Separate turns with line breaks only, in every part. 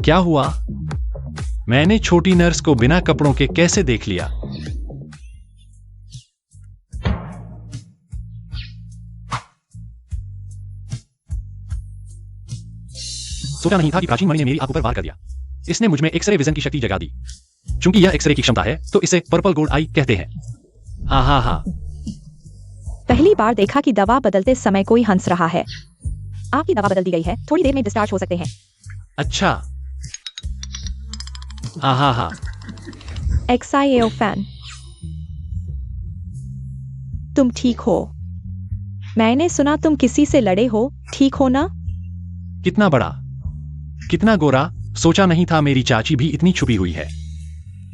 क्या हुआ? मैंने छोटी नर्स को बिना कपड़ों के कैसे देख लिया? सोचा नहीं था कि प्राचीन मणि ने मेरी आंखों पर वार कर दिया। इसने मुझ में एक्सरे विजन की शक्ति जगा दी। चूंकि यह एक्सरे की क्षमता है तो इसे पर्पल गोल्ड आई कहते हैं। हा हा हा।
पहली बार देखा कि दवा बदलते समय कोई हंस रहा है। आपकी दवा बदल दी गई है, थोड़ी देर में डिस्चार्ज हो सकते हैं।
अच्छा। हा हा हा।
XIAO फैन, तुम ठीक हो? मैंने सुना तुम किसी से लड़े हो, ठीक हो ना?
कितना बड़ा, कितना गोरा, सोचा नहीं था मेरी चाची भी इतनी छुपी हुई है।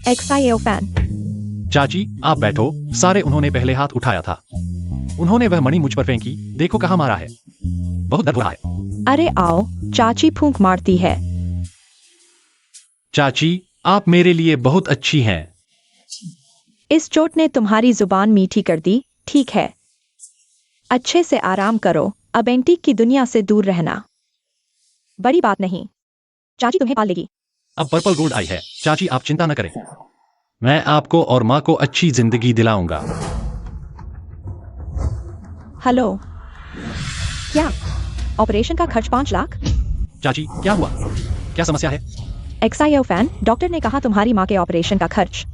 XIAO फैन,
चाची आप बैठो। सारे उन्होंने पहले हाथ उठाया था। उन्होंने वह मणि मुझ पर फेंकी। देखो कहाँ मारा है। बहुत दर्द हो रहा है।
अरे आओ, चाची फूंक मारती है।
चाची आप मेरे लिए बहुत अच्छी हैं।
इस चोट ने तुम्हारी जुबान मीठी कर दी, ठीक है। अच्छे से आराम करो, अब एंटीक की दुनिया से दूर रहना। बड़ी बात नहीं, चाची तुम्हें पाल लेगी।
अब पर्पल गोल्ड आई है। चाची आप चिंता न करें। मैं आपको और माँ को अच्छी जिंदगी दिलाऊंगा।
हेलो, क्या ऑपरेशन का खर्च 5 लाख?
चाची क्या हुआ? क्या समस्या है?
XIAO फैन, डॉक्टर ने कहा तुम्हारी माँ के ऑपरेशन का खर्च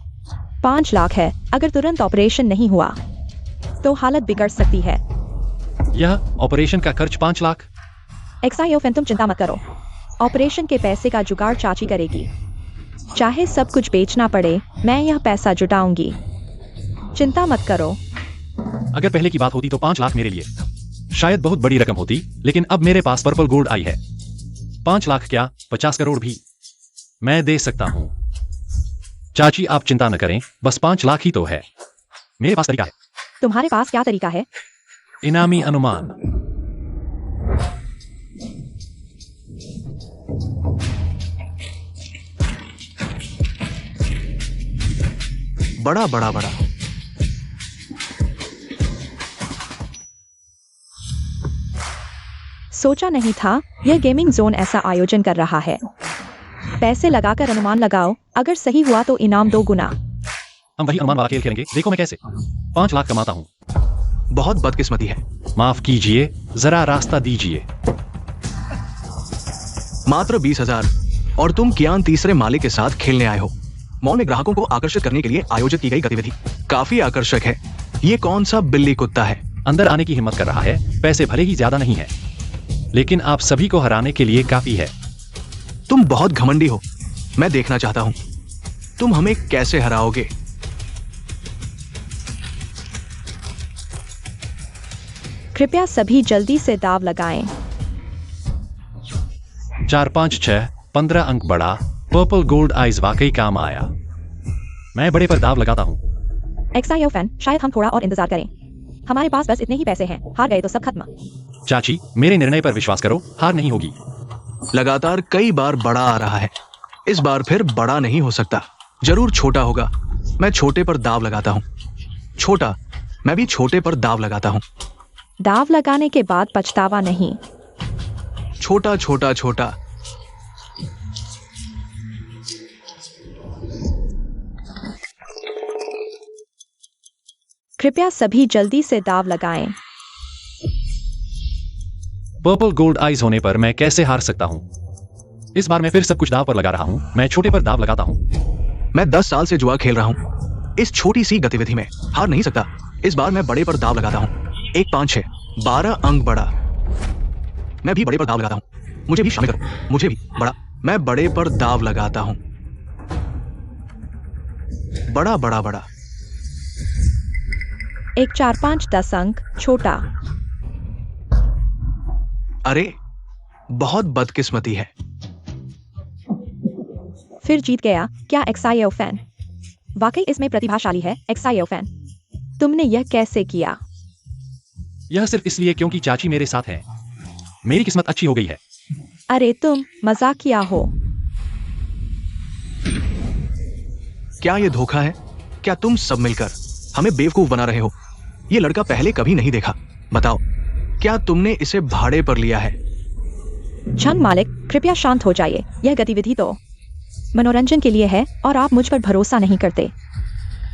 5 लाख है। अगर तुरंत ऑपरेशन नहीं हुआ तो हालत बिगड़ सकती है।
यह ऑपरेशन का खर्च 5 लाख?
XIAO फैन, तुम चिंता मत करो। ऑपरेशन के पैसे का जुगाड़ चाची करेगी। चाहे सब कुछ बेचना पड़े, मैं यह पैसा जुटाऊंगी। चिंता मत करो।
अगर पहले की बात होती तो 5 लाख मेरे लिए शायद बहुत बड़ी रकम होती, लेकिन अब मेरे पास पर्पल गोल्ड आई है। 5 लाख क्या, 50 करोड़ भी मैं दे सकता हूं। चाची आप चिंता न करें, बस 5 लाख ही तो है। मेरे पास तरीका है।
तुम्हारे पास क्या तरीका है?
इनामी अनुमान।
बड़ा बड़ा बड़ा।
सोचा नहीं था यह गेमिंग जोन ऐसा आयोजन कर रहा है। पैसे लगाकर अनुमान लगाओ, अगर सही हुआ तो इनाम 2 गुना।
हम वही अनुमान वाला खेल खेलेंगे। देखो मैं कैसे 5 लाख कमाता हूं।
बहुत बदकिस्मती है।
माफ कीजिए, जरा रास्ता दीजिए।
मात्र 20,000 और तुम कियान तीसरे मालिक के साथ खेलने आए हो। मॉल में ग्राहकों को आकर्षित करने के लिए आयोजित की गई गतिविधि काफी आकर्षक है। ये कौन सा बिल्ली कुत्ता है?
अंदर आने की हिम्मत कर रहा है। पैसे भले ही ज्यादा नहीं है, लेकिन आप सभी को हराने के लिए काफी है।
तुम बहुत घमंडी हो। मैं देखना चाहता हूं तुम हमें कैसे हराओगे।
कृपया सभी जल्दी से दाव लगाएं।
4 5 6 15 अंक बड़ा। पर्पल गोल्ड आइज वाकई काम आया। मैं बड़े पर दाव लगाता हूं।
XIAO फैन, शायद हम थोड़ा और इंतजार करें। हमारे पास बस इतने ही पैसे हैं, हार गए तो सब खत्म।
चाची मेरे निर्णय पर विश्वास करो, हार नहीं होगी।
लगातार कई बार बड़ा आ रहा है। इस बार फिर बड़ा नहीं हो सकता, जरूर छोटा होगा। मैं छोटे पर दाव लगाता हूं। छोटा, मैं भी छोटे पर दाव लगाता हूं।
दाव लगाने के बाद पछतावा नहीं।
छोटा छोटा छोटा।
कृपया सभी जल्दी से दाव लगाएं।
पर्पल गोल्ड आइज होने पर मैं कैसे हार सकता हूं? इस बार मैं फिर सब कुछ दाव पर लगा रहा हूं। मैं छोटे पर दाव लगाता हूं।
मैं 10 साल से जुआ खेल रहा हूं। इस छोटी सी गतिविधि में हार नहीं सकता। इस बार मैं बड़े पर दाव लगाता हूं। 1 5 6 12 अंक बड़ा। मैं भी बड़े पर दाव लगाता हूं। मुझे भी शामिल करो। मुझे भी बड़ा। मैं बड़े पर दाव लगाता हूं। बड़ा बड़ा बड़ा।
1 4 5 10 अंक छोटा।
अरे बहुत बदकिस्मती है।
फिर जीत गया क्या XIAO फैन? वाकई इसमें प्रतिभाशाली है XIAO फैन। तुमने यह कैसे किया?
यह सिर्फ इसलिए क्योंकि चाची मेरे साथ है। मेरी किस्मत अच्छी हो गई है।
अरे तुम मजाकिया हो।
क्या यह धोखा है? क्या तुम सब मिलकर हमें बेवकूफ बना रहे हो? यह लड़का पहले कभी नहीं देखा। बताओ, क्या तुमने इसे भाड़े पर लिया है?
क्षण मालिक, कृपया शांत हो जाइए। यह गतिविधि तो मनोरंजन के लिए है और आप मुझ पर भरोसा नहीं करते।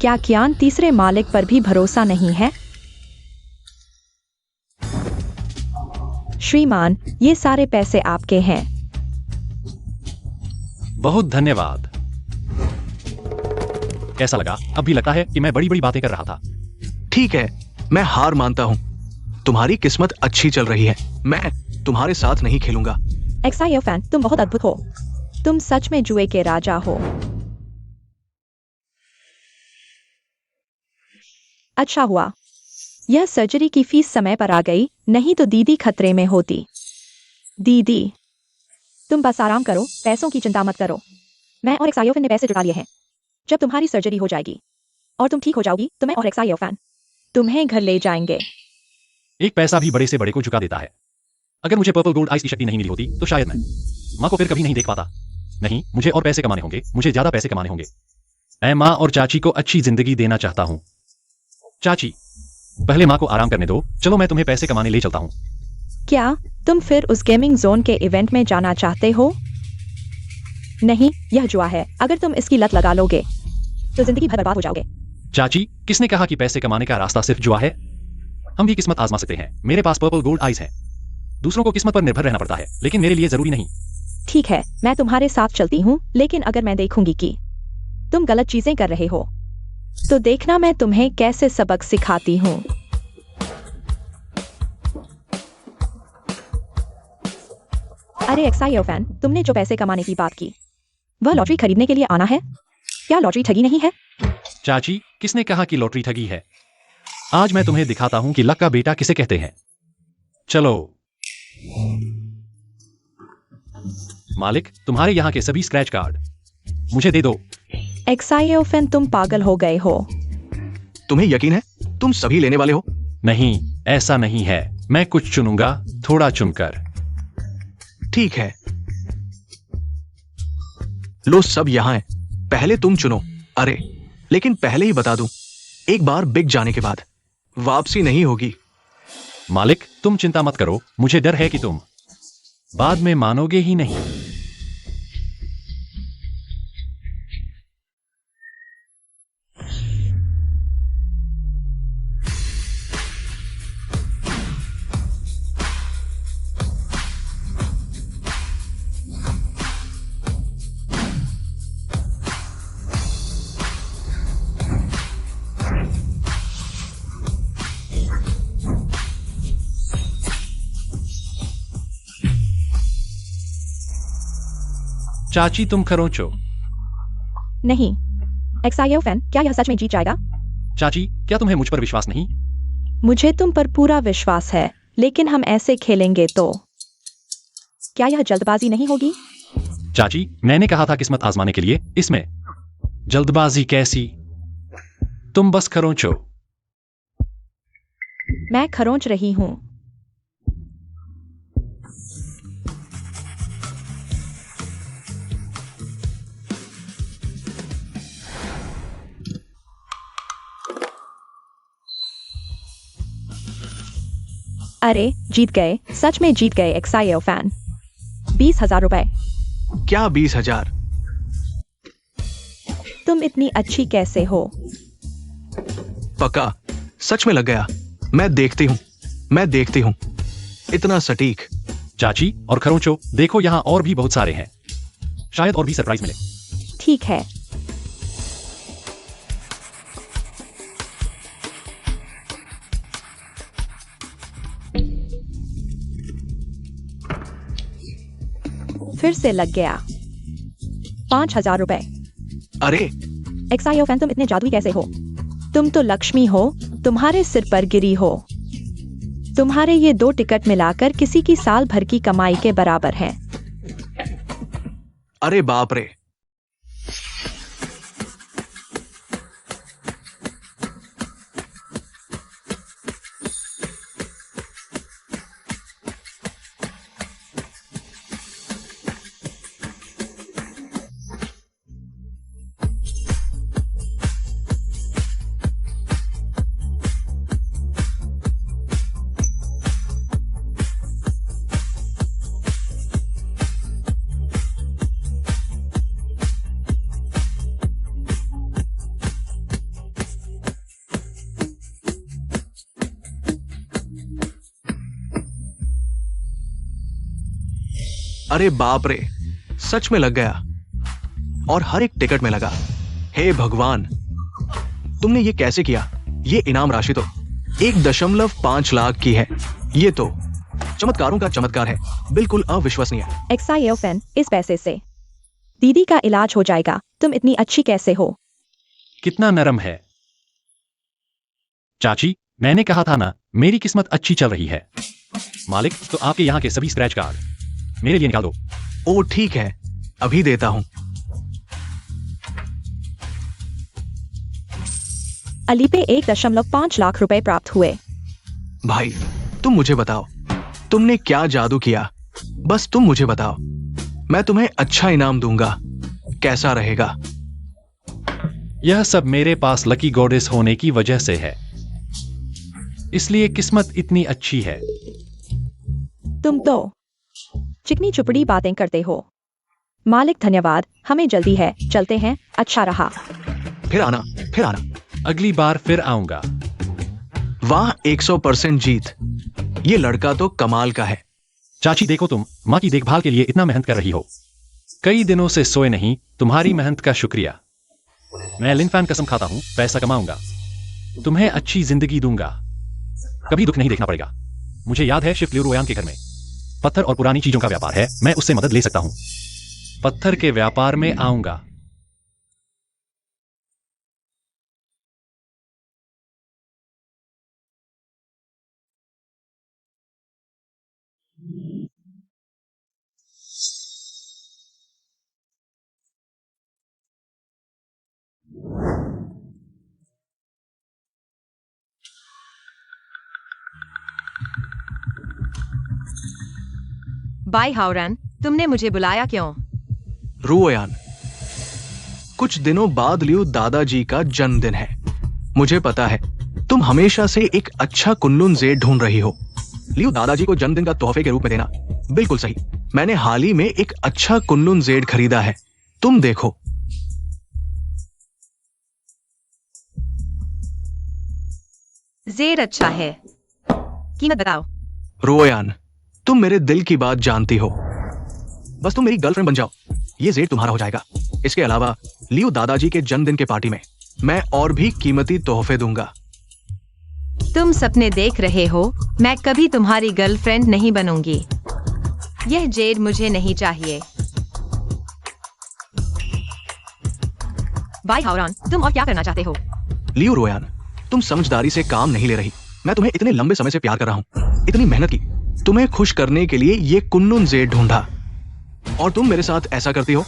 क्या कियान तीसरे मालिक पर भी भरोसा नहीं है? श्रीमान, ये सारे पैसे आपके हैं।
बहुत धन्यवाद। कैसा लगा? अब भी लगता है कि मैं बड़ी बड़ी बातें कर रहा था।
ठीक है, मैं हार मानता हूँ। तुम्हारी किस्मत अच्छी चल रही है। मैं तुम्हारे साथ नहीं खेलूंगा।
एक्साइयो फैन, तुम बहुत अद्भुत हो। तुम सच में जुए के राजा हो। अच्छा हुआ यह सर्जरी की फीस समय पर आ गई, नहीं तो दीदी खतरे में होती। दीदी, तुम बस आराम करो, पैसों की चिंता मत करो। मैं और एक्साइयो फैन ने पैसे जुटा लिए हैं। जब तुम्हारी सर्जरी हो जाएगी और तुम ठीक हो जाओगी तो मैं और एक्साइयो फैन तुम्हें घर ले जाएंगे।
एक पैसा भी बड़े से बड़े को झुका देता है। अगर मुझे पर्पल गोल्ड आइस की शक्ति नहीं मिली होती तो शायद मैं माँ को फिर कभी नहीं देख पाता। नहीं, मुझे और पैसे कमाने होंगे, मुझे ज्यादा पैसे कमाने होंगे। मैं माँ और चाची को अच्छी जिंदगी देना चाहता हूँ। चाची, पहले माँ को आराम करने दो। चलो मैं तुम्हें पैसे कमाने ले चलता हूँ।
क्या तुम फिर उस गेमिंग जोन के इवेंट में जाना चाहते हो? नहीं, यह जुआ है। अगर तुम इसकी लत लगा लोगे तो जिंदगी भर बर्बाद हो जाओगे।
चाची, किसने कहा कि पैसे कमाने का रास्ता सिर्फ जुआ है? हम भी किस्मत आजमा सकते हैं। मेरे पास पर्पल गोल्ड आइस है। दूसरों को किस्मत पर निर्भर रहना पड़ता है, लेकिन मेरे लिए जरूरी नहीं।
ठीक है, मैं तुम्हारे साथ चलती हूँ, लेकिन अगर मैं देखूंगी कि तुम गलत चीजें कर रहे हो तो देखना मैं तुम्हें कैसे सबक सिखाती हूँ। अरे एक्साइयो फैन, तुमने जो पैसे कमाने की बात की वह लॉटरी खरीदने के लिए आना है? क्या लॉटरी ठगी नहीं है?
चाची, किसने कहा कि लॉटरी ठगी है? आज मैं तुम्हें दिखाता हूं कि लक का बेटा किसे कहते हैं। चलो। मालिक, तुम्हारे यहाँ के सभी स्क्रैच कार्ड मुझे दे दो।
एक्साइयो फैन, तुम पागल हो गए हो।
तुम्हें यकीन है तुम सभी लेने वाले हो?
नहीं, ऐसा नहीं है। मैं कुछ चुनूंगा, थोड़ा चुनकर।
ठीक है, लो सब यहां है। पहले तुम चुनो। अरे, लेकिन पहले ही बता दूं, एक बार बिक जाने के बाद वापसी नहीं होगी।
मालिक, तुम चिंता मत करो। मुझे डर है कि तुम बाद में मानोगे ही नहीं। चाची, तुम खरोंचो।
नहीं, एक्साइयो फैन, क्या यह सच में जीत जाएगा?
चाची, क्या तुम्हें मुझ पर विश्वास नहीं?
मुझे तुम पर पूरा विश्वास है, लेकिन हम ऐसे खेलेंगे तो क्या यह जल्दबाजी नहीं होगी?
चाची, मैंने कहा था किस्मत आजमाने के लिए। इसमें जल्दबाजी कैसी? तुम बस खरोंचो।
मैं खरोंच रही हूँ। अरे, जीत गए, सच में जीत गए एक्साइयो फैन। 20,000 रुपए।
क्या 20,000?
तुम इतनी अच्छी कैसे हो?
पक्का, सच में लग गया। मैं देखती हूँ। इतना सटीक।
चाची और खरोंचो, देखो यहाँ और भी बहुत सारे हैं। शायद और भी सरप्राइज मिले।
ठीक है। फिर से लग गया। 5,000 रुपए।
अरे,
एक्साइयो फैन, तुम इतने जादुई कैसे हो? तुम तो लक्ष्मी हो, तुम्हारे सिर पर गिरी हो। तुम्हारे ये 2 टिकट मिलाकर किसी की साल भर की कमाई के बराबर हैं।
अरे बाप रे। अरे बाप रे, सच में लग गया, और हर एक टिकट में लगा। हे भगवान, तुमने ये कैसे किया? ये इनाम राशि तो 1.5 लाख की है। ये तो चमत्कारों का चमत्कार है, बिल्कुल अविश्वसनीय।
XIOFN, इस पैसे से दीदी का इलाज हो जाएगा। तुम इतनी अच्छी कैसे हो?
कितना नरम है। चाची, मैंने कहा था ना, मेरी किस्मत अच्छी चल रही है। मालिक, तो आपके यहाँ के सभी स्क्रैच कार्ड मेरे लिए निकाल दो।
ओ ठीक है, अभी देता हूं।
अली पे 1.5 लाख रुपए प्राप्त हुए।
भाई, तुम मुझे बताओ, तुमने क्या जादू किया? बस तुम मुझे बताओ, मैं तुम्हें अच्छा इनाम दूंगा। कैसा रहेगा?
यह सब मेरे पास लकी गॉडेस होने की वजह से है, इसलिए किस्मत इतनी अच्छी है।
तुम तो चिकनी चुपड़ी बातें करते हो। मालिक धन्यवाद, हमें जल्दी है, चलते हैं। अच्छा रहा।
फिर आना, फिर आना।
अगली बार फिर आऊंगा।
वाह, 100% जीत। ये लड़का तो कमाल का है।
चाची देखो, तुम माँ की देखभाल के लिए इतना मेहनत कर रही हो, कई दिनों से सोए नहीं। तुम्हारी मेहनत का शुक्रिया। मैं लिनफैन कसम खाता हूं, पैसा कमाऊंगा, तुम्हें अच्छी जिंदगी दूंगा, कभी दुख नहीं देखना पड़ेगा। मुझे याद है शिफ्ट ल्यूरोयान के घर में पत्थर और पुरानी चीजों का व्यापार है, मैं उससे मदद ले सकता हूं। पत्थर के व्यापार में आऊंगा।
बाई हावरन, तुमने मुझे बुलाया क्यों?
रुओयान, कुछ दिनों बाद लियो दादाजी का जन्मदिन है। मुझे पता है तुम हमेशा से एक अच्छा कुनलुन जेड ढूंढ रही हो। लियो दादाजी को जन्मदिन का तोहफे के रूप में देना, बिल्कुल सही। मैंने हाल ही में एक अच्छा कुनलुन जेड खरीदा है, तुम देखो।
जेड अच्छा है, कीमत बताओ।
रुओयान, तुम मेरे दिल की बात जानती हो, बस तुम मेरी गर्लफ्रेंड बन जाओ, ये जेड तुम्हारा हो जाएगा। इसके अलावा लियो दादाजी के जन्मदिन के पार्टी में मैं और भी कीमती तोहफे दूंगा।
तुम सपने देख रहे हो, मैं कभी तुम्हारी गर्लफ्रेंड नहीं बनूंगी। यह जेड मुझे नहीं चाहिए। बाई हावरन, तुम और क्या करना चाहते हो?
लियो रुओयान, तुम समझदारी से काम नहीं ले रही। मैं तुम्हें इतने लंबे समय से प्यार कर रहा हूं, इतनी मेहनत की, तुम्हें खुश करने के लिए ये कुनलुन जेड ढूंढा, और तुम मेरे साथ ऐसा करती हो।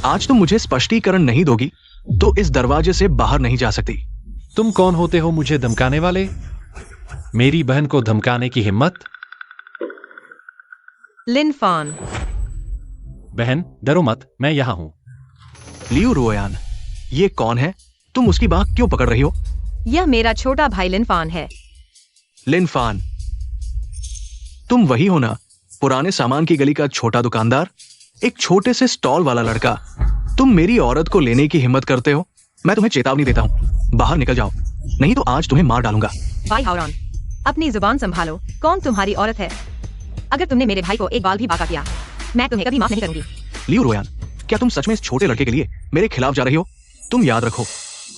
आज तुम मुझे स्पष्टीकरण नहीं दोगी तो इस दरवाजे से बाहर नहीं जा सकती।
तुम कौन होते हो मुझे धमकाने वाले? मेरी बहन को धमकाने की हिम्मत?
लिनफॉन।
बहन डरो मत, मैं यहां हूं।
लियो रुओयान, ये कौन है? तुम उसकी बात क्यों पकड़ रही हो?
यह मेरा छोटा भाई लिनफॉन है।
लिनफान, तुम वही हो ना, पुराने सामान की गली का छोटा दुकानदार, एक छोटे से स्टॉल वाला लड़का। तुम मेरी औरत को लेने की हिम्मत करते हो? मैं तुम्हें चेतावनी देता हूं, बाहर निकल जाओ, नहीं तो आज तुम्हें मार डालूंगा।
बाई हावरन, अपनी जुबान संभालो। कौन तुम्हारी औरत है? अगर तुमने मेरे भाई को एक बाल भी बाका किया, मैं तुम्हें कभी माफ नहीं करूंगी।
लियो रुओयान, क्या तुम सच में इस छोटे लड़के के लिए मेरे खिलाफ जा रही हो? तुम याद रखो,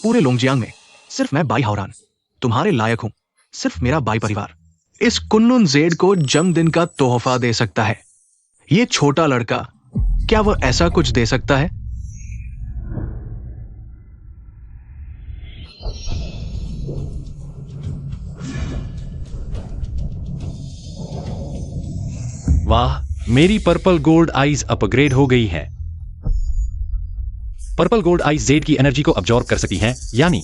पूरे लोंगजियांग में सिर्फ मैं बाई हावरन तुम्हारे लायक हूं, सिर्फ मेरा बाई परिवार इस कुनलुन जेड को जन्मदिन का तोहफा दे सकता है। ये छोटा लड़का, क्या वह ऐसा कुछ दे सकता है?
वाह, मेरी पर्पल गोल्ड आईज अपग्रेड हो गई है। पर्पल गोल्ड आईज जेड की एनर्जी को अब्जॉर्ब कर सकती हैं, यानी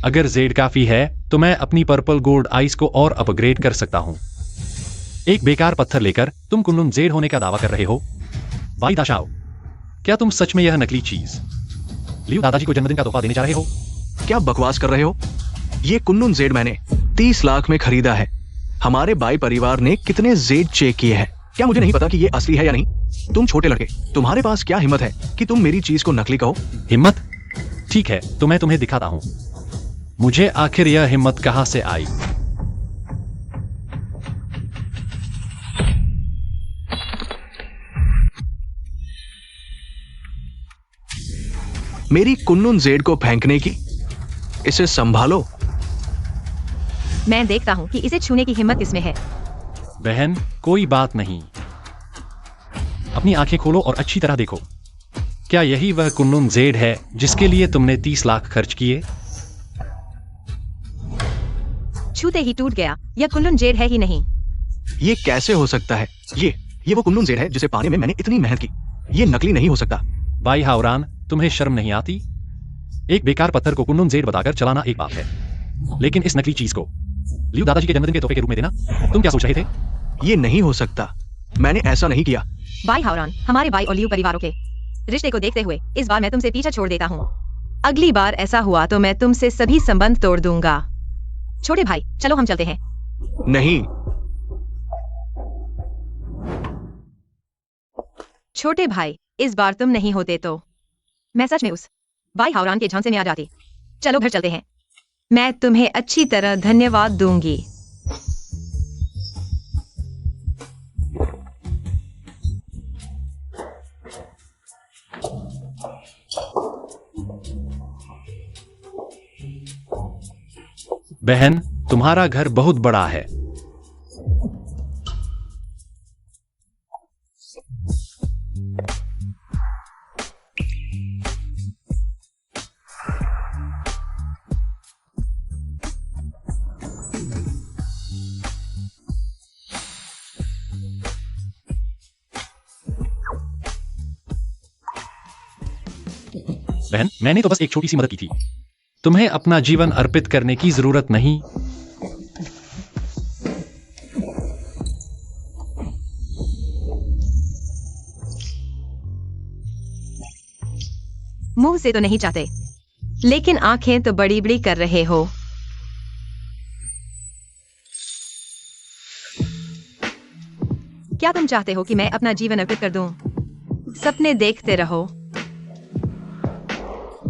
अगर जेड काफी है तो मैं अपनी पर्पल गोल्ड आईज को और अपग्रेड कर सकता हूं। एक बेकार पत्थर लेकर तुम कुनलुन जेड होने का दावा कर रहे हो? भाई दाशाओ, क्या तुम सच में यह नकली चीज लियो दादाजी को जन्मदिन का तोहफा देने जा रहे हो?
क्या बकवास कर रहे हो? ये कुनलुन जेड मैंने 30 लाख में खरीदा है। हमारे बाई परिवार ने कितने जेड चेक किए हैं, क्या मुझे नहीं पता कि ये असली है या नहीं? तुम छोटे लड़के, तुम्हारे पास क्या हिम्मत है कि तुम मेरी चीज को नकली कहो?
हिम्मत? ठीक है, तो मैं तुम्हें दिखाता हूं मुझे आखिर यह हिम्मत कहां से आई।
मेरी कुन्नुन जेड को फेंकने की? इसे संभालो।
मैं देखता हूँ कि इसे छूने की हिम्मत किसमें है।
बहन, कोई बात नहीं। अपनी आंखें खोलो और अच्छी तरह देखो। क्या यही वह कुन्नुन जेड है जिसके लिए तुमने 30 लाख खर्च किए?
छूते ही टूट गया। यह कुल्लून जेड है ही नहीं।
ये कैसे हो सकता है? ये वो कुन्नुन जेड है जिसे पाने में मैंने इतनी मेहनत की। ये नकली नहीं हो सकता।
भाई हावरान, तुम्हें शर्म नहीं आती? एक बेकार पत्थर को कुन्नुन जेड बताकर चलाना एक बात है, लेकिन इस नकली चीज को लियू दादाजी के जन्मदिन के तोहफे के रूप में देना, तुम क्या सोच रहे थे?
ये नहीं हो सकता। मैंने ऐसा नहीं किया।
बाई हावरान, हमारे बाई और लियू परिवारों के रिश्ते को देखते हुए इस बार मैं तुमसे पीछा छोड़ देता हूँ। अगली बार ऐसा हुआ तो मैं तुमसे सभी संबंध तोड़ दूंगा। छोटे भाई, चलो हम चलते हैं।
नहीं।
छोटे भाई, इस बार तुम नहीं होते तो मैं सच में उस बाई हावरान के झांसे में आ जाती। चलो घर चलते हैं। मैं तुम्हें अच्छी तरह धन्यवाद दूंगी।
बहन, तुम्हारा घर बहुत बड़ा है। बहन, मैंने तो बस एक छोटी सी मदद की थी। तुम्हें अपना जीवन अर्पित करने की जरूरत नहीं।
मुंह से तो नहीं चाहते, लेकिन आंखें तो बड़ी बड़ी कर रहे हो। क्या तुम चाहते हो कि मैं अपना जीवन अर्पित कर दूं? सपने देखते रहो।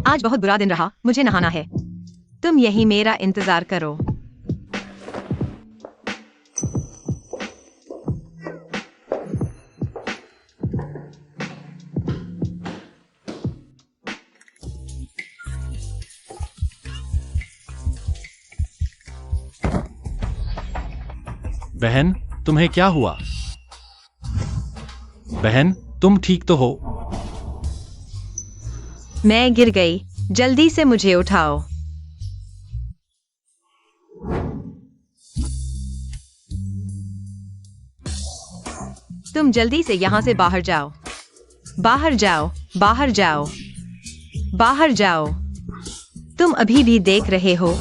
आज बहुत बुरा दिन रहा, मुझे नहाना है। तुम यही मेरा इंतजार करो।
बहन, तुम्हें क्या हुआ? बहन, तुम ठीक तो हो?
मैं गिर गई। जल्दी से मुझे उठाओ। तुम जल्दी से यहां से बाहर जाओ। बाहर जाओ, बाहर जाओ, बाहर जाओ। तुम अभी भी देख रहे हो?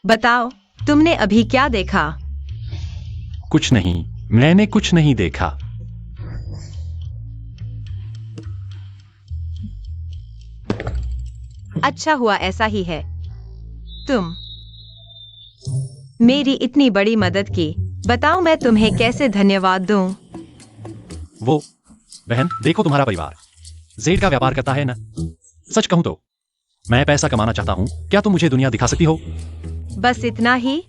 बताओ, तुमने अभी क्या देखा?
कुछ नहीं, मैंने कुछ नहीं देखा।
अच्छा हुआ ऐसा ही है। तुम मेरी इतनी बड़ी मदद की। बताओ मैं तुम्हें कैसे धन्यवाद दूं?
वो बहन, देखो तुम्हारा परिवार जेड का व्यापार करता है ना। सच कहूं तो मैं पैसा कमाना चाहता हूं। क्या तुम मुझे दुनिया दिखा सकती हो?
बस इतना ही?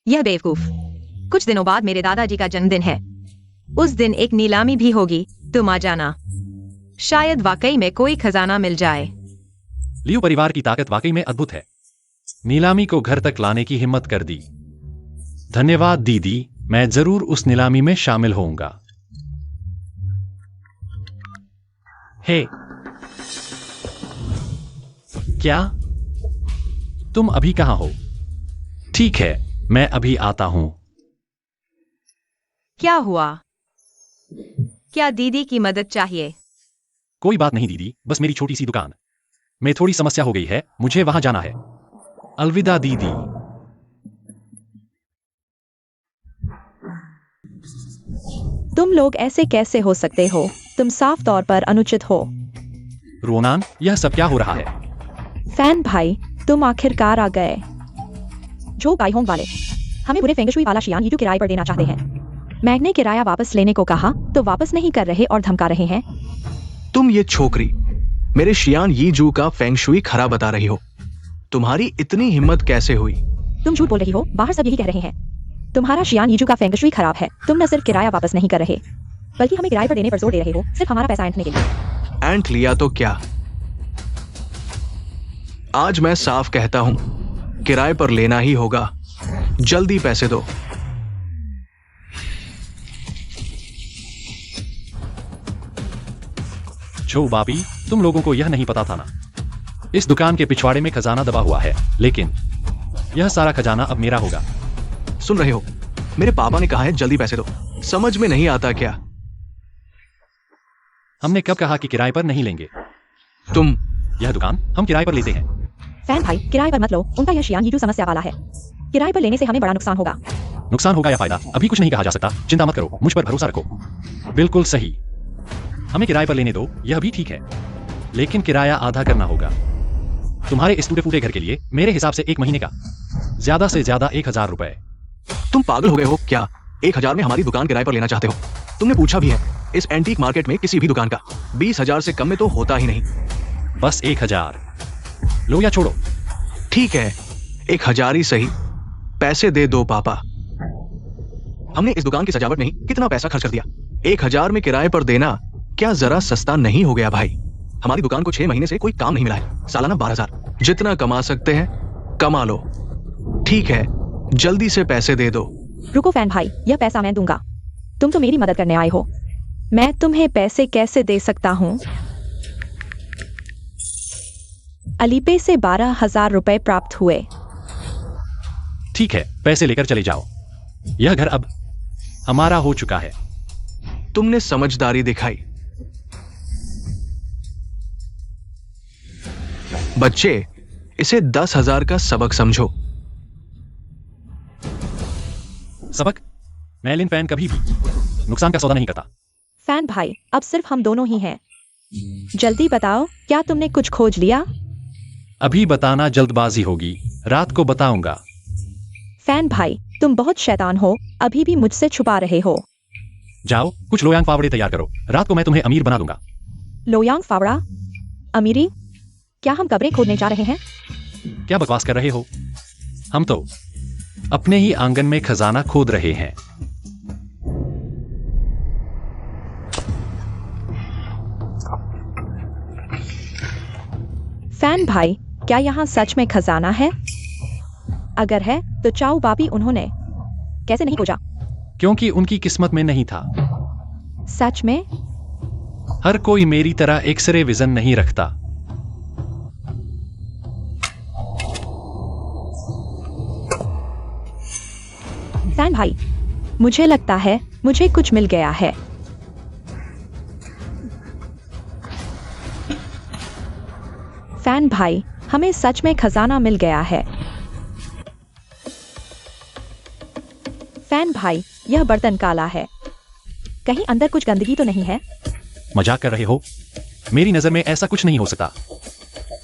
यह बेवकूफ। कुछ दिनों बाद मेरे दादाजी का जन्मदिन है। उस दिन एक नीलामी भी होगी, तुम आ जाना। शायद वाकई में कोई खजाना मिल जाए।
लियू परिवार की ताकत वाकई में अद्भुत है। नीलामी को घर तक लाने की हिम्मत कर दी। धन्यवाद दीदी, मैं जरूर उस नीलामी में शामिल होऊंगा। हे, क्या तुम अभी कहां हो? ठीक है, मैं अभी आता हूं।
क्या हुआ? क्या दीदी की मदद चाहिए?
कोई बात नहीं दीदी, बस मेरी छोटी सी दुकान में थोड़ी समस्या हो गई है, मुझे वहां जाना है। अलविदा दीदी।
तुम लोग ऐसे कैसे हो सकते हो? तुम साफ तौर पर अनुचित हो।
रोनान, यह सब क्या हो रहा है?
फैन भाई, तुम आखिरकार आ गए। जो गाइहोंग वाले हमें पूरे फेंगशुई वाला शियान यीटू किराए पर देना चाहते हैं। मैग ने किराया वापस लेने को कहा तो वापस नहीं कर रहे और धमका रहे हैं।
तुम ये छोकरी मेरे शियान यीजू का फेंगशुई खराब बता रही हो। तुम्हारी इतनी हिम्मत कैसे हुई?
तुम झूठ बोल रही हो, बाहर सब यही कह रहे हैं। तुम्हारा शियान यीजू का फेंगशुई खराब है। तुम न सिर्फ किराया वापस नहीं कर रहे, बल्कि हमें किराए पर देने पर जोर दे रहे हो, सिर्फ हमारा पैसा ऐंठने के लिए।
ऐंठ लिया तो क्या? आज मैं साफ कहता हूं, किराए पर लेना ही होगा। जल्दी पैसे दो।
छो बापी, तुम लोगों को यह नहीं पता था ना, इस दुकान के पिछवाड़े में खजाना दबा हुआ है, लेकिन यह सारा खजाना अब मेरा होगा।
सुन रहे हो? मेरे पापा ने कहा है जल्दी पैसे दो। समझ में नहीं आता क्या?
हमने कब कहा कि किराए पर नहीं लेंगे?
तुम
यह दुकान हम किराए पर लेते हैं।
फैन भाई, किराए पर मत लो, उनका यह शियान यीजू समस्या वाला है। किराए पर लेने से हमें बड़ा नुकसान होगा।
नुकसान होगा या फायदा अभी कुछ नहीं कहा जा सकता। चिंता मत करो, मुझ पर भरोसा रखो। बिल्कुल सही, हमें किराए पर लेने दो, यह भी ठीक है, लेकिन किराया आधा करना होगा। तुम्हारे इस टूटे फूटे घर के लिए मेरे हिसाब से 1 महीने का, ज्यादा से ज्यादा 1000 रुपए।
तुम पागल हो गए हो क्या? 1000 में हमारी दुकान किराए पर लेना चाहते हो? तुमने पूछा भी है? इस एंटीक मार्केट में किसी भी दुकान का 20,000 से कम में तो होता ही नहीं।
बस 1000 लो या छोड़ो।
ठीक है, 1000 ही सही। पैसे दे दो पापा। हमने इस दुकान की सजावट में ही कितना पैसा खर्च कर दिया। 1000 में किराए पर देना क्या जरा सस्ता नहीं हो गया भाई? हमारी दुकान को 6 महीने से कोई काम नहीं मिला है। सालाना 12,000। जितना कमा सकते हैं कमा लो। ठीक है, जल्दी से पैसे दे दो।
रुको फैन भाई, यह पैसा मैं दूंगा। तुम तो मेरी मदद करने आए हो। मैं तुम्हें पैसे कैसे दे सकता हूँ? अलीपे से 12,000 रुपए प्राप्त हुए।
ठीक है, पैसे लेकर चले जाओ। यह घर अब हमारा हो चुका है।
तुमने समझदारी दिखाई। बच्चे, इसे 10,000 का सबक समझो।
सबक? मैं लिन फैन कभी भी नुकसान का सौदा नहीं करता।
फैन भाई, अब सिर्फ हम दोनों ही हैं। जल्दी बताओ, क्या तुमने कुछ खोज लिया?
अभी बताना जल्दबाजी होगी, रात को बताऊंगा।
फैन भाई, तुम बहुत शैतान हो, अभी भी मुझसे छुपा रहे हो।
जाओ, कुछ लोयांग फावड़े तैयार करो, रात को मैं तुम्हें अमीर बना दूंगा।
लोयांग फावड़ा? अमीरी? क्या हम कब्रें खोदने जा रहे हैं?
क्या बकवास कर रहे हो? हम तो अपने ही आंगन में खजाना खोद रहे हैं।
फैन भाई, क्या यहाँ सच में खजाना है? अगर है तो चाऊ बापी उन्होंने कैसे नहीं खोजा?
क्योंकि उनकी किस्मत में नहीं था।
सच में?
हर कोई मेरी तरह एक्सरे विजन नहीं रखता।
फैन भाई, मुझे लगता है मुझे कुछ मिल गया है। फैन भाई, हमें सच में खजाना मिल गया है। फैन भाई, यह बर्तन काला है, कहीं अंदर कुछ गंदगी तो नहीं है?
मजाक कर रहे हो? मेरी नजर में ऐसा कुछ नहीं हो सकता।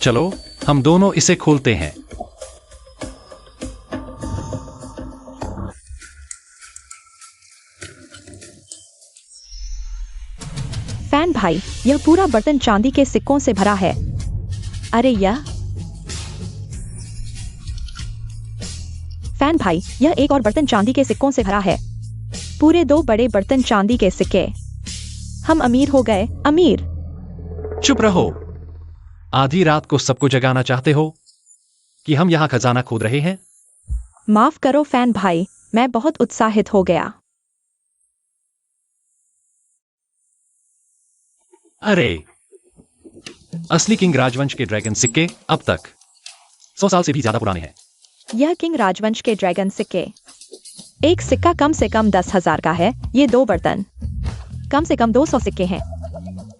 चलो, हम दोनों इसे खोलते हैं।
फैन भाई, यह पूरा बर्तन चांदी के सिक्कों से भरा है। अरे यह फैन भाई, यह एक और बर्तन चांदी के सिक्कों से भरा है। पूरे 2 बड़े बर्तन चांदी के सिक्के। हम अमीर हो गए, अमीर।
चुप रहो। आधी रात को सबको जगाना चाहते हो कि हम यहां खजाना खोद रहे हैं?
माफ करो फैन भाई, मैं बहुत उत्साहित हो गया।
अरे, असली किंग राजवंश के ड्रैगन सिक्के अब तक 100 साल से भी ज्यादा पुराने हैं।
यह किंग राजवंश के ड्रैगन सिक्के। एक सिक्का कम से कम 10,000 का है। ये 2 बर्तन कम से कम 200 सिक्के हैं।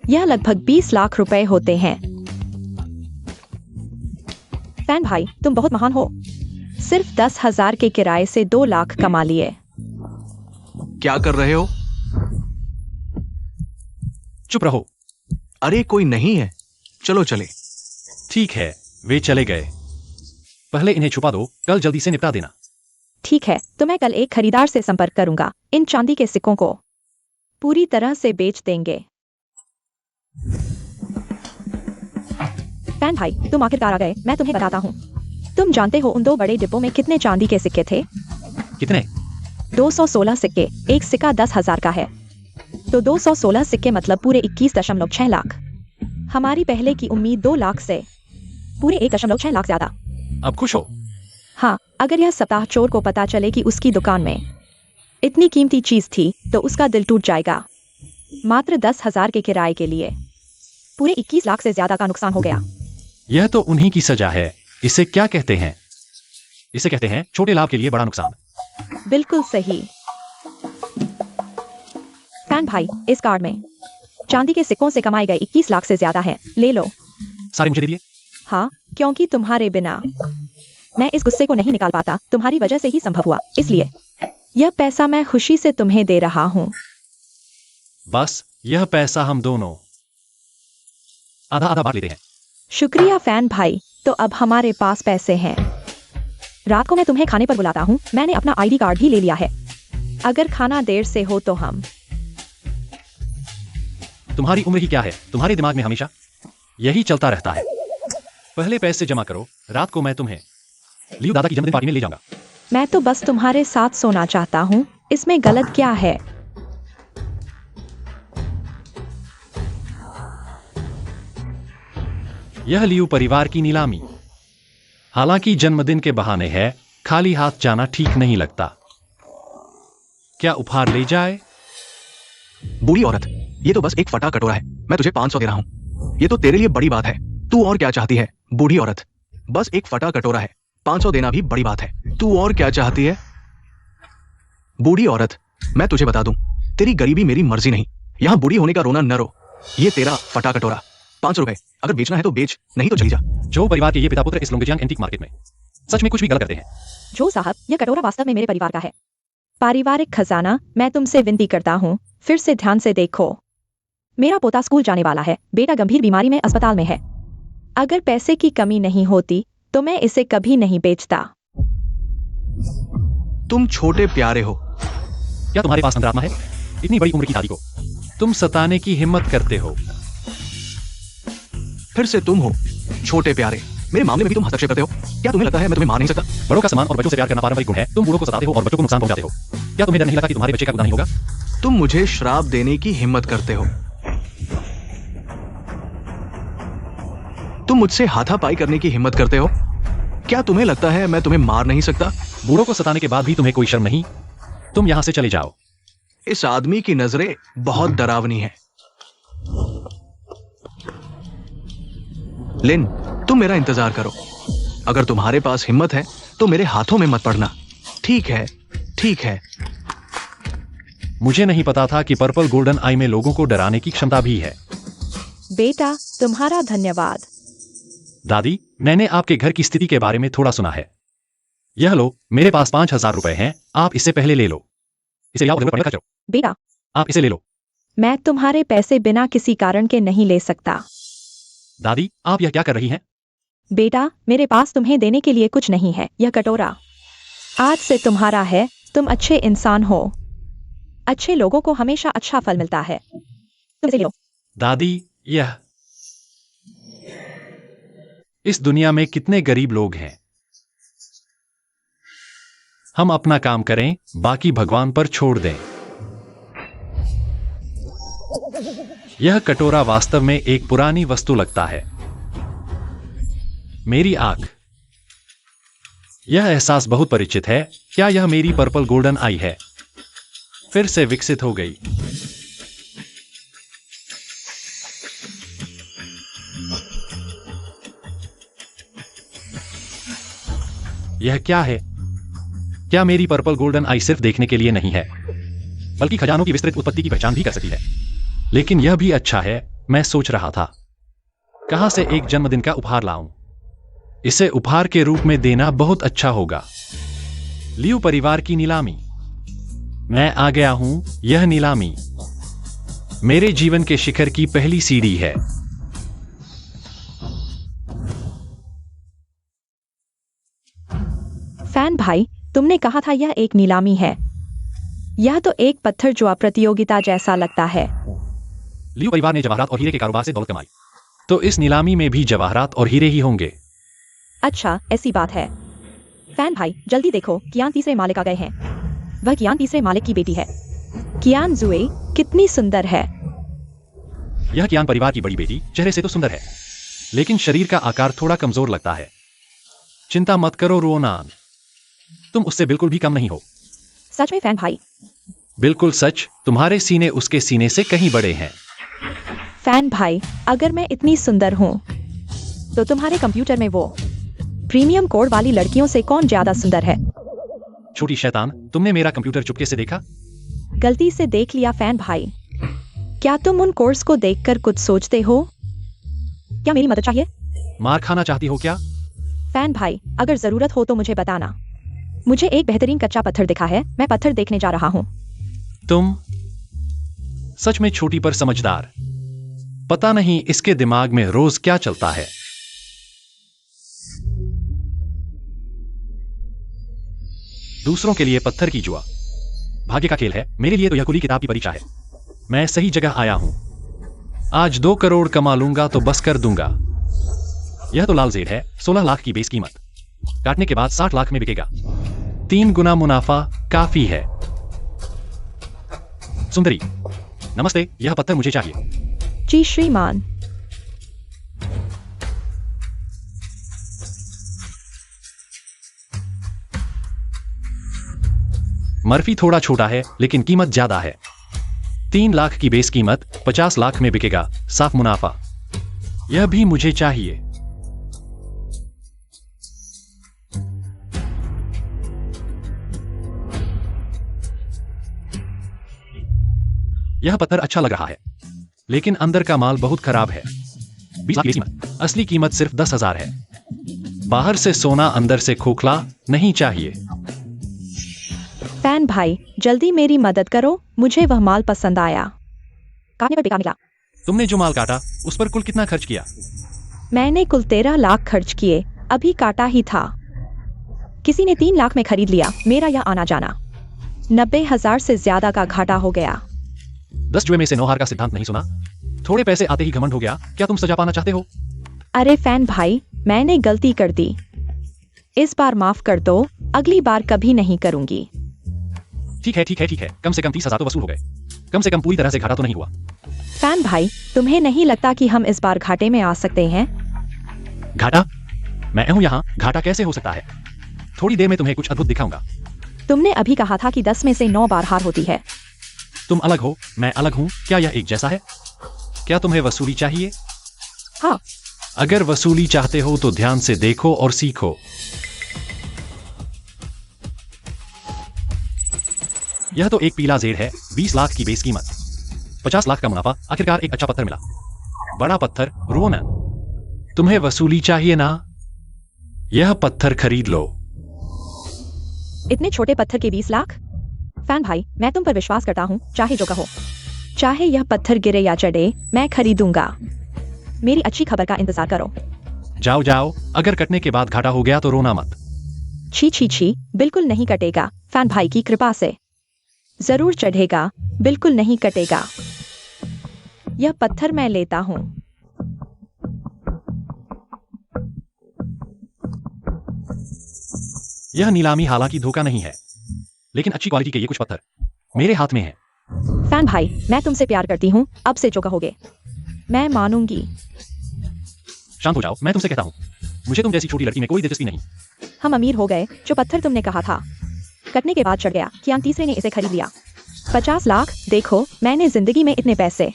यह लगभग 20 लाख रुपए होते हैं। फैन भाई, तुम बहुत महान हो। सिर्फ 10,000 के किराए से 2 लाख कमा लिए।
क्या कर रहे हो?
चुप रहो।
अरे कोई नहीं है, चलो चले।
ठीक है, वे चले गए। पहले इन्हें छुपा दो, कल जल्दी से निपटा देना।
ठीक है, तो मैं कल एक खरीदार से संपर्क करूंगा। इन चांदी के सिक्कों को पूरी तरह से बेच देंगे। फैन भाई, तुम आखिरकार आ गए। मैं तुम्हें बताता हूँ। तुम जानते हो उन 2 बड़े डिब्बों में कितने चांदी के सिक्के थे?
कितने?
216 सिक्के। एक सिक्का 10,000 का है, तो 216 सिक्के मतलब पूरे 21.6 लाख। हमारी पहले की उम्मीद 2 लाख से पूरे 1.6 लाख ज्यादा।
अब खुश हो?
हाँ, अगर यह सप्ताह चोर को पता चले कि उसकी दुकान में इतनी कीमती चीज थी तो उसका दिल टूट जाएगा। मात्र 10,000 के किराए के लिए पूरे 21 लाख से ज्यादा का नुकसान हो गया।
यह तो उन्हीं की सजा है। इसे क्या कहते हैं? इसे कहते हैं छोटे लाभ के लिए बड़ा नुकसान।
बिल्कुल सही। फैन भाई, इस कार्ड में चांदी के सिक्कों से कमाए गए 21 लाख से ज्यादा है। ले लो।
सारे मुझे दे दिए?
हाँ, क्योंकि तुम्हारे बिना मैं इस गुस्से को नहीं निकाल पाता। तुम्हारी वजह से ही संभव हुआ, इसलिए यह पैसा मैं खुशी से तुम्हें दे रहा हूँ।
बस यह पैसा हम दोनों आधा आधा बांट लेते हैं।
शुक्रिया फैन भाई। तो अब हमारे पास पैसे हैं। रात को मैं तुम्हें खाने पर बुलाता हूँ। मैंने अपना आईडी कार्ड भी ले लिया है। अगर खाना देर से हो तो हम
तुम्हारी उम्र ही क्या है? तुम्हारे दिमाग में हमेशा यही चलता रहता है। पहले पैसे जमा करो, रात को मैं तुम्हें लियो दादा की जन्मदिन पार्टी में ले जाऊंगा।
मैं तो बस तुम्हारे साथ सोना चाहता हूँ। इसमें गलत क्या है?
यह लियो परिवार की नीलामी। हालांकि जन्मदिन के बहाने है, खाली हाथ जाना ठीक नहीं लगता। क्या उपहार ले जाए?
बूढ़ी औरत, ये तो बस एक फटा कटोरा है। मैं तुझे 500 दे रहा हूँ। ये तो तेरे लिए बड़ी बात है। तू और क्या चाहती है? बूढ़ी औरत, बस एक फटा कटोरा है। 500 देना भी बड़ी बात है। तू और क्या चाहती है? बूढ़ी औरत, मैं तुझे बता दूं, तेरी गरीबी मेरी मर्जी नहीं। यहाँ बूढ़ी होने का रोना न रो। ये तेरा फटा कटोरा 500 रुपए। अगर बेचना है तो बेच, नहीं तो चली जा।
जो परिवार के ये पिता पुत्र इस लोंगेजियांग एंटीक मार्केट में सच में कुछ भी गलत करते हैं।
जो साहब, यह कटोरा वास्तव में मेरे परिवार का है। पारिवारिक खजाना। मैं तुमसे विनती करता हूँ, फिर से ध्यान से देखो। मेरा पोता स्कूल जाने वाला है। बेटा गंभीर बीमारी में अस्पताल में है। अगर पैसे की कमी नहीं होती तो मैं इसे कभी नहीं बेचता।
तुम छोटे प्यारे हो।
क्या तुम्हारे पास अंतरात्मा है? इतनी बड़ी उम्र की दादी को तुम सताने की हिम्मत करते हो।
फिर से तुम हो छोटे प्यारे। मेरे मामले में भी तुम हस्तक्षेप करते हो। क्या तुम्हें लगता है मैं तुम्हें मार नहीं सकता?
बड़ों का सम्मान और बच्चों से प्यार करना पारंपरिक गुण है। तुम बूढ़ों को सताते हो और बच्चों को नुकसान पहुंचाते हो। क्या तुम्हें डर नहीं लगता कि तुम्हारे बच्चे का गुनाह नहीं होगा?
तुम मुझे श्राप देने की हिम्मत करते हो। तुम मुझसे हाथापाई करने की हिम्मत करते हो। क्या तुम्हें लगता है मैं तुम्हें मार नहीं सकता?
बूढ़ों को सताने के बाद भी तुम्हें कोई शर्म नहीं? तुम यहां से चले जाओ।
इस आदमी की नजरें बहुत डरावनी है। लिन, तुम मेरा इंतजार करो। अगर तुम्हारे पास हिम्मत है तो मेरे हाथों में मत पड़ना। ठीक है, ठीक है।
मुझे नहीं पता था कि पर्पल गोल्डन आई में लोगों को डराने की क्षमता भी है।
बेटा, तुम्हारा धन्यवाद।
दादी, मैंने आपके घर की स्थिति के बारे में थोड़ा सुना है। यह लो, मेरे पास 5,000 रुपए हैं। आप इससे पहले ले लो। इसे लाओ, जरूरत पड़ने खर्च करो।
बेटा,
आप इसे ले लो।
मैं तुम्हारे पैसे बिना किसी कारण के नहीं ले सकता।
दादी, आप यह क्या कर रही हैं?
बेटा, मेरे पास तुम्हें देने के लिए कुछ नहीं है। यह कटोरा आज से तुम्हारा है। तुम अच्छे इंसान हो। अच्छे लोगों को हमेशा अच्छा फल मिलता है। तुम इसे लो।
दादी, यह इस दुनिया में कितने गरीब लोग हैं। हम अपना काम करें, बाकी भगवान पर छोड़ दें। यह कटोरा वास्तव में एक पुरानी वस्तु लगता है। मेरी आंख। यह एहसास बहुत परिचित है। क्या यह मेरी पर्पल गोल्डन आई है? फिर से विकसित हो गई। यह क्या है? क्या मेरी पर्पल गोल्डन आई सिर्फ देखने के लिए नहीं है, बल्कि खजानों की विस्तृत उत्पत्ति की पहचान भी कर सकती है? लेकिन यह भी अच्छा है। मैं सोच रहा था कहां से एक जन्मदिन का उपहार लाऊं। इसे उपहार के रूप में देना बहुत अच्छा होगा। लियो परिवार की नीलामी। मैं आ गया हूं। यह नीलामी मेरे जीवन के शिखर की पहली सीढ़ी है।
फैन भाई, तुमने कहा था यह एक नीलामी है। यह तो एक पत्थर जुआ प्रतियोगिता जैसा लगता है।
लियो परिवार ने जवाहरात और हीरे के कारोबार से दौलत कमाई, तो इस नीलामी में भी जवाहरात और हीरे ही होंगे।
अच्छा ऐसी बात है। फैन भाई जल्दी देखो, कियान तीसरे माले का गए हैं। वह कियान तीसरे मालिक की बेटी है। कियान जुए कितनी सुंदर है।
यह कियान परिवार की बड़ी बेटी चेहरे से तो सुंदर है, लेकिन शरीर का आकार थोड़ा कमजोर लगता है। चिंता मत करो रोनान, तुम उससे बिल्कुल भी कम नहीं हो।
सच में फैन भाई?
बिल्कुल सच, तुम्हारे सीने उसके सीने से कहीं बड़े हैं।
फैन भाई अगर मैं इतनी सुंदर हूँ तो तुम्हारे कंप्यूटर में वो प्रीमियम कोड वाली लड़कियों से कौन ज्यादा सुंदर है?
छोटी शैतान, तुमने मेरा कंप्यूटर चुपके से देखा?
गलती से देख लिया फैन भाई। क्या तुम उन कोर्स को देखकर कुछ सोचते हो? क्या मेरी मदद चाहिए?
मार खाना चाहती हो क्या?
फैन भाई अगर जरूरत हो तो मुझे बताना। मुझे एक बेहतरीन कच्चा पत्थर दिखा है, मैं पत्थर देखने जा रहा हूँ।
तुम सच में छोटी पर समझदार। पता नहीं इसके दिमाग में रोज क्या चलता है। दूसरों के लिए पत्थर की जुआ भाग्य का खेल है, मेरे लिए तो यह खुली किताब की परीक्षा है। मैं सही जगह आया हूं। आज 2 करोड़ कमा लूंगा तो बस कर दूंगा। यह तो लाल जेड है, 16 लाख की बेस कीमत, काटने के बाद 60 लाख में बिकेगा। 3 गुना मुनाफा काफी है। सुंदरी नमस्ते, यह पत्थर मुझे चाहिए।
जी श्रीमान।
मर्फी थोड़ा छोटा है लेकिन कीमत ज्यादा है। 3 लाख की बेस कीमत, 50 लाख में बिकेगा, साफ मुनाफा। यह भी मुझे चाहिए। यह पत्थर अच्छा लग रहा है, लेकिन अंदर का माल बहुत खराब है। 20 लाख की कीमत, असली कीमत सिर्फ 10,000 है। बाहर से सोना, अंदर से खोखला नहीं चाहिए।
फैन भाई जल्दी मेरी मदद करो, मुझे वह माल पसंद आया। काटने पर बेकार निकला।
तुमने जो माल काटा उस पर कुल कितना खर्च किया?
मैंने कुल 13 लाख खर्च किए, अभी काटा ही था। किसी ने 3 लाख में खरीद लिया, मेरा यह आना जाना 90,000 से ज्यादा का घाटा हो गया।
10 जुए में से 9 हार का सिद्धांत नहीं सुना? थोड़े पैसे आते ही घमंड हो गया। क्या तुम सजा पाना चाहते हो?
अरे फैन भाई मैंने गलती कर दी, इस बार माफ कर दो, अगली बार कभी नहीं करूंगी।
ठीक है, कम से कम 30,000 तो वसूल हो गए। कम से कम पूरी तरह से घाटा तो नहीं हुआ।
फैन भाई तुम्हें नहीं लगता कि हम इस बार घाटे में आ सकते हैं?
घाटा? मैं हूं यहाँ, घाटा कैसे हो सकता है? थोड़ी देर में तुम्हें कुछ अद्भुत दिखाऊंगा।
तुमने अभी कहा था कि 10 में से 9 बार हार होती है।
तुम अलग हो, मैं अलग हूं, क्या यह एक जैसा है? क्या तुम्हें वसूली चाहिए?
हाँ।
अगर वसूली चाहते हो तो ध्यान से देखो और सीखो। यह तो एक पीला जेड है, 20 लाख की बेस कीमत, 50 लाख का मुनाफा। आखिरकार एक अच्छा पत्थर मिला, बड़ा पत्थर। रोनन तुम्हें वसूली चाहिए ना? यह पत्थर खरीद लो।
इतने छोटे पत्थर के 20 लाख? फैन भाई मैं तुम पर विश्वास करता हूँ, चाहे जो कहो। चाहे यह पत्थर गिरे या चढ़े, मैं खरीदूंगा। मेरी अच्छी खबर का इंतजार करो।
जाओ जाओ, अगर कटने के बाद घाटा हो गया तो रोना मत।
छी छी छी, बिल्कुल नहीं कटेगा, फैन भाई की कृपा से। जरूर चढ़ेगा, बिल्कुल नहीं कटेगा। यह पत्थर मैं लेता हूँ।
यह नीलामी हालांकि धोखा नहीं है, लेकिन अच्छी क्वालिटी के ये कुछ पत्थर मेरे हाथ में है।
फैन भाई मैं तुमसे प्यार करती हूँ, अब से जो कहोगे मैं मानूंगी।
शांत हो जाओ, मैं तुमसे कहता हूँ, मुझे तुम जैसी छोटी लड़की में कोई दिलचस्पी नहीं।
हम अमीर हो गए, जो पत्थर तुमने कहा था कटने के बाद चढ़ गया। कियान तीसरे ने इसे खरीद लिया। 50 लाख, देखो मैंने जिंदगी में इतने पैसे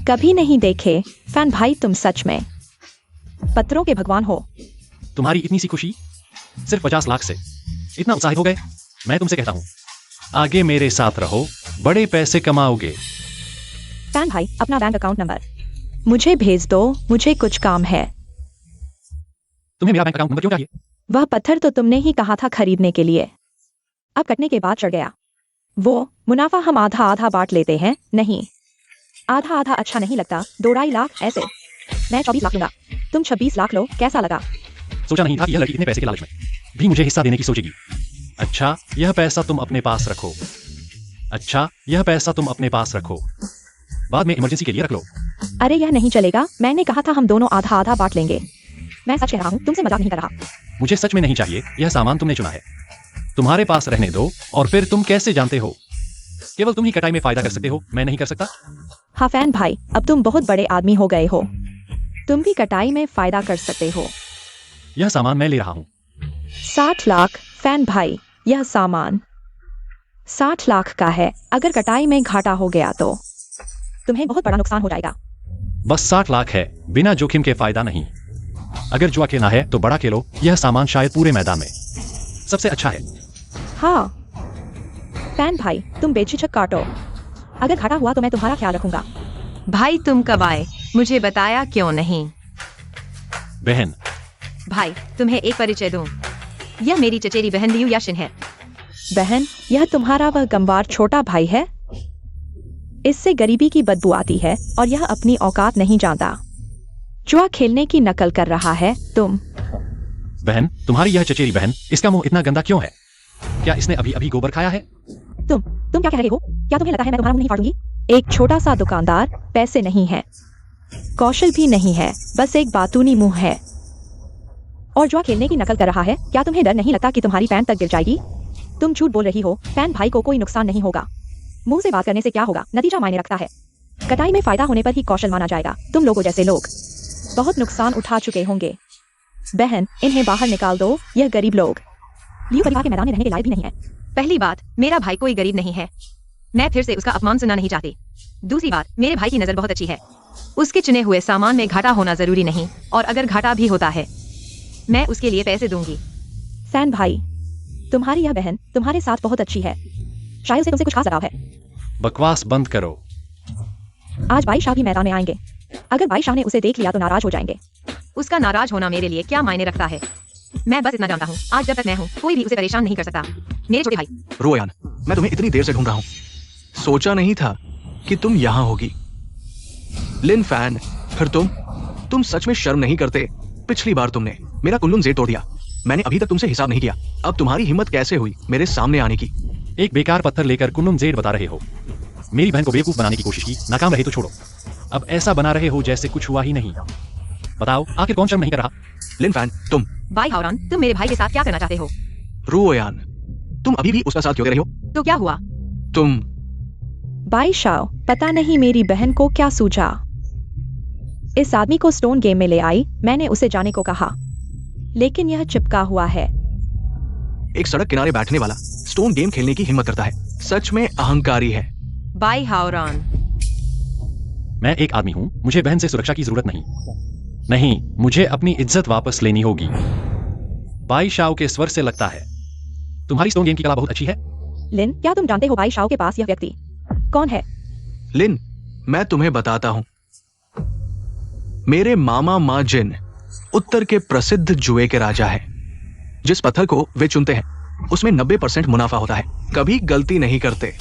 कभी नहीं देखे। फैन भाई तुम सच में पत्थरों के भगवान हो।
तुम्हारी इतनी सी खुशी सिर्फ 50 लाख से इतना उत्साहित हो गए? मैं तुमसे कहता हूँ, आगे मेरे साथ रहो, बड़े पैसे कमाओगे।
फैन भाई अपना बैंक अकाउंट नंबर मुझे भेज दो, मुझे कुछ काम है।
तुम्हें मेरा बैंक अकाउंट नंबर क्यों चाहिए?
वह पत्थर तो तुमने ही कहा था खरीदने के लिए, अब कटने के बाद चढ़ गया। वो मुनाफा हम आधा आधा बांट लेते हैं। नहीं, आधा आधा अच्छा नहीं लगता। 2.5 लाख ऐसे। मैं 24 लाख लूंगा, तुम 26 लाख लो, कैसा लगा?
सोचा नहीं था कि यह लड़की इतने पैसे के लालच में भी मुझे हिस्सा देने की सोचेगी। अच्छा यह पैसा तुम अपने पास रखो। अच्छा यह पैसा तुम अपने पास रखो, बाद में इमरजेंसी के लिए रख लो।
अरे यह नहीं चलेगा, मैंने कहा था हम दोनों आधा आधा बांट लेंगे। मैं सच कह रहा हूँ, तुमसे मजाक नहीं कर रहा।
मुझे सच में नहीं चाहिए, यह सामान तुमने चुना है। तुम्हारे पास रहने दो। और फिर तुम कैसे जानते हो? केवल तुम ही कटाई में फायदा कर सकते हो, मैं नहीं कर सकता।
हाँ फैन भाई, अब तुम बहुत बड़े आदमी हो गए हो, तुम भी कटाई में फायदा कर सकते हो।
यह सामान मैं ले रहा हूँ।
60 लाख। फैन भाई, यह सामान 60 लाख का है। अगर कटाई में घाटा हो गया तो तुम्हें बहुत बड़ा नुकसान हो जाएगा।
बस 60 लाख है, बिना जोखिम के फायदा नहीं। अगर जुआ खेलना है तो बड़ा खेलो, यह सामान शायद पूरे मैदान में सबसे अच्छा है।
हाँ फैन भाई, तुम बेझिझक काटो। अगर घाटा हुआ तो मैं तुम्हारा ख्याल रखूंगा।
भाई तुम कब आए, मुझे बताया क्यों नहीं?
बहन,
भाई तुम्हें एक परिचय दूं, यह मेरी चचेरी बहन लियू याशिन है।
बहन, यह तुम्हारा वह गंवार छोटा भाई है। इससे गरीबी की बदबू आती है और यह अपनी औकात नहीं जानता। जुआ खेलने की नकल कर रहा है। तुम
बहन, तुम्हारी यह चचेरी बहन, इसका मुंह इतना गंदा क्यों है? क्या इसने अभी अभी गोबर खाया है?
तुम क्या कह रहे हो? क्या तुम्हें लगता है मैं तुम्हारा मुंह नहीं फाड़ूंगी? एक छोटा सा दुकानदार, पैसे नहीं है, कौशल भी नहीं है, बस एक बातूनी मुंह है और जुआ खेलने की नकल कर रहा है। क्या तुम्हें डर नहीं लगता कि तुम्हारी पैंट तक गिर जाएगी? तुम झूठ बोल रही हो। फैन भाई को कोई नुकसान नहीं होगा। मुंह से बात करने से क्या होगा, नतीजा मायने रखता है। कटाई में फायदा होने पर ही कौशल माना जाएगा। तुम लोगों जैसे लोग बहुत नुकसान उठा चुके होंगे। बहन, इन्हें बाहर निकाल दो, यह गरीब लोग लियू परिवार के मैदान में रहने के लायक भी नहीं है।
पहली बात, मेरा भाई कोई गरीब नहीं है, मैं फिर से उसका अपमान सुनना नहीं चाहती। दूसरी बात, मेरे भाई की नजर बहुत अच्छी है, उसके चुने हुए सामान में घाटा होना जरूरी नहीं, और अगर घाटा भी होता है मैं उसके लिए पैसे दूंगी।
फैन भाई, तुम्हारी यह बहन तुम्हारे साथ बहुत अच्छी है, शायद उसे तुमसे कुछ खास लगाव है।
बकवास बंद करो।
आज भाई शाह भी मैदान में आएंगे। अगर भाई शाह ने उसे देख लिया तो नाराज हो जाएंगे।
उसका नाराज होना मेरे लिए क्या मायने रखता है? मैं बस इतना जानता हूँ, आज जब तक मैं हूँ कोई भी उसे परेशान नहीं कर सकता। मेरे छोटे भाई।
रोयान, मैं तुम्हें इतनी देर से ढूंढ रहा हूँ, सोचा नहीं था कि तुम यहाँ होगी। लिन फैन, फिर तुम सच में शर्म नहीं करते? पिछली बार तुमने मेरा कुल्लुन जेड तोड़ दिया, मैंने अभी तक तुमसे हिसाब नहीं किया। अब तुम्हारी हिम्मत कैसे हुई मेरे सामने आने की?
एक बेकार पत्थर लेकर कुन्नुन जेड बता रहे हो। मेरी बहन को बेवकूफ बनाने की कोशिश की, नाकाम रहे तो छोड़ो। अब ऐसा बना रहे हो जैसे कुछ हुआ ही नहीं। बताओ, आखिर कौन शर्म नहीं कर रहा?
लिन फैन, तुम।
भाई हावरान, तुम मेरे भाई के साथ क्या करना चाहते हो?
रोयान, तुम अभी भी उसका साथ क्यों दे रही हो?
तो क्या हुआ?
तुम।
भाई शाह, पता नहीं मेरी बहन को क्या सूझा। इस आदमी को स्टोन गेम में ले आई, मैंने उसे जाने को कहा, लेकिन यह चिपका हुआ है।
एक सड़क किनारे बैठने वाला स्टोन गेम खेलने की हिम्मत करता है, सच में अहंकारी है।
भाई हावरान,
मैं एक आदमी हूँ, मुझे बहन से सुरक्षा की जरूरत नहीं। नहीं, मुझे अपनी इज्जत वापस लेनी होगी। बाई शाओ के स्वर से लगता है तुम्हारी स्टोन गेम की कला बहुत अच्छी है।
लिन, क्या तुम जानते हो बाई शाओ के पास यह व्यक्ति कौन है?
लिन, मैं तुम्हें बताता हूं। मेरे मामा मा जिन उत्तर के प्रसिद्ध जुए के राजा हैं। जिस पत्थर को वे चुनते हैं उसमें 90% मुनाफा होता है, कभी गलती नहीं करते।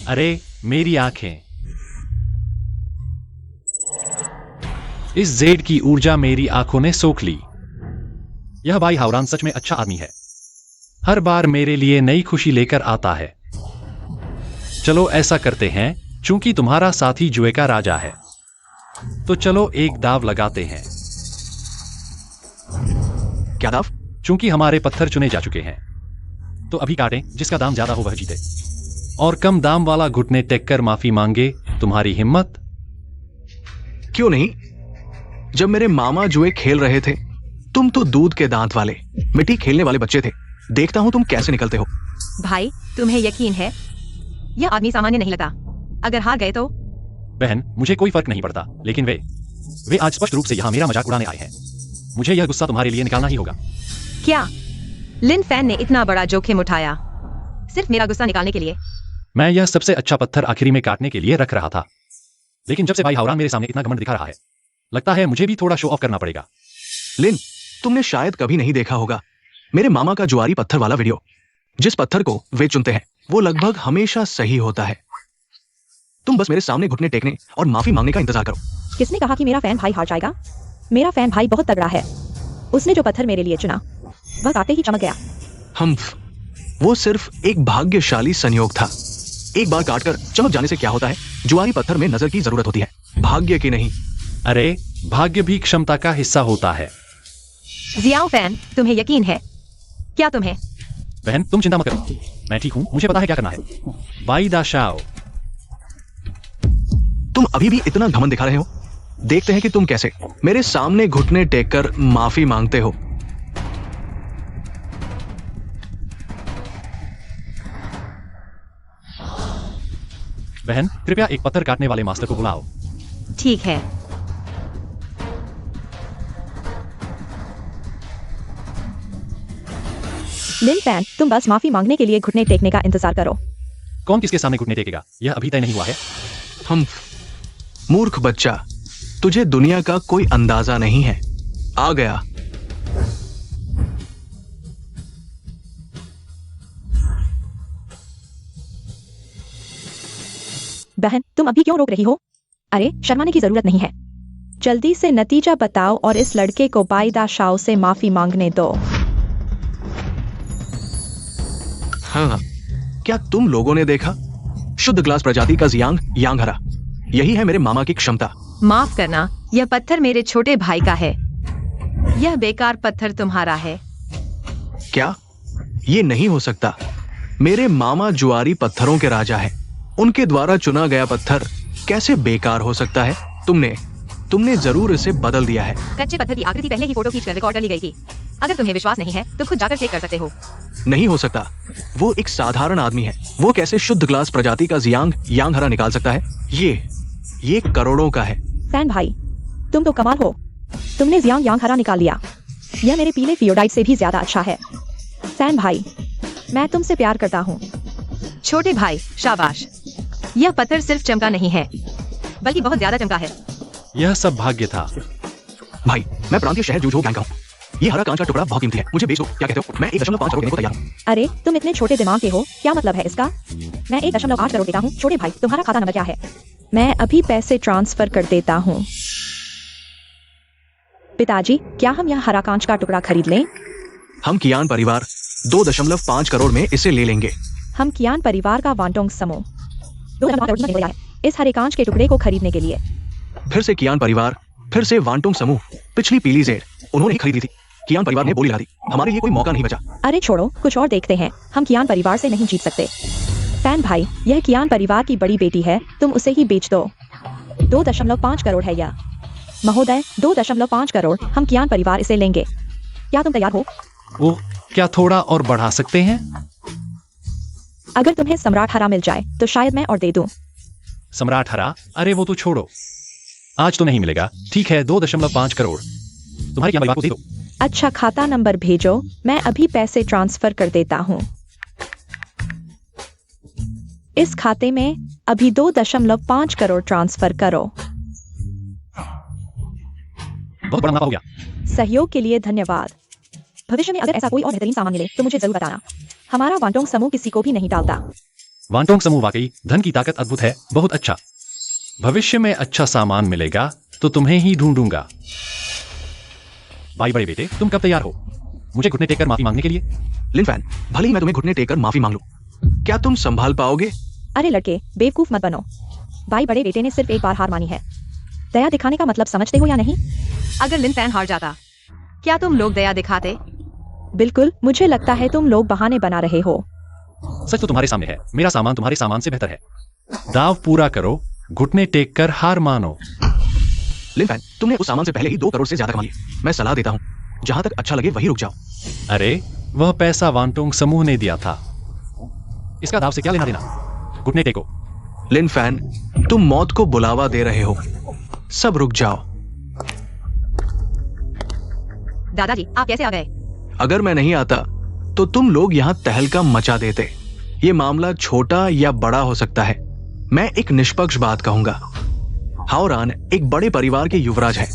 अरे मेरी आंखें, इस जेड की ऊर्जा मेरी आंखों ने सोख ली। यह भाई हावरान सच में अच्छा आदमी है, हर बार मेरे लिए नई खुशी लेकर आता है। चलो ऐसा करते हैं, चूंकि तुम्हारा साथी जुए का राजा है तो चलो एक दाव लगाते हैं।
क्या दाव?
चूंकि हमारे पत्थर चुने जा चुके हैं तो अभी काटें, जिसका दाम ज्यादा हो वह जीते। और कम दाम वाला घुटने टेक कर माफी मांगे। तुम्हारी हिम्मत?
क्यों नहीं, जब मेरे मामा जुए खेल रहे थे तुम तो दूध के दांत वाले मिट्टी खेलने वाले बच्चे थे। देखता हूं तुम कैसे निकलते हो।
भाई तुम्हें यकीन है यह आदमी सामान्य नहीं लगा? अगर हार गए तो?
बहन, मुझे कोई फर्क नहीं पड़ता, लेकिन वे आज स्पष्ट रूप से यहां मेरा मजाक उड़ाने आए हैं। मुझे यह गुस्सा तुम्हारे लिए निकालना ही होगा।
क्या लिन फैन ने इतना बड़ा जोखिम उठाया सिर्फ मेरा गुस्सा निकालने के लिए?
मैं यह सबसे अच्छा पत्थर आखिरी में काटने के लिए रख रहा था, लेकिन जब से भाई हावरान मेरे सामने इतना घमंड दिखा रहा है, लगता है मुझे भी थोड़ा शो ऑफ करना पड़ेगा।
लिन, तुमने शायद कभी नहीं देखा होगा मेरे मामा का जुआरी पत्थर वाला वीडियो। जिस पत्थर को वे चुनते हैं वो लगभग हमेशा सही होता है। तुम बस मेरे सामने घुटने टेकने और माफी मांगने का इंतजार करो।
किसने कहा कि मेरा फैन भाई हार जाएगा? मेरा फैन भाई बहुत तगड़ा है। उसने जो पत्थर मेरे लिए चुना वह काटते ही चमक गया।
वो सिर्फ एक भाग्यशाली संयोग था। एक बार काटकर चमक जाने से क्या होता है, जुआरी पत्थर में नजर की जरूरत होती है। भाग्य की नहीं।
अरे भाग्य भी क्षमता का हिस्सा होता है।
जियाओ फैन, तुम्हें यकीन है? क्या तुम्हें?
बहन तुम चिंता मत करो, मैं ठीक हूँ, मुझे पता है क्या करना है। बाई दा शाओ।
तुम अभी भी इतना घमंड दिखा रहे हो? देखते हैं कि तुम कैसे मेरे सामने घुटने टेक कर माफी मांगते हो।
बहन कृपया एक पत्थर काटने वाले मास्टर को बुलाओ।
ठीक है।
लिन फैन, तुम बस माफी मांगने के लिए घुटने टेकने का इंतजार करो।
कौन किसके सामने घुटने टेकेगा यह अभी तय नहीं हुआ है।
हम मूर्ख बच्चा, तुझे दुनिया का कोई अंदाजा नहीं है। आ गया।
बहन तुम अभी क्यों रोक रही हो? अरे शर्माने की जरूरत नहीं है, जल्दी से नतीजा बताओ और इस लड़के को बाई दा शाओ से माफी मांगने दो।
हाँ, क्या तुम लोगों ने देखा? शुद्ध ग्लास प्रजाति का जियांग यांग हरा, यही है मेरे मामा की क्षमता।
माफ करना, यह पत्थर मेरे छोटे भाई का है। यह बेकार पत्थर तुम्हारा है।
क्या? ये नहीं हो सकता। मेरे मामा जुआरी पत्थरों के राजा हैं। उनके द्वारा चुना गया पत्थर कैसे बेकार हो सकता है? तुमने जरूर इसे बदल दिया है।
कच्चे पत्थर की आकृति पहले ही फोटो खींचकर रिकॉर्ड कर ली गई थी। अगर तुम्हें विश्वास नहीं है तो खुद जाकर चेक कर सकते हो।
नहीं हो सकता, वो एक साधारण आदमी है। वो कैसे शुद्ध ग्लास प्रजाति का जियांग यांग हरा निकाल सकता है? ये करोड़ों का है।
फैन भाई तुम तो कमाल हो, तुमने जियांग यांग हरा निकाल लिया। यह मेरे पीले फियोडाइट से भी ज्यादा अच्छा है। फैन भाई मैं तुमसे प्यार करता हूँ।
छोटे भाई शाबाश। यह पत्थर सिर्फ चमका नहीं है बल्कि बहुत ज्यादा चमका है।
यह सब भाग्य था।
भाई मैं प्रांतीय शहर जूझो गैंग का हूँ। ये हरा कांच का टुकड़ा बहुत कीमती है, मुझे बेच दो। क्या कहते हो? मैं 1.5 करोड़ देने को तैयार हूँ।
अरे तुम इतने छोटे दिमाग के हो, क्या मतलब है इसका? मैं 1.8 करोड़ देता हूँ। छोटे भाई तुम्हारा खाता नंबर क्या है? मैं अभी पैसे ट्रांसफर कर देता हूँ। पिताजी क्या हम यह हरा कांच का टुकड़ा खरीद लें?
हम कियान परिवार 2.5 करोड़ में इसे ले लेंगे।
हम कियान परिवार का वांटोंग समूह 2.5 करोड़ में है इस हरे कांच के टुकड़े को खरीदने के लिए।
फिर से कियान परिवार, फिर से वांटोंग समूह। पिछली पीली जेड उन्होंने ही खरीदी थी। कियान परिवार ने बोली ला दी। हमारे लिए कोई मौका नहीं बचा।
अरे छोड़ो, कुछ और देखते हैं। हम कियान परिवार से नहीं जीत सकते। फैन भाई यह कियान परिवार की बड़ी बेटी है, तुम उसे ही बेच दो। 2.5 करोड़ है यह। महोदय 2.5 करोड़, हम कियान परिवार इसे लेंगे। क्या तुम तैयार हो?
ओह, क्या थोड़ा और बढ़ा सकते हैं?
अगर तुम्हें सम्राट हरा मिल जाए तो शायद मैं और दे दूं।
सम्राट हरा? अरे वो तो छोड़ो, आज तो नहीं मिलेगा। ठीक है 2.5 करोड़ तुम्हारे क्या परिवार को दे दो।
अच्छा खाता नंबर भेजो, मैं अभी पैसे ट्रांसफर कर देता हूँ। इस खाते में अभी 2.5 करोड़ ट्रांसफर करो।
बहुत बड़ा मुनाफा हो गया।
सहयोग के लिए धन्यवाद। भविष्य में अगर ऐसा कोई और बेहतरीन सामान मिले तो मुझे जरूर बताना। हमारा वांटोंग समूह किसी को भी नहीं टालता।
वांटोंग समूह वाकई धन की ताकत अद्भुत है। बहुत अच्छा। भविष्य में अच्छा सामान मिलेगा तो तुम्हें ही ढूंढूंगा। भाई बड़े बेटे तुम कब तैयार हो मुझे घुटने टेककर माफी मांगने के लिए?
लिन फैन, भले ही मैं तुम्हें घुटने टेककर माफी मांग लूं, क्या तुम संभाल पाओगे?
अरे लड़के बेवकूफ मत बनो। भाई बड़े बेटे ने सिर्फ एक बार हार मानी है। दया दिखाने का मतलब समझते हो या नहीं?
अगर लिन फैन हार जाता क्या तुम लोग दया दिखाते?
बिल्कुल, मुझे लगता है तुम लोग बहाने बना रहे हो।
सच तो तुम्हारे सामने है। मेरा सामान तुम्हारे सामान से बेहतर है। दाव पूरा करो, घुटने टेक कर हार मानो।
लिन फैन, तुमने उस सामान से पहले ही 2 करोड़ से ज्यादा कमा लिया। मैं सलाह देता हूँ, जहां तक अच्छा लगे वही रुक जाओ।
अरे वह पैसा वांटोंग समूह ने दिया था, इसका दाव से क्या लेना देना? घुटने टेको।
लिन फैन, तुम मौत को बुलावा दे रहे हो। सब रुक जाओ।
दादाजी आप कैसे आ गए?
अगर मैं नहीं आता तो तुम लोग यहां तहलका मचा देते। ये मामला छोटा या बड़ा हो सकता है। मैं एक निष्पक्ष बात कहूंगा। हाओरान एक बड़े परिवार के युवराज हैं।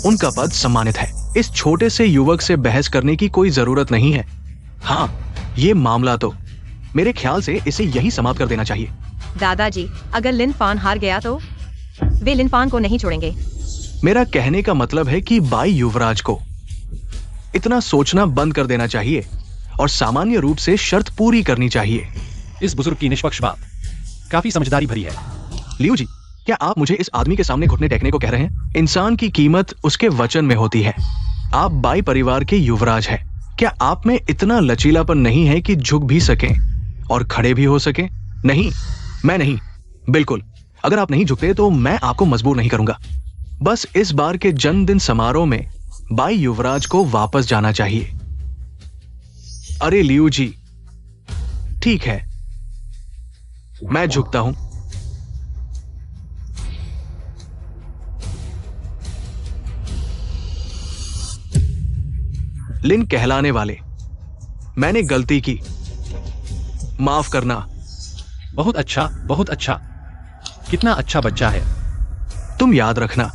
उनका पद सम्मानित है। इस छोटे से युवक से बहस करने की कोई जरूरत नहीं है। हाँ, ये मामला तो मेरे ख्याल से इसे यही समाप्त कर देना चाहिए।
दादाजी अगर लिन फान हार गया तो वे लिन फान को नहीं छोड़ेंगे।
मेरा कहने का मतलब है कि बाई युवराज को इतना सोचना बंद कर देना चाहिए और सामान्य रूप से शर्त पूरी करनी चाहिए।
इस बुजुर्ग की निष्पक्ष बात काफी समझदारी भरी है।
लियू जी, क्या आप मुझे इस आदमी के सामने घुटने टेकने को कह रहे हैं? इंसान की कीमत उसके वचन में होती है। आप बाई परिवार के युवराज हैं। क्या आप में इतना लचीलापन नहीं है कि झुक भी सकें और खड़े भी हो सकें? नहीं, मैं नहीं, बिल्कुल। अगर आप नहीं झुकते तो मैं आपको मजबूर नहीं करूंगा। बस इस बार के जन्मदिन समारोह में बाई युवराज को वापस जाना चाहिए। अरे लियू जी, ठीक है, मैं झुकता हूं। लिन कहलाने वाले, मैंने गलती की, माफ करना।
बहुत अच्छा, बहुत अच्छा। कितना अच्छा बच्चा है।
तुम याद रखना,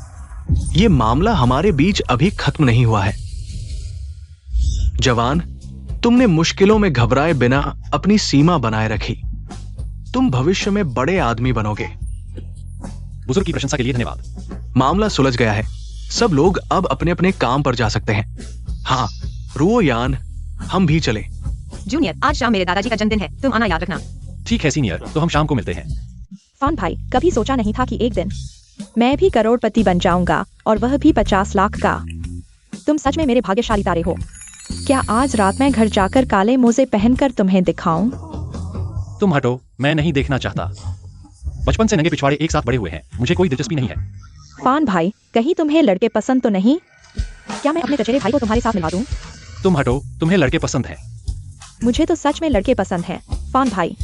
यह मामला हमारे बीच अभी खत्म नहीं हुआ है। जवान, तुमने मुश्किलों में घबराए बिना अपनी सीमा बनाए रखी। तुम भविष्य में बड़े आदमी बनोगे।
बुजुर्ग की प्रशंसा के लिए धन्यवाद।
मामला सुलझ गया है। सब लोग अब अपने अपने काम पर जा सकते हैं। हाँ, रुओ यान, हम भी चले।
जूनियर, आज शाम मेरे दादाजी का जन्मदिन है, तुम आना याद रखना।
ठीक है सीनियर, तो हम शाम को मिलते हैं।
फान भाई, कभी सोचा नहीं था कि एक दिन मैं भी करोड़पति बन जाऊंगा, और वह भी 50 लाख का। तुम सच में मेरे भाग्यशाली तारे हो। क्या आज रात मैं घर जाकर काले मोजे पहनकर तुम्हें दिखाऊं?
तुम हटो, मैं नहीं देखना चाहता। बचपन से नंगे पिछवाड़े एक साथ बड़े हुए हैं, मुझे कोई दिलचस्पी नहीं है।
फान भाई, कहीं तुम्हें लड़के पसंद तो नहीं? क्या मैं अपने चचेरे भाई को तुम्हारे साथ मिलवा दूं?
तुम हटो, तुम्हें लड़के पसंद हैं।
मुझे तो सच में लड़के पसंद हैं। फान भाई,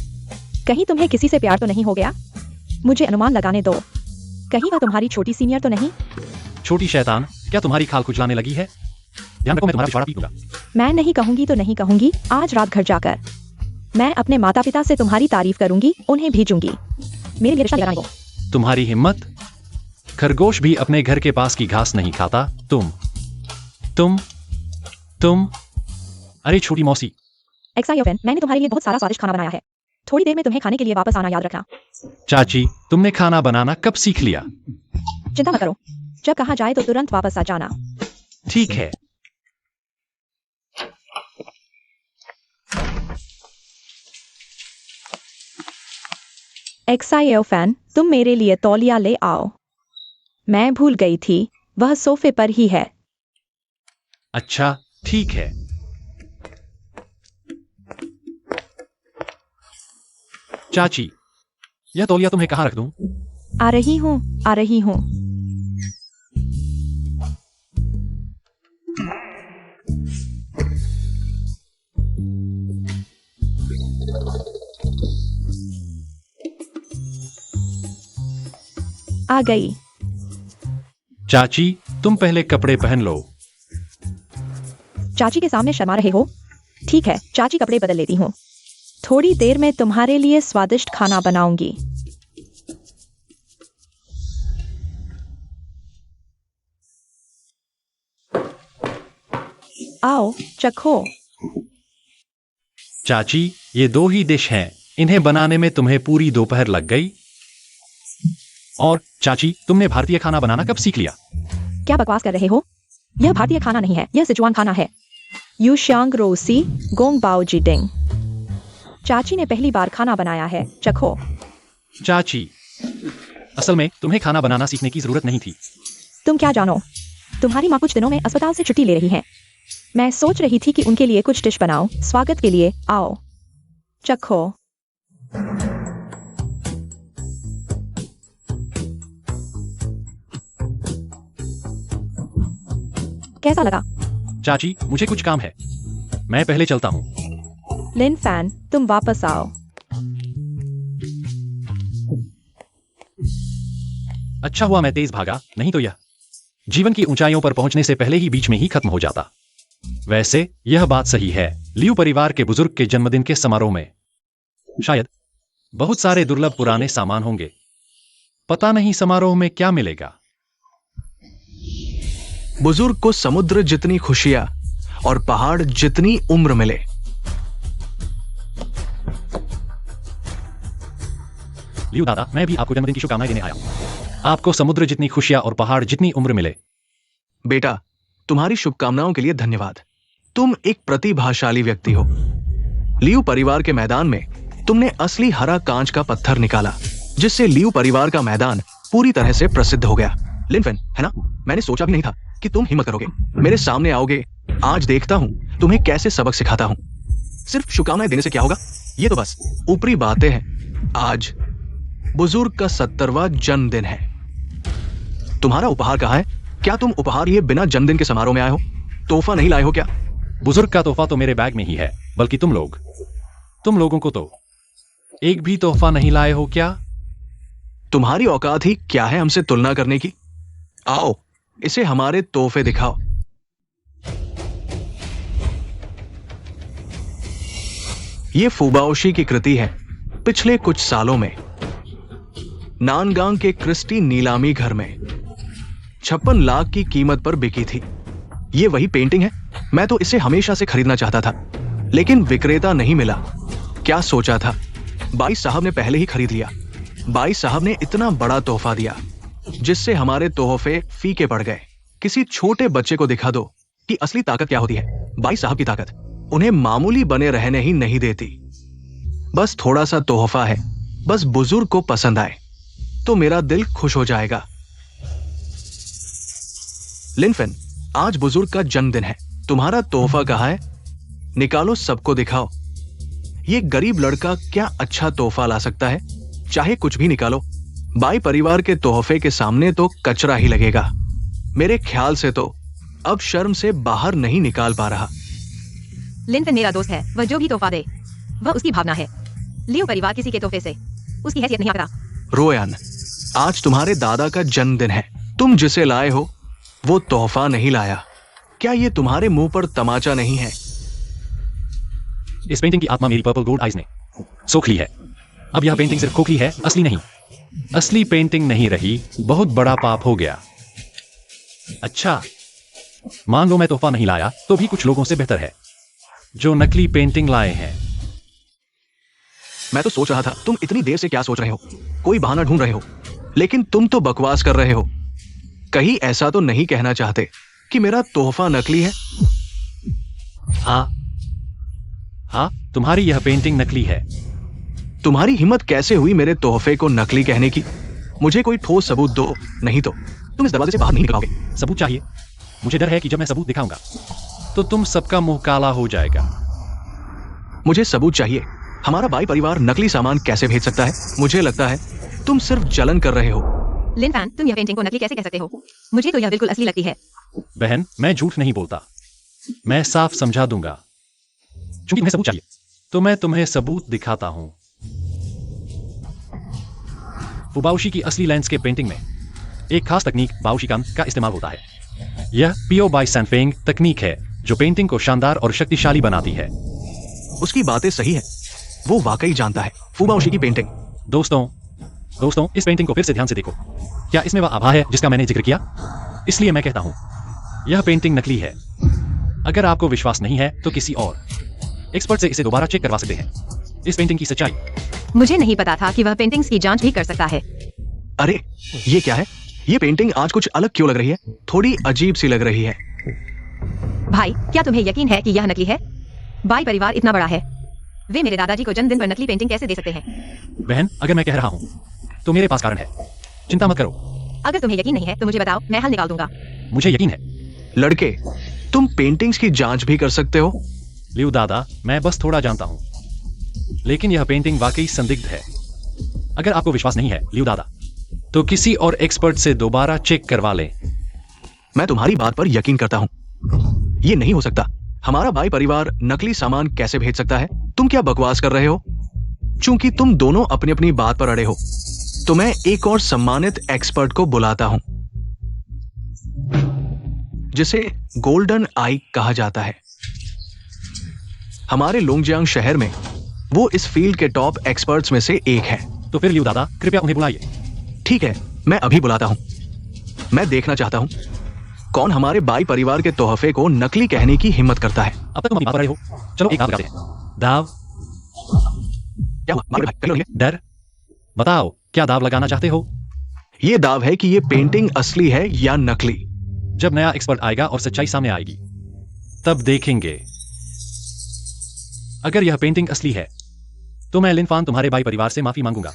कहीं तुम्हें किसी से प्यार तो नहीं हो गया? मुझे अनुमान लगाने दो, कहीं वह तुम्हारी छोटी सीनियर तो नहीं?
छोटी शैतान, क्या तुम्हारी खाल खुजलाने लगी है? ध्यान रखो, मैं तुम्हारा पिछवाड़ा पीटूंगा।
मैं नहीं कहूंगी तो नहीं कहूंगी। आज रात घर जाकर मैं अपने माता पिता से तुम्हारी तारीफ करूंगी, उन्हें भेजूंगी। मेरे लिए रिश्ता लगाने को।
तुम्हारी हिम्मत? खरगोश भी अपने घर के पास की घास नहीं खाता। तुम अरे छोटी मौसी।
एक्सायोफेन, मैंने तुम्हारे लिए बहुत सारा स्वादिष्ट खाना बनाया है। थोड़ी देर में तुम्हें खाने के लिए वापस आना याद रखना।
चाची, तुमने खाना बनाना कब सीख लिया?
चिंता मत करो, जब कहा जाए तो तुरंत वापस आ जाना।
ठीक है।
एक्सायोफेन, तुम मेरे लिए तौलिया ले आओ। मैं भूल गई थी, वह सोफे पर ही है।
अच्छा, ठीक है। चाची, यह तौलिया तुम्हें कहाँ रख दूं?
आ रही हूँ, आ रही हूँ। आ गई।
चाची, तुम पहले कपड़े पहन लो।
चाची के सामने शर्मा रहे हो? ठीक है, चाची कपड़े बदल लेती हूँ। थोड़ी देर में तुम्हारे लिए स्वादिष्ट खाना बनाऊंगी। आओ, चखो।
चाची, ये 2 ही डिश हैं, इन्हें बनाने में तुम्हें पूरी दोपहर लग गई। और चाची, तुमने भारतीय खाना बनाना कब सीख लिया?
क्या बकवास कर रहे हो? यह भारतीय खाना नहीं है, यह सिचुआन खाना है। यू शांग रोसी गोंग बाओ जिडिंग। चाची ने पहली बार खाना बनाया है, चखो।
चाची, असल में तुम्हें खाना बनाना सीखने की जरूरत नहीं थी।
तुम क्या जानो, तुम्हारी माँ कुछ दिनों में अस्पताल से छुट्टी ले रही है। मैं सोच रही थी कि उनके लिए कुछ डिश बनाओ, स्वागत के लिए। आओ, चखो। कैसा लगा?
चाची, मुझे कुछ काम है, मैं पहले चलता हूँ।
लिन फैन, तुम वापस आओ।
अच्छा हुआ मैं तेज भागा, नहीं तो यह जीवन की ऊंचाइयों पर पहुंचने से पहले ही बीच में ही खत्म हो जाता। वैसे यह बात सही है, लियू परिवार के बुजुर्ग के जन्मदिन के समारोह में शायद बहुत सारे दुर्लभ पुराने सामान होंगे। पता नहीं समारोह में क्या मिलेगा।
बुजुर्ग को समुद्र जितनी खुशियां और पहाड़ जितनी उम्र मिले।
लियू दादा, मैं भी आपको जन्मदिन की शुभकामनाएं देने आया हूं। आपको समुद्र जितनी खुशियां और पहाड़ जितनी उम्र मिले।
बेटा, तुम्हारी शुभकामनाओं के लिए धन्यवाद। तुम एक प्रतिभाशाली व्यक्ति हो। लियू परिवार के मैदान में तुमने असली हरा कांच का पत्थर निकाला, जिससे लियू परिवार का मैदान पूरी तरह से प्रसिद्ध हो गया। लिनफेन, है ना? मैंने सोचा भी नहीं था कि तुम हिम्मत करोगे, मेरे सामने आओगे। आज देखता हूं तुम्हें कैसे सबक सिखाता हूं। सिर्फ शुभकामनाएं देने से क्या होगा? ये तो बस ऊपरी बातें हैं। आज बुजुर्ग का 70वां जन्मदिन है। तुम्हारा उपहार कहाँ है? क्या तुम उपहार लिए बिना जन्मदिन के समारोह में आए हो? तोहफा नहीं लाए हो क्या?
बुजुर्ग का तोहफा तो मेरे बैग में ही है, बल्कि तुम लोगों को तो एक भी तोहफा नहीं लाए हो क्या?
तुम्हारी औकात ही क्या है हमसे तुलना करने की? आओ, इसे हमारे तोहफे दिखाओ। ये फुबाओशी की कृति है। पिछले कुछ सालों में नानगांग के क्रिस्टी नीलामी घर में 56 लाख की कीमत पर बिकी थी। ये वही पेंटिंग है। मैं तो इसे हमेशा से खरीदना चाहता था, लेकिन विक्रेता नहीं मिला। क्या सोचा था? बाई साहब ने पहले ही खरीद लिया। बाई साहब ने इतना बड़ा तोहफा दिया जिससे हमारे तोहफे फीके पड़ गए। किसी छोटे बच्चे को दिखा दो कि असली ताकत क्या होती है। बाई साहब की ताकत उन्हें मामूली बने रहने ही नहीं देती। बस थोड़ा सा तोहफा है, बस बुजुर्ग को पसंद आए तो मेरा दिल खुश हो जाएगा। लिनफेन, आज बुजुर्ग का जन्मदिन है। तुम्हारा तोहफा कहाँ है? निकालो, सबको दिखाओ। ये गरीब लड़का क्या अच्छा तोहफा ला सकता है? चाहे कुछ भी निकालो। बाई परिवार के तोहफे के सामने तो कचरा ही लगेगा। मेरे ख्याल से तो अब शर्म से बाहर नहीं निकाल पा रहा।
लिनफेन मेरा दोस्त है। वह जो भी तोहफा दे वह उसकी भावना है। लियो परिवार किसी के तोहफे से उसकी हैसियत नहीं आता।
रोयान, आज तुम्हारे दादा का जन्मदिन है। तुम जिसे लाए हो वो तोहफा नहीं लाया। क्या ये तुम्हारे मुंह पर तमाचा नहीं है?
इस पेंटिंग की आत्मा मेरी पर्पल गोल्ड आइज ने सोख ली है। अब यह पेंटिंग सिर्फ खोखली है, असली नहीं। असली पेंटिंग नहीं रही। बहुत बड़ा पाप हो गया। अच्छा, मान लो मैं तोहफा नहीं लाया तो भी कुछ लोगों से बेहतर है जो नकली पेंटिंग लाए हैं।
मैं तो सोच रहा था तुम इतनी देर से क्या सोच रहे हो? कोई बहाना ढूंढ रहे हो, लेकिन तुम तो बकवास कर रहे हो। कहीं ऐसा तो नहीं कहना चाहते कि मेरा तोहफा नकली है?
हाँ, तुम्हारी यह पेंटिंग नकली है।
तुम्हारी हिम्मत कैसे हुई मेरे तोहफे को नकली कहने की? मुझे कोई ठोस सबूत दो, नहीं तो तुम इस दरवाजे से बाहर नहीं निकलोगे।
सबूत चाहिए? मुझे डर है कि जब मैं सबूत दिखाऊंगा तो तुम सबका मुंह काला हो जाएगा।
मुझे सबूत चाहिए। हमारा बाई परिवार नकली सामान कैसे भेज सकता है? मुझे लगता है तुम सिर्फ जलन कर रहे हो।
लिनफेन, तुम यह पेंटिंग को नकली कैसे कह सकते हो? मुझे तो यह बिल्कुल असली लगती है।
बहन, मैं झूठ नहीं बोलता। मैं साफ समझा दूंगा। चूंकि तुम्हें सबूत चाहिए तो मैं तुम्हें सबूत दिखाता हूं। फुबाओशी की असली लैंडस्केप पेंटिंग में एक खास तकनीक बाओशिकान का इस्तेमाल होता है। यह पियो बाई सैनफेंग तकनीक है जो पेंटिंग को शानदार और शक्तिशाली बनाती है।
उसकी बातें सही है। वो वाकई जानता है। फुबाओशी की पेंटिंग।
दोस्तों, इस पेंटिंग को फिर से ध्यान से देखो। क्या इसमें वह आभा है जिसका मैंने जिक्र किया? इसलिए मैं कहता हूं यह पेंटिंग नकली है। अगर आपको विश्वास नहीं है तो किसी और एक्सपर्ट से इसे दोबारा चेक करवा सकते हैं। इस पेंटिंग की सच्चाई।
मुझे नहीं पता था कि वह पेंटिंग्स की जांच भी कर सकता है।
अरे, ये क्या है? ये पेंटिंग आज कुछ अलग क्यों लग रही है? थोड़ी अजीब सी लग रही है।
भाई, क्या तुम्हें यकीन है कि यह नकली है? बाई परिवार इतना बड़ा है, वे मेरे दादाजी को जन्मदिन पर नकली पेंटिंग कैसे दे सकते हैं?
बहन, अगर मैं कह रहा हूं तो मेरे पास कारण है। चिंता मत करो।
अगर तुम्हें यकीन नहीं है तो मुझे बताओ, मैं हल निकाल दूंगा।
मुझे यकीन है।
लड़के, तुम पेंटिंग्स की जांच भी कर सकते हो?
लियो दादा, मैं बस थोड़ा जानता हूं, लेकिन यह पेंटिंग वाकई संदिग्ध है। अगर आपको विश्वास नहीं है लियो दादा, तो किसी और एक्सपर्ट से दोबारा चेक करवा लें।
मैं तुम्हारी बात पर यकीन करता हूं। ये नहीं हो सकता। हमारा भाई परिवार नकली सामान कैसे भेज सकता है? तुम क्या बकवास कर रहे हो? चूंकि तुम दोनों अपनी अपनी बात पर अड़े हो, तो मैं एक और सम्मानित एक्सपर्ट को बुलाता हूं, जिसे गोल्डन आई कहा जाता है। हमारे लोंगजियांग शहर में वो इस फील्ड के टॉप एक्सपर्ट्स में से एक है।
तो फिर लियो दादा, कृपया उन्हें बुलाइए।
ठीक है, मैं अभी बुलाता हूं। मैं देखना चाहता हूं कौन हमारे बाई परिवार के तोहफे को नकली कहने की हिम्मत करता है।
अब तक तुम अपनी बात पर रहे हो। चलो एक दाव लगाते हैं। दाव?
क्या हुआ? मारो भाई, कर लो ये।
डर? बताओ, क्या दाव लगाना चाहते हो?
ये दाव है कि ये पेंटिंग असली है या नकली।
जब नया एक्सपर्ट आएगा और सच्चाई सामने आएगी, तब देखेंगे। अगर यह पेंटिंग असली है तो मैं लिनफान तुम्हारे बाई परिवार से माफी मांगूंगा।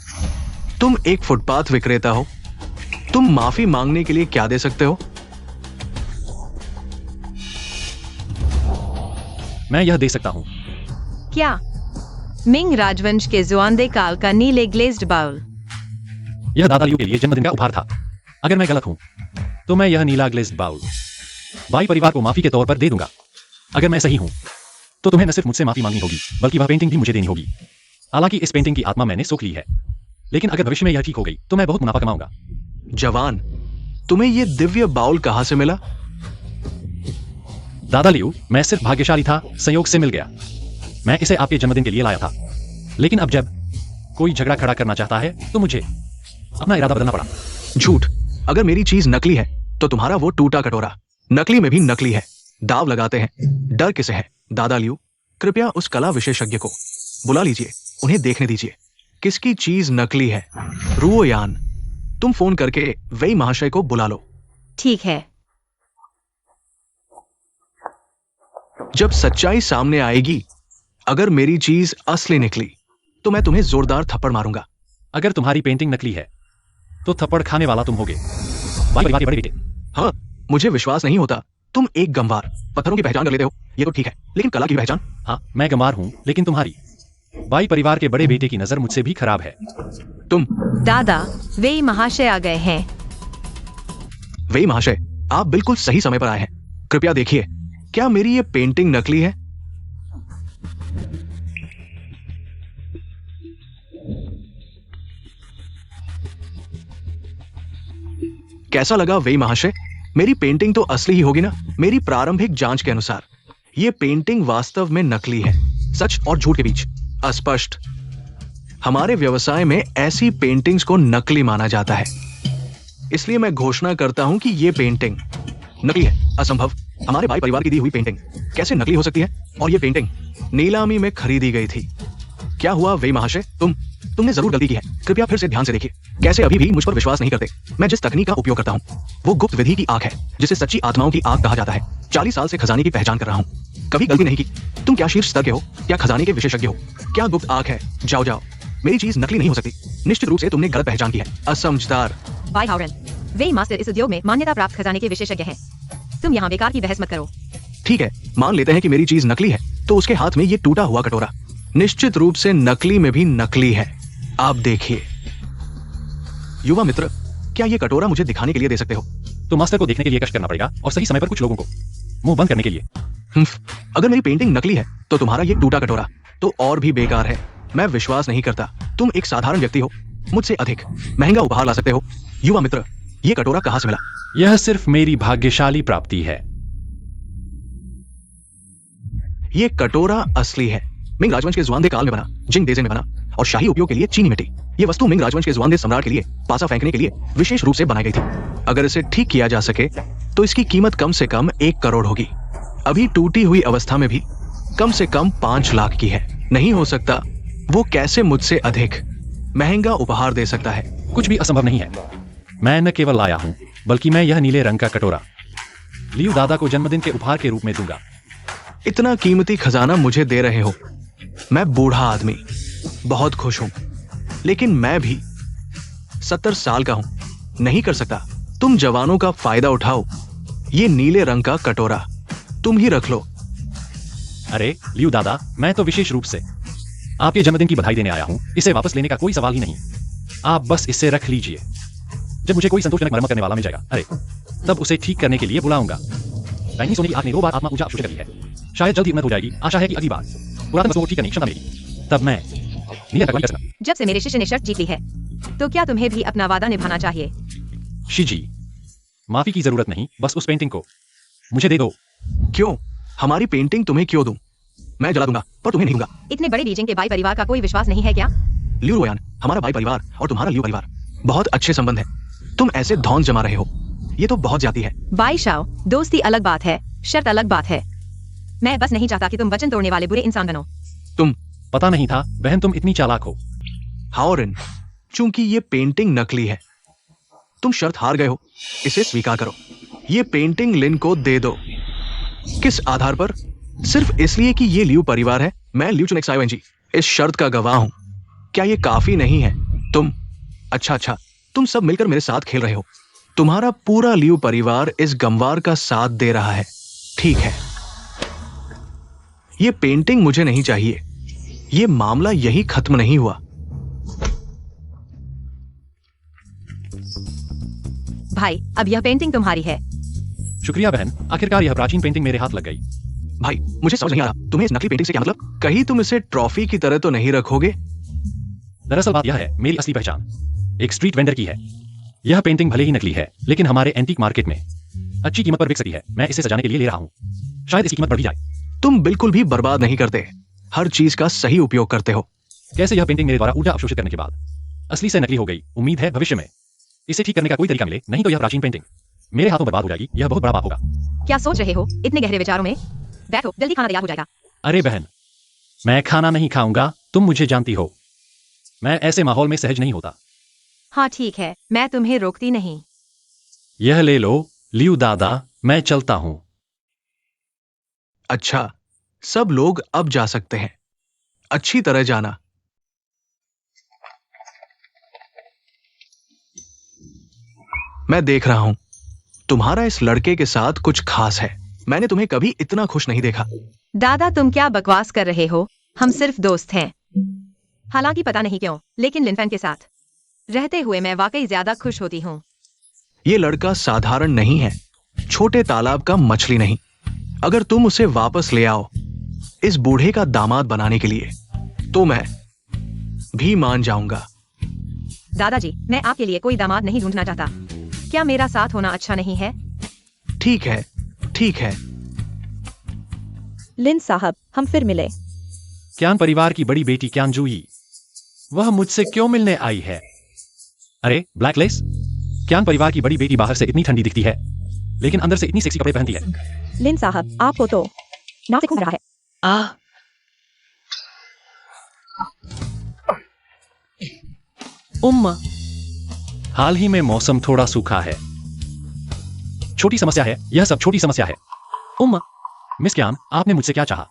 तुम एक फुटपाथ विक्रेता हो, तुम माफी मांगने के लिए क्या दे सकते हो?
मैं यह दे सकता हूँ।
क्या? मिंग राजवंश के जुआंदे काल का नीले ग्लेज्ड बाउल।
यह दादा लियू के लिए जन्मदिन का उपहार था। अगर मैं गलत हूं तो मैं यह नीला ग्लेज्ड बाउल बाई परिवार को माफी के तौर पर दे दूंगा। अगर मैं सही हूं तो तुम्हें न सिर्फ मुझसे माफी मांगनी होगी बल्कि वह पेंटिंग भी मुझे देनी होगी। हालांकि इस पेंटिंग की आत्मा मैंने सोख ली है, लेकिन अगर भविष्य में यह ठीक हो गई तो मैं बहुत मुनाफा कमाऊंगा।
जवान, तुम्हें यह दिव्य बाउल कहां से मिला?
दादा लियू, मैं सिर्फ भाग्यशाली था, संयोग से मिल गया। मैं इसे आपके जन्मदिन के लिए लाया था, लेकिन अब जब कोई झगड़ा खड़ा करना चाहता है तो मुझे अपना इरादा बदलना पड़ा।
झूठ। अगर मेरी चीज नकली है तो तुम्हारा वो टूटा कटोरा नकली में भी नकली है। दाव लगाते हैं, डर किसे है? दादा लियू, कृपया उस कला विशेषज्ञ को बुला लीजिए, उन्हें देखने दीजिए किसकी चीज नकली है। रुओयान, तुम फोन करके वेई महाशय को बुला लो।
ठीक है।
जब सच्चाई सामने आएगी, अगर मेरी चीज असली निकली तो मैं तुम्हें जोरदार थप्पड़ मारूंगा।
अगर तुम्हारी पेंटिंग नकली है तो थप्पड़ खाने वाला तुम होगे, भाई परिवार के बड़े बेटे।
हाँ, मुझे विश्वास नहीं होता। तुम एक गंवार पत्थरों की पहचान कर लेते हो, ये तो ठीक है, लेकिन कला की पहचान?
हाँ, मैं गंवार हूं, लेकिन तुम्हारी बाई परिवार के बड़े बेटे की नजर मुझसे भी खराब है।
तुम?
दादा, वे महाशय आ गए हैं।
वेई महाशय, आप बिल्कुल सही समय पर आए हैं। कृपया देखिए, क्या मेरी ये पेंटिंग नकली है? कैसा लगा वेई महाशय? मेरी पेंटिंग तो असली ही होगी ना? मेरी प्रारंभिक जांच के अनुसार ये पेंटिंग वास्तव में नकली है। सच और झूठ के बीच अस्पष्ट। हमारे व्यवसाय में ऐसी पेंटिंग्स को नकली माना जाता है, इसलिए मैं घोषणा करता हूं कि ये पेंटिंग नकली है। असंभव। हमारे भाई परिवार की दी हुई पेंटिंग कैसे नकली हो सकती है? और ये पेंटिंग नीलामी में खरीदी गई थी। क्या हुआ वेई महाशय? तुमने जरूर गलती की है। कृपया फिर से ध्यान से देखिए। कैसे अभी भी मुझ पर विश्वास नहीं करते? मैं जिस तकनीक का उपयोग करता हूँ वो गुप्त विधि की आंख है, जिसे सच्ची आत्माओं की आंख कहा जाता है। 40 साल से खजाने की पहचान कर रहा हूँ, कभी गलती नहीं की। तुम क्या शीर्ष स्तर के हो? क्या खजाने के विशेषज्ञ हो? क्या गुप्त आंख है? जाओ, मेरी चीज नकली नहीं हो सकती। निश्चित रूप से तुमने गलत पहचान की है, असमझदार।
भाई हाउरन, वे मास्टर इस उद्योग में मान्यता प्राप्त खजाने के विशेषज्ञ हैं। तुम यहाँ बेकार की बहस मत करो।
ठीक है, मान लेते हैं कि मेरी चीज नकली है, तो उसके हाथ में ये टूटा हुआ कटोरा निश्चित रूप से नकली में भी नकली है। आप देखिए। युवा मित्र, क्या ये कटोरा मुझे दिखाने के लिए दे सकते हो?
तो मास्टर को देखने के लिए कष्ट करना पड़ेगा और सही समय पर कुछ लोगों को मुंह बंद करने के लिए।
अगर मेरी पेंटिंग नकली है तो तुम्हारा ये टूटा कटोरा तो और भी बेकार है। मैं विश्वास नहीं करता। तुम एक साधारण व्यक्ति हो, मुझसे अधिक महंगा उपहार ला सकते हो। युवा मित्र, ये कटोरा कहां से मिला?
यह सिर्फ मेरी भाग्यशाली प्राप्ति है।
ये कटोरा असली है। मिंग राजवंश के जुआंदे काल में बना, जिंग देजे में बना और शाही उपयोग के लिए चीनी मिट्टी। ये वस्तु मिंग राजवंश के जुआंदे सम्राट के लिए पासा फेंकने के लिए विशेष रूप से बनाई गई थी। अगर इसे ठीक किया जा सके तो इसकी कीमत कम से कम 1 करोड़ होगी। अभी टूटी हुई अवस्था में भी कम से कम 5 लाख की है। नहीं हो सकता। वो कैसे मुझसे अधिक महंगा उपहार दे सकता है?
कुछ भी असंभव नहीं है। मैं न केवल लाया हूं, बल्कि मैं यह नीले रंग का कटोरा लियू दादा को जन्मदिन के उपहार के रूप में दूंगा।
इतना कीमती खजाना मुझे दे रहे हो। मैं बूढ़ा आदमी, बहुत खुश हूं, लेकिन मैं भी 70 साल का हूं, नहीं कर सकता। तुम जवानों का फायदा उठाओ। ये नीले रंग का कटोरा तुम ही रख लो।
अरे लियू दादा, मैं तो विशेष रूप से आपके जन्मदिन की बधाई देने आया हूं। इसे वापस लेने का कोई सवाल ही नहीं। आप बस इसे रख लीजिए। जब मुझे कोई संतोषजनक मरम्मत करने वाला मिल जाएगा, अरे तब उसे ठीक करने के लिए बुलाऊंगा। पैनी सोने की आंख ने 2 बार आत्मा ऊर्जा अवशोषित कर ली है। शायद जल्द ही उन्नत हो जाएगी। आशा है कि अगली बार पुरातन वस्तुओं को ठीक करने की क्षमता मिलेगी। तब मैं नीले रंग का करूंगा।
जब से मेरे शिष्य ने शर्त जीत ली है, तो क्या तुम्हें भी अपना वादा निभाना चाहिए?
शिजी, माफी की जरूरत नहीं, बस उस पेंटिंग को मुझे दे दो।
क्यों? हमारी पेंटिंग तुम्हें क्यों दूं? मैं जला दूंगा, पर तुम्हें नहीं दूंगा।
इतने बड़े बीजिंग के बाई परिवार का कोई विश्वास नहीं है क्या?
लियू रोयान, हमारा बाई परिवार और तुम्हारा लियू परिवार बहुत अच्छे संबंध है। तुम ऐसे धौंस जमा रहे हो, ये तो बहुत ज्यादा है।
बाई शाओ, दोस्ती अलग बात है, शर्त अलग बात है। मैं बस नहीं चाहता कि तुम वचन तोड़ने वाले बुरे इंसान बनो।
तुम?
पता नहीं था बहन, तुम इतनी चालाक हो।
हाओरिन, चूंकि ये पेंटिंग नकली है, तुम शर्त हार गए हो। इसे स्वीकार करो। ये पेंटिंग लिन को दे दो। किस आधार पर? सिर्फ इसलिए कि ये लियू परिवार है। मैं लियू चुनेक्साइवेंजी इस शर्त का गवाह हूं। क्या ये काफी नहीं है? तुम? अच्छा, तुम सब मिलकर मेरे साथ खेल रहे हो। तुम्हारा पूरा लियू परिवार इस गमवार का साथ दे रहा है। ठीक है, ये पेंटिंग मुझे नहीं चाहिए। ये मामला यही खत्म नहीं हुआ।
भाई, अब यह पेंटिंग तुम्हारी है।
शुक्रिया बहन, आखिरकार यह प्राचीन पेंटिंग मेरे हाथ लग गई।
भाई, मुझे समझ नहीं आ रहा, तुम्हें इस नकली पेंटिंग से क्या मतलब? कहीं तुम इसे ट्रॉफी की तरह तो नहीं रखोगे?
दरअसल बात यह है, मेरी असली पहचान एक स्ट्रीट वेंडर की है। यह पेंटिंग भले ही नकली है, लेकिन हमारे एंटीक मार्केट में अच्छी कीमत पर बिक सकती है। मैं इसे सजाने के लिए ले रहा हूँ। शायद इसकी कीमत बढ़ भी जाए।
तुम बिल्कुल भी बर्बाद नहीं करते, हर चीज का सही उपयोग करते हो।
कैसे यह पेंटिंग मेरे द्वारा ऊर्जा अवशोषित करने के बाद असली से नकली हो गई। उम्मीद है भविष्य में इसे ठीक करने का कोई तरीका मिले, नहीं तो यह प्राचीन पेंटिंग मेरे हाथों बर्बाद हो जाएगी। यह बहुत बड़ा पाप होगा।
क्या सोच रहे हो इतने गहरे विचारों में? बैठो, जल्दी खाना तैयार हो जाएगा।
अरे बहन, मैं खाना नहीं खाऊंगा। तुम मुझे जानती हो, मैं ऐसे माहौल में सहज नहीं होता।
हाँ ठीक है, मैं तुम्हें रोकती नहीं।
यह ले लो लियू दादा, मैं चलता हूं।
अच्छा, सब लोग अब जा सकते हैं। अच्छी तरह जाना। मैं देख रहा हूं, तुम्हारा इस लड़के के साथ कुछ खास है। मैंने तुम्हें कभी इतना खुश नहीं देखा।
दादा, तुम क्या बकवास कर रहे हो? हम सिर्फ दोस्त हैं। हालांकि पता नहीं क्यों, लेकिन लिनफैन के साथ रहते हुए मैं वाकई ज्यादा खुश होती हूँ।
ये लड़का साधारण नहीं है, छोटे तालाब का मछली नहीं। अगर तुम उसे वापस ले आओ इस बूढ़े का दामाद बनाने के लिए, तो मैं भी मान जाऊंगा।
दादाजी, मैं आपके लिए कोई दामाद नहीं ढूंढना चाहता। क्या मेरा साथ होना अच्छा नहीं है?
ठीक है, ठीक है।
लिन साहब, हम फिर मिले।
क्यान परिवार की बड़ी बेटी क्यान जूही, वह मुझसे क्यों मिलने आई है? अरे ब्लैकलेस, क्यान परिवार की बड़ी बेटी बाहर से इतनी ठंडी दिखती है, लेकिन अंदर से इतनी सेक्सी कपड़े पहनती है।
लिन साहब, आपको तो नाव से खून रहा है।
हाल ही में मौसम थोड़ा सूखा है। छोटी समस्या है, यह सब छोटी समस्या है। मिस क्यान, आपने मुझसे क्या चाहा?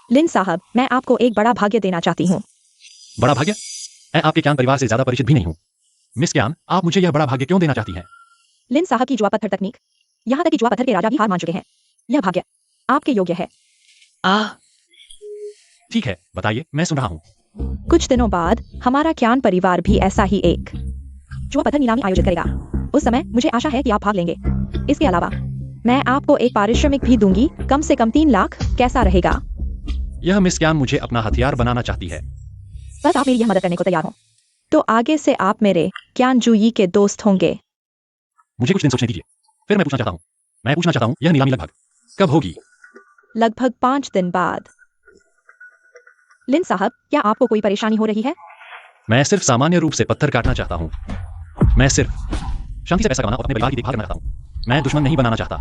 लिन साहब, मैं आपको एक बड़ा भाग्य देना चाहती हूँ।
बड़ा भाग्य? मैं आपके क्यान परिवार से ज्यादा परिचित भी नहीं हूँ। मिस क्यान, आप मुझे यह बड़ा भाग्य क्यों देना चाहती हैं?
लिन साहब की जुआ पत्थर तकनीक, यहाँ तक कि जुआ पत्थर के राजा भी हार मान चुके हैं। यह भाग्य आपके योग्य है।
ठीक है, बताइए, मैं सुन रहा हूँ।
कुछ दिनों बाद हमारा क्यान परिवार भी ऐसा ही एक जुआ पत्थर नीलामी आयोजित करेगा। उस समय मुझे आशा है कि आप भाग लेंगे। इसके अलावा मैं आपको एक पारिश्रमिक भी दूंगी, कम से कम 3 लाख। कैसा रहेगा?
यह मिस क्यान मुझे अपना हथियार बनाना चाहती है।
बस आप मेरी यह मदद करने को तैयार हो, तो आगे से आप मेरे क्यान जूही के दोस्त होंगे।
मुझे कुछ दिन सोचने दीजिए, फिर मैं पूछना चाहता हूँ, यह नीलामी लगभग कब होगी?
लगभग 5 दिन बाद। लिन साहब, क्या आपको कोई परेशानी हो रही है?
मैं सिर्फ सामान्य रूप से पत्थर काटना चाहता हूँ। मैं सिर्फ शांति से पैसा कमाना और अपने परिवार की देखभाल करना चाहता हूँ। मैं दुश्मन नहीं बनाना चाहता।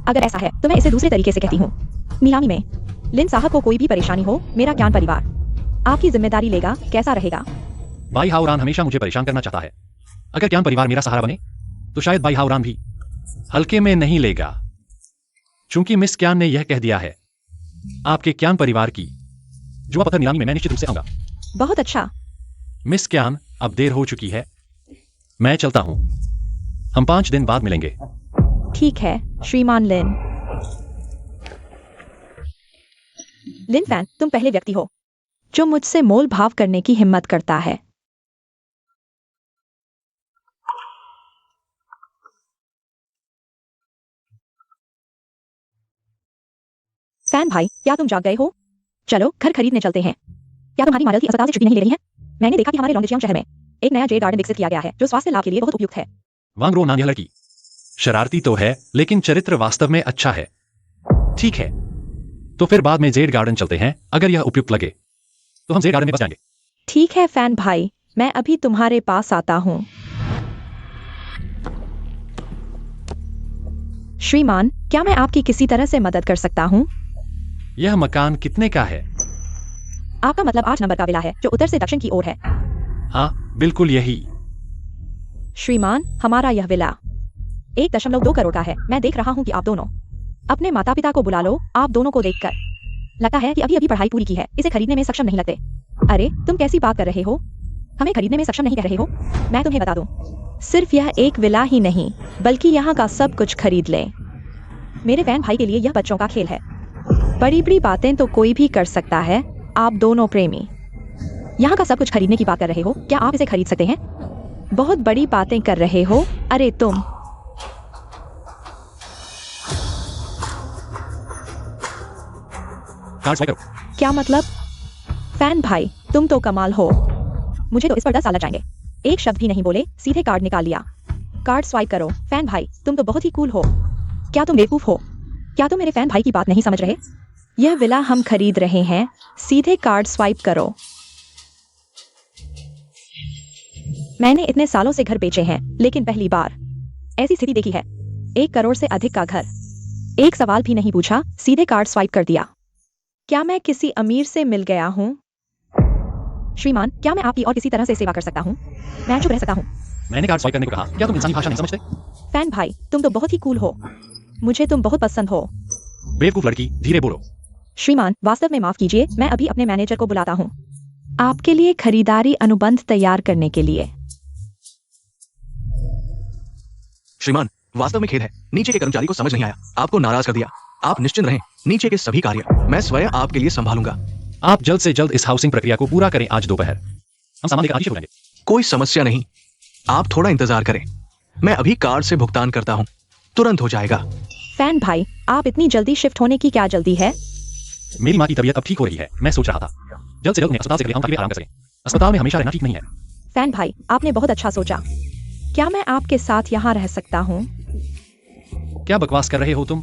अगर ऐसा है तो मैं इसे दूसरे तरीके से कहती हूँ। नीलामी में लिन साहब को कोई भी परेशानी हो, मेरा क्यान परिवार आपकी जिम्मेदारी लेगा। कैसा रहेगा?
बाई हाउरान हमेशा मुझे परेशान करना चाहता है। अगर क्यान परिवार मेरा सहारा बने तो शायद बाई हाउरान भी हल्के में नहीं लेगा। चूंकि मिस क्यान ने यह कह दिया है, आपके क्यान परिवार की जुआ पत्थर नीलामी में मैं निश्चित रूप से आऊंगा।
बहुत अच्छा।
मिस क्यान, अब देर हो चुकी है, मैं चलता हूं। हम 5 दिन बाद मिलेंगे।
ठीक है श्रीमान लिन। लिन फैन, तुम पहले व्यक्ति हो जो मुझसे मोल भाव करने की हिम्मत करता है। फैन भाई, क्या तुम जाग गए हो? चलो घर खरीदने चलते हैं। क्या तुम्हारी माडल की अस्पताल से छुट्टी नहीं ले रही है? मैंने देखा कि हमारे लॉन्गचियांग शहर में एक नया जेड गार्डन विकसित किया गया है जो स्वास्थ्य लाभ के लिए बहुत उपयुक्त है।
वांग रो नाम, यह लड़की शरारती तो है, लेकिन चरित्र वास्तव में अच्छा है। ठीक है, तो फिर बाद में जेड गार्डन चलते हैं। अगर यह उपयुक्त लगे तो हम जेड गार्डन में बस जाएंगे।
ठीक है फैन भाई, मैं अभी तुम्हारे पास आता हूँ। श्रीमान, क्या मैं आपकी किसी तरह से मदद कर सकता हूँ?
यह मकान कितने का है?
आपका मतलब 8 नंबर का विला है जो उत्तर से दक्षिण की ओर है।
हाँ, बिल्कुल यही।
श्रीमान, हमारा यह विला 1.2 करोड़ का है। मैं देख रहा हूँ कि आप दोनों अपने माता पिता को बुला लो। आप दोनों को देखकर लगता है कि अभी अभी पढ़ाई पूरी की है, इसे खरीदने में सक्षम नहीं लगते। अरे तुम कैसी बात कर रहे हो? हमें खरीदने में सक्षम नहीं कह रहे हो? मैं तुम्हें बता दूं, सिर्फ यह एक विला ही नहीं बल्कि यहाँ का सब कुछ खरीद लें। मेरे फैन भाई के लिए यह बच्चों का खेल है। बड़ी बड़ी बातें तो कोई भी कर सकता है। आप दोनों प्रेमी यहाँ का सब कुछ खरीदने की बात कर रहे हो, क्या आप इसे खरीद सकते हैं? बहुत बड़ी बातें कर रहे हो। अरे तुम
कार्ड स्वाइप करो।
क्या मतलब? फैन भाई तुम तो कमाल हो। मुझे तो इस पर 10 साल लग जाएंगे। एक शब्द भी नहीं बोले, सीधे कार्ड निकाल लिया। कार्ड स्वाइप करो। फैन भाई तुम तो बहुत ही कूल हो। क्या तुम बेवकूफ हो? क्या तुम मेरे फैन भाई की बात नहीं समझ रहे? यह विला हम खरीद रहे हैं, सीधे कार्ड स्वाइप करो। मैंने इतने सालों से घर बेचे हैं लेकिन पहली बार ऐसी स्थिति देखी है। 1 करोड़ से अधिक का घर। एक सवाल भी नहीं पूछा, सीधे कार्ड स्वाइप कर दिया। क्या मैं किसी अमीर से मिल गया हूँ? श्रीमान क्या मैं आपकी और किसी तरह से सेवा कर सकता हूँ? मैं चुप रह सकता हूँ।
मैंने कार्ड स्वाइप करने को कहा, क्या तुम इंसानी भाषा नहीं समझते?
फैन भाई तुम तो बहुत ही कूल हो। मुझे तुम बहुत पसंद हो।
बेवकूफ लड़की, धीरे बोलो।
श्रीमान वास्तव में माफ कीजिए, मैं अभी अपने मैनेजर को बुलाता हूँ आपके लिए खरीदारी अनुबंध तैयार करने के लिए।
श्रीमान वास्तव में खेद है, नीचे के कर्मचारी को समझ नहीं आया, आपको नाराज कर दिया। आप निश्चिंत रहें, नीचे के सभी कार्य मैं स्वयं आपके लिए संभालूंगा।
आप जल्द से जल्द इस हाउसिंग प्रक्रिया को पूरा करें। आज दोपहर हम सामान लेकर आज ही शुरू करेंगे।
कोई समस्या नहीं, आप थोड़ा इंतजार करें। मैं अभी कार्ड से भुगतान करता हूँ, तुरंत हो जाएगा।
फैन भाई आप इतनी जल्दी शिफ्ट होने की क्या जल्दी है?
मेरी माँ की तबीयत अब ठीक हो रही है। मैं सोच रहा था जल्द से जल्द उन्हें अस्पताल से हम ताकि वे आराम कर सकें। अस्पताल में हमेशा रहना ठीक नहीं है।
फैन भाई आपने बहुत अच्छा सोचा। क्या मैं आपके साथ यहाँ रह सकता हूँ?
क्या बकवास कर रहे हो तुम?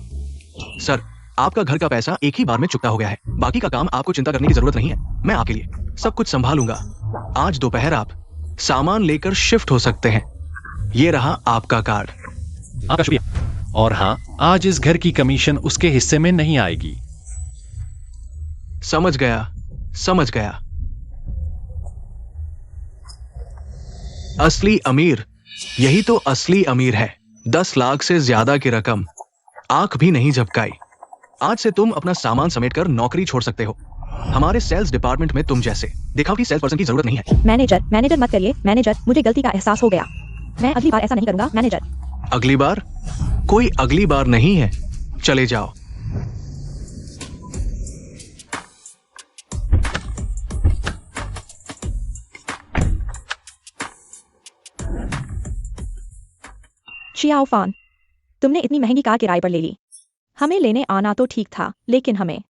सर आपका घर का पैसा एक ही बार में चुकता हो गया है, बाकी का काम आपको चिंता करने की जरूरत नहीं है। मैं आपके लिए सब कुछ संभालूंगा। आज दोपहर आप सामान लेकर शिफ्ट हो सकते हैं। ये रहा आपका कार्ड।
आपका शुक्रिया। और हाँ, आज इस घर की कमीशन उसके हिस्से में नहीं आएगी।
समझ गया समझ गया। असली अमीर, यही तो असली अमीर है। 10 लाख से ज्यादा की रकम, आंख भी नहीं झपकाई। आज से तुम अपना सामान समेटकर नौकरी छोड़ सकते हो। हमारे सेल्स डिपार्टमेंट में तुम जैसे दिखावटी सेल्स पर्सन की जरूरत नहीं है।
मैनेजर मत करिए। मैनेजर मुझे गलती का एहसास हो गया, मैं अगली बार ऐसा नहीं करूंगा। मैनेजर
अगली बार? कोई अगली बार नहीं है, चले जाओ।
चियाओ फान तुमने इतनी महंगी कार किराए पर ले ली। हमें लेने आना तो ठीक था, लेकिन हमें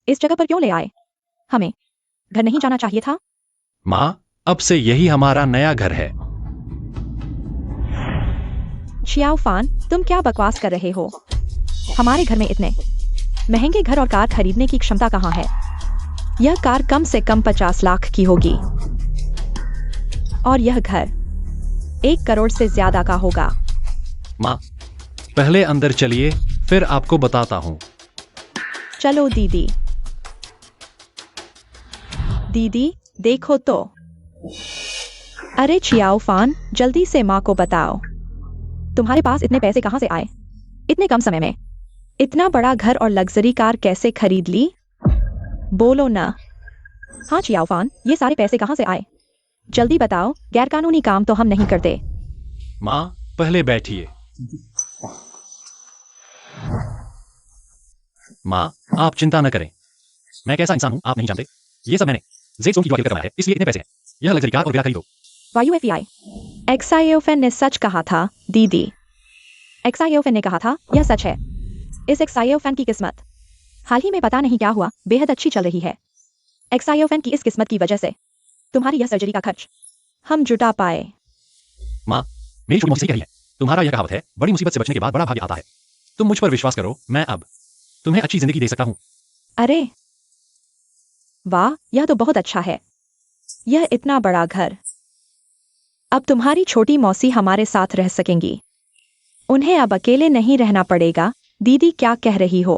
इस जगह पर क्यों ले आए? हमें घर नहीं जाना चाहिए था?
माँ अब से यही हमारा नया घर है।
चियाओ फान तुम क्या बकवास कर रहे हो? हमारे घर में इतने महंगे घर और कार खरीदने की क्षमता कहाँ है? यह कार कम से कम 50 लाख की होगी और यह घर 1 करोड़ से ज्यादा का होगा।
माँ पहले अंदर चलिए, फिर आपको बताता हूँ।
चलो दीदी। दीदी देखो तो। अरे चियाओ फान जल्दी से माँ को बताओ, तुम्हारे पास इतने पैसे कहाँ से आए? इतने कम समय में इतना बड़ा घर और लग्जरी कार कैसे खरीद ली? बोलो ना। हाँ चियाओ फान ये सारे पैसे कहाँ से आए? जल्दी बताओ, गैरकानूनी काम तो हम नहीं करते।
माँ पहले बैठिए। माँ आप चिंता न करें, मैं कैसा इंसान हूँ आप नहीं जानते। ये सब मैंने जेक्सोन की दुआ करवाया है, इसलिए इतने पैसे हैं। यह लग्जरी कार और विला खरीदो।
वायूएफआई एक्साइओफेन ने सच कहा था दीदी। एक्साइओफेन ने कहा था यह सच है। इस एक्साइओफेन की किस्मत हाल ही में पता नहीं क्या हुआ बेहद अच्छी चल रही है। एक्साइओफेन की इस किस्मत की वजह से तुम्हारी यह सर्जरी का खर्च हम जुटा पाए।
माँ मेरी छोटी मौसी सही कही है। तुम्हारा यह कहावत है, बड़ी मुसीबत से बचने के बाद बड़ा भाग्य आता है। तुम मुझ पर विश्वास करो, मैं अब तुम्हें अच्छी जिंदगी दे सकता हूँ।
अरे वाह यह तो बहुत अच्छा है। यह इतना बड़ा घर। अब तुम्हारी छोटी मौसी हमारे साथ रह सकेंगी। उन्हें अब अकेले नहीं रहना पड़ेगा। दीदी क्या कह रही हो?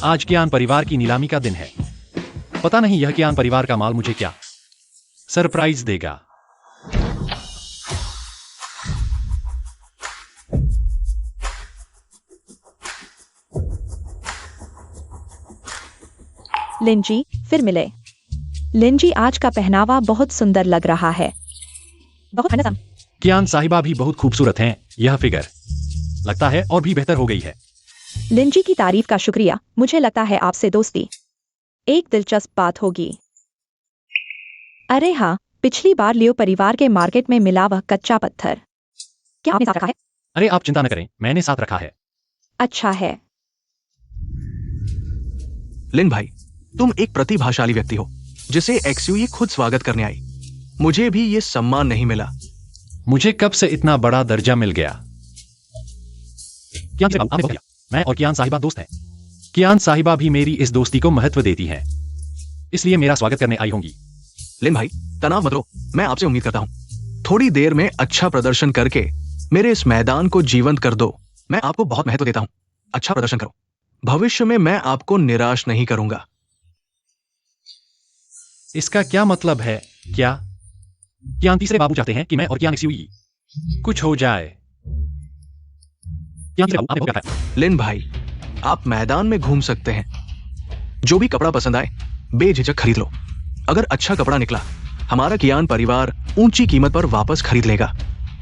आज कियान परिवार की नीलामी का दिन है। पता नहीं यह कियान परिवार का माल मुझे क्या सरप्राइज देगा।
लिन जी, फिर मिले। लिन जी, आज का पहनावा बहुत सुंदर लग रहा है। बहुत हैंडसम।
कियान साहिबा भी बहुत खूबसूरत हैं। यह फिगर लगता है और भी बेहतर हो गई है।
लिन जी की तारीफ का शुक्रिया। मुझे लगता है आपसे दोस्ती एक दिलचस्प बात होगी। अरे हाँ, पिछली बार लियो परिवार के मार्केट में मिला वह कच्चा पत्थर, क्या आपने साथ रखा है?
अरे आप चिंता न करें, मैंने साथ रखा है।
अच्छा है।
लिन भाई, तुम एक प्रतिभाशाली व्यक्ति हो जिसे एक्सयूई खुद स्वागत करने आई। मुझे भी ये सम्मान नहीं मिला।
मुझे कब से इतना बड़ा दर्जा मिल गया? कियान से आपने बहुत किया। मैं और कियान साहिबा दोस्त हैं। कियान साहिबा भी मेरी इस दोस्ती को महत्व देती हैं, इसलिए मेरा स्वागत करने आई होंगी।
लिन भाई, तनाव मत लो। मैं आपसे उम्मीद करता हूं थोड़ी देर में अच्छा प्रदर्शन करके मेरे इस मैदान को जीवंत कर दो। मैं आपको बहुत महत्व देता हूं। अच्छा प्रदर्शन करो। भविष्य में मैं आपको निराश नहीं करूंगा।
इसका क्या मतलब है? क्या कियान तीसरे बाबू चाहते हैं कि मैं और कियान एक्सयूई कुछ हो जाए? कियान तीसरे बाबू, आपने बहुत कहा है।
लिन भाई, आप मैदान में घूम सकते हैं। जो भी कपड़ा पसंद आए बेझिझक खरीद लो। अगर अच्छा कपड़ा निकला, हमारा कियान परिवार ऊंची कीमत पर वापस खरीद लेगा।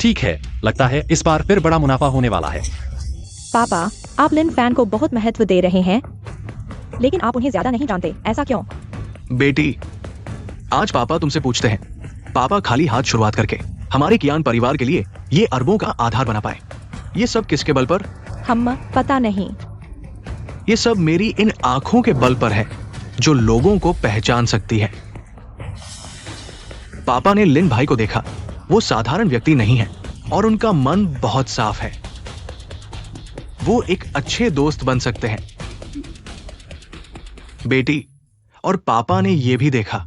ठीक है, लगता है इस बार फिर बड़ा मुनाफा होने वाला है।
पापा, आप लिन फैन को बहुत महत्व दे रहे हैं, लेकिन आप उन्हें ज्यादा नहीं जानते। ऐसा क्यों?
बेटी, आज पापा तुमसे पूछते हैं, पापा खाली हाथ शुरुआत करके हमारे कियान परिवार के लिए ये अरबों का आधार बना पाए। ये सब किसके बल पर?
हम पता नहीं।
ये सब मेरी इन आंखों के बल पर है जो लोगों को पहचान सकती है। पापा ने लिन भाई को देखा। वो साधारण व्यक्ति नहीं है और उनका मन बहुत साफ है। वो एक अच्छे दोस्त बन सकते हैं। बेटी, और पापा ने यह भी देखा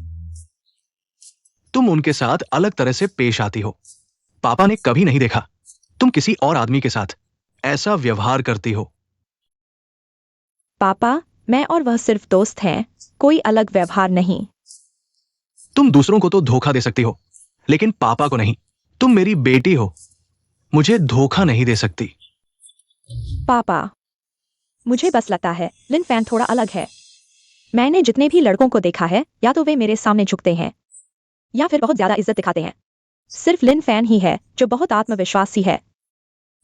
तुम उनके साथ अलग तरह से पेश आती हो। पापा ने कभी नहीं देखा तुम किसी और आदमी के साथ ऐसा व्यवहार करती हो।
पापा, मैं और वह सिर्फ दोस्त हैं, कोई अलग व्यवहार नहीं।
तुम दूसरों को तो धोखा दे सकती हो, लेकिन पापा को नहीं। तुम मेरी बेटी हो, मुझे धोखा नहीं दे सकती।
पापा, मुझे बस लगता है लिन फैन थोड़ा अलग है। मैंने जितने भी लड़कों को देखा है, या तो वे मेरे सामने झुकते हैं या फिर बहुत ज्यादा इज्जत दिखाते हैं। सिर्फ लिन फैन ही है जो बहुत आत्मविश्वासी है।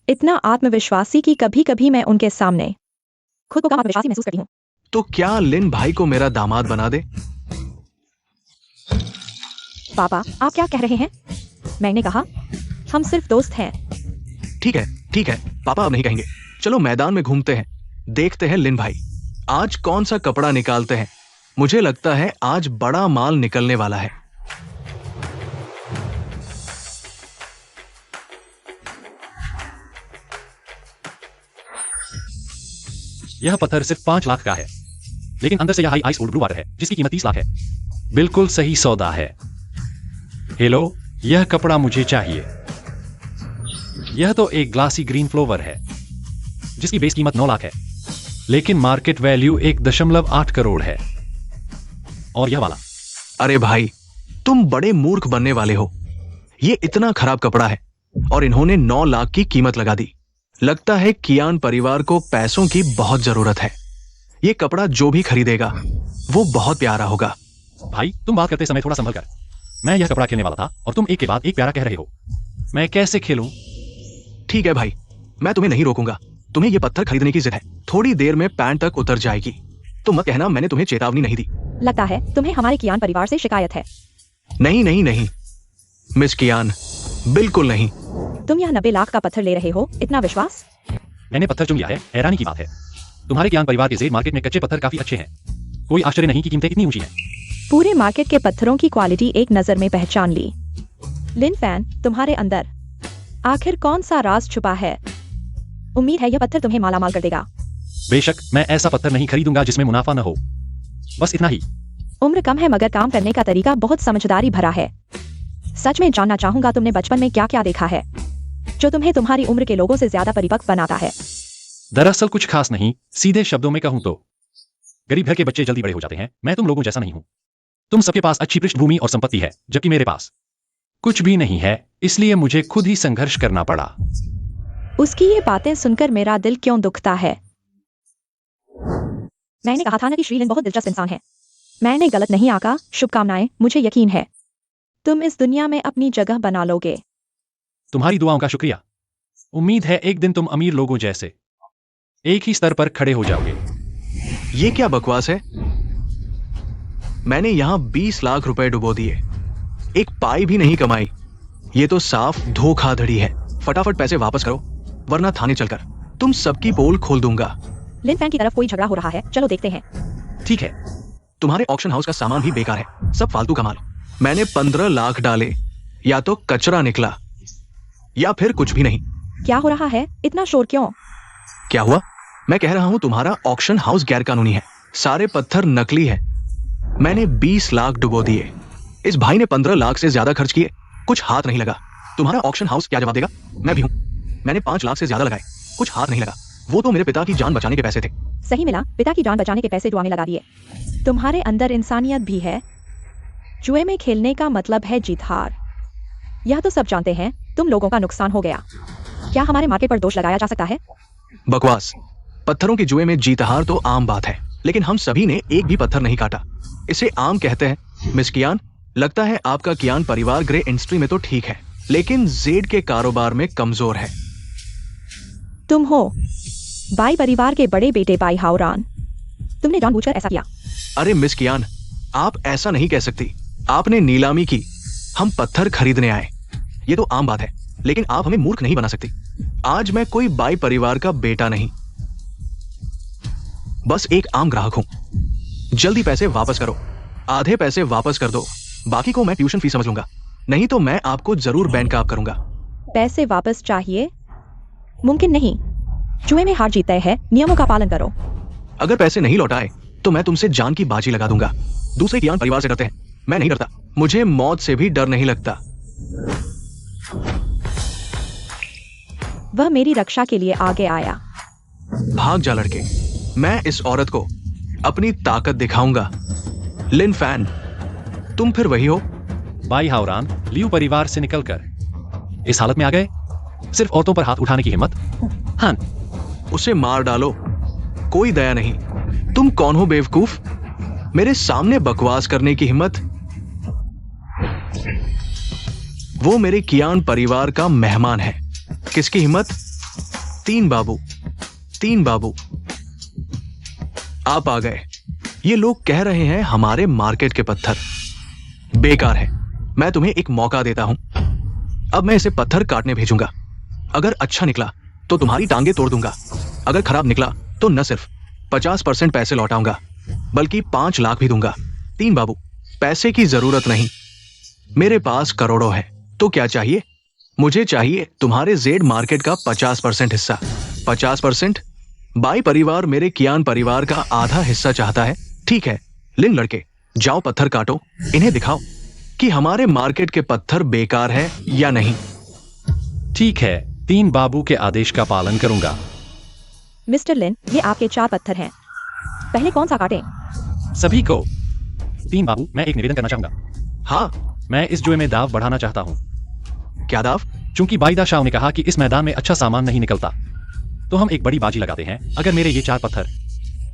इतना आत्मविश्वासी कि कभी कभी मैं उनके सामने खुद को कम आत्मविश्वासी महसूस करती हूँ।
तो क्या लिन भाई को मेरा दामाद बना दे?
पापा, आप क्या कह रहे हैं? मैंने कहा हम सिर्फ दोस्त हैं।
ठीक है, ठीक है, पापा अब नहीं कहेंगे। चलो मैदान में घूमते हैं, देखते हैं लिन भाई आज कौन सा कपड़ा निकालते हैं। मुझे लगता है आज बड़ा माल निकलने वाला है।
यह पत्थर सिर्फ 5 लाख का है, लेकिन अंदर से यह high ice old blue water है जिसकी कीमत 30 लाख है। बिल्कुल सही सौदा है। हेलो, यह कपड़ा मुझे चाहिए। यह तो एक ग्लासी ग्रीन फ्लोवर है जिसकी बेस कीमत 9 लाख है, लेकिन मार्केट वैल्यू 1.8 करोड़ है। और यह वाला?
अरे भाई, तुम बड़े मूर्ख बनने वाले हो। ये इतना खराब कपड़ा है और इन्होंने 9 लाख की कीमत लगा दी। लगता है कियान परिवार को पैसों की बहुत जरूरत है। ये कपड़ा जो भी खरीदेगा वो बहुत प्यारा होगा।
भाई, तुम बात करते समय थोड़ा संभल कर। मैं यह कपड़ा खेलने वाला था और तुम एक के बाद एक प्यारा कह रहे हो। मैं कैसे खेलूं?
ठीक है भाई, मैं तुम्हें नहीं रोकूंगा। तुम्हें ये पत्थर खरीदने की जिद है, थोड़ी देर में पैंट तक उतर जाएगी। तो मत कहना मैंने तुम्हें चेतावनी नहीं दी।
लगता है तुम्हें हमारे कियान परिवार से शिकायत है।
नहीं नहीं नहीं मिस कियान, बिल्कुल नहीं।
तुम यह 90 लाख का पत्थर ले रहे हो? इतना विश्वास?
मैंने पत्थर चुन लिया है। हैरानी की बात है, तुम्हारे कियान परिवार के जेड मार्केट में कच्चे पत्थर काफी अच्छे हैं। कोई आश्चर्य नहीं कि कीमतें इतनी ऊंची हैं।
पूरे मार्केट के पत्थरों की क्वालिटी एक नजर में पहचान ली। लिन फैन, तुम्हारे अंदर आखिर कौन सा राज छुपा है? उम्मीद है यह पत्थर तुम्हें मालामाल कर देगा।
बेशक, मैं ऐसा पत्थर नहीं खरीदूंगा जिसमें मुनाफा न हो। बस इतना ही।
उम्र कम है मगर काम करने का तरीका बहुत समझदारी भरा है। सच में जानना चाहूंगा तुमने बचपन में क्या क्या देखा है जो तुम्हें तुम्हारी उम्र के लोगों से ज्यादा परिपक्व बनाता है?
दरअसल कुछ खास नहीं। सीधे शब्दों में कहूं तो गरीब घर के बच्चे जल्दी बड़े हो जाते हैं। मैं तुम लोगों जैसा नहीं हूं। तुम सबके पास अच्छी पृष्ठभूमि और संपत्ति है, जबकि मेरे पास कुछ भी नहीं है। इसलिए मुझे खुद ही संघर्ष करना पड़ा।
उसकी ये बातें सुनकर मेरा दिल क्यों दुखता है। मैंने कहा था ना कि श्रीलिन बहुत दिलचस्प इंसान है। मैंने गलत नहीं आका, शुभकामनाएं, मुझे यकीन है तुम इस दुनिया में अपनी जगह बना लोगे।
तुम्हारी दुआओं का शुक्रिया। उम्मीद है एक दिन तुम अमीर लोगों जैसे एक ही स्तर पर खड़े हो जाओगे।
ये क्या बकवास है? मैंने यहां 20 लाख रुपए डुबो दिए, एक पाई भी नहीं कमाई। ये तो साफ धोखाधड़ी है। फटाफट पैसे वापस करो वरना थाने चलकर तुम सबकी पोल खोल दूंगा।
लिन फैन की तरफ कोई झगड़ा हो रहा है, चलो देखते हैं।
ठीक है।
तुम्हारे ऑक्शन हाउस का सामान भी बेकार है, सब फालतू का माल। मैंने 15 लाख डाले, या तो कचरा निकला या फिर कुछ भी नहीं।
क्या हो रहा है, इतना शोर क्यों?
क्या हुआ? मैं कह रहा हूं तुम्हारा ऑक्शन हाउस गैरकानूनी है, सारे पत्थर नकली है। मैंने 20 लाख डुबो दिए, इस भाई ने 15 लाख से ज्यादा खर्च किए, कुछ हाथ नहीं लगा। तुम्हारा ऑक्शन हाउस क्या जवाब देगा? मैं भी हूं, मैंने 5 लाख से ज्यादा लगाए, कुछ हाथ नहीं लगा। वो तो मेरे पिता की जान बचाने के पैसे थे।
सही मिला, पिता की जान बचाने के पैसे जुआ में लगा दिए। तुम्हारे अंदर इंसानियत भी है। जुए में खेलने का मतलब है जीत हार, यह तो सब जानते हैं। तुम लोगों का नुकसान हो गया, क्या हमारे मार्केट पर दोष लगाया जा सकता है?
बकवास। पत्थरों के जुए में जीत हार तो आम बात है, लेकिन हम सभी ने एक भी पत्थर नहीं काटा, इसे आम कहते हैं। मिस कियान, लगता है आपका कियान परिवार ग्रे इंडस्ट्री में तो ठीक है, लेकिन जेड के कारोबार में कमजोर है।
तुम हो बाई परिवार के बड़े बेटे बाई हावरान, तुमने जानबूझकर ऐसा किया।
अरे मिस कियान, आप ऐसा नहीं कह सकती। आपने नीलामी की, हम पत्थर खरीदने आए, ये तो आम बात है, लेकिन आप हमें मूर्ख नहीं बना सकती। आज मैं कोई बाई परिवार का बेटा नहीं, बस एक आम ग्राहक हूं। जल्दी पैसे वापस करो, आधे पैसे वापस कर दो, बाकी को मैं ट्यूशन फीस समझ लूंगा, नहीं तो मैं आपको जरूर बैंक आप करूंगा।
पैसे वापस चाहिए? मुमकिन नहीं, जुए में हार जीत तय है, नियमों का पालन करो।
अगर पैसे नहीं लौटाए तो मैं तुमसे जान की बाजी लगा दूंगा। दूसरे कियान परिवार से डरते हैं, मैं नहीं डरता, मुझे मौत से भी डर नहीं लगता।
वह मेरी रक्षा के लिए आगे आया।
भाग जा लड़के, मैं इस औरत को अपनी ताकत दिखाऊंगा। लिन फैन, तुम फिर वही हो?
बाई हावरान लियू परिवार से निकलकर इस हालत में आ गए, सिर्फ औरतों पर हाथ उठाने की हिम्मत। हाँ,
उसे मार डालो, कोई दया नहीं। तुम कौन हो बेवकूफ, मेरे सामने बकवास करने की हिम्मत? वो मेरे कियान परिवार का मेहमान है। किसकी हिम्मत? 3 बाबू, 3 बाबू आप आ गए। ये लोग कह रहे हैं हमारे मार्केट के पत्थर बेकार है। मैं तुम्हें एक मौका देता हूं, अब मैं इसे पत्थर काटने भेजूंगा। अगर अच्छा निकला तो तुम्हारी टांगे तोड़ दूंगा, अगर खराब निकला तो न सिर्फ 50% पैसे लौटाऊंगा बल्कि 5 लाख भी दूंगा। 3 बाबू, पैसे की जरूरत नहीं, मेरे पास करोड़ों है। तो क्या चाहिए? मुझे चाहिए तुम्हारे जेड मार्केट का 50% हिस्सा। 50%? बाई परिवार मेरे कियान परिवार का आधा हिस्सा चाहता है। ठीक है लिन लड़के, जाओ पत्थर काटो, इन्हें दिखाओ कि हमारे मार्केट के पत्थर बेकार है या नहीं।
ठीक है, 3 बाबू के आदेश का पालन करूंगा।
मिस्टर लिन, ये आपके 4 पत्थर हैं, पहले कौन सा काटें?
सभी को। 3 बाबू, मैं एक निवेदन करना चाहूंगा।
हाँ,
मैं इस जुए में दाव बढ़ाना चाहता हूं।
क्या दाव?
चूंकि बाईदा शाह ने कहा कि इस मैदान में अच्छा सामान नहीं निकलता, तो हम एक बड़ी बाजी लगाते हैं। अगर मेरे ये 4 पत्थर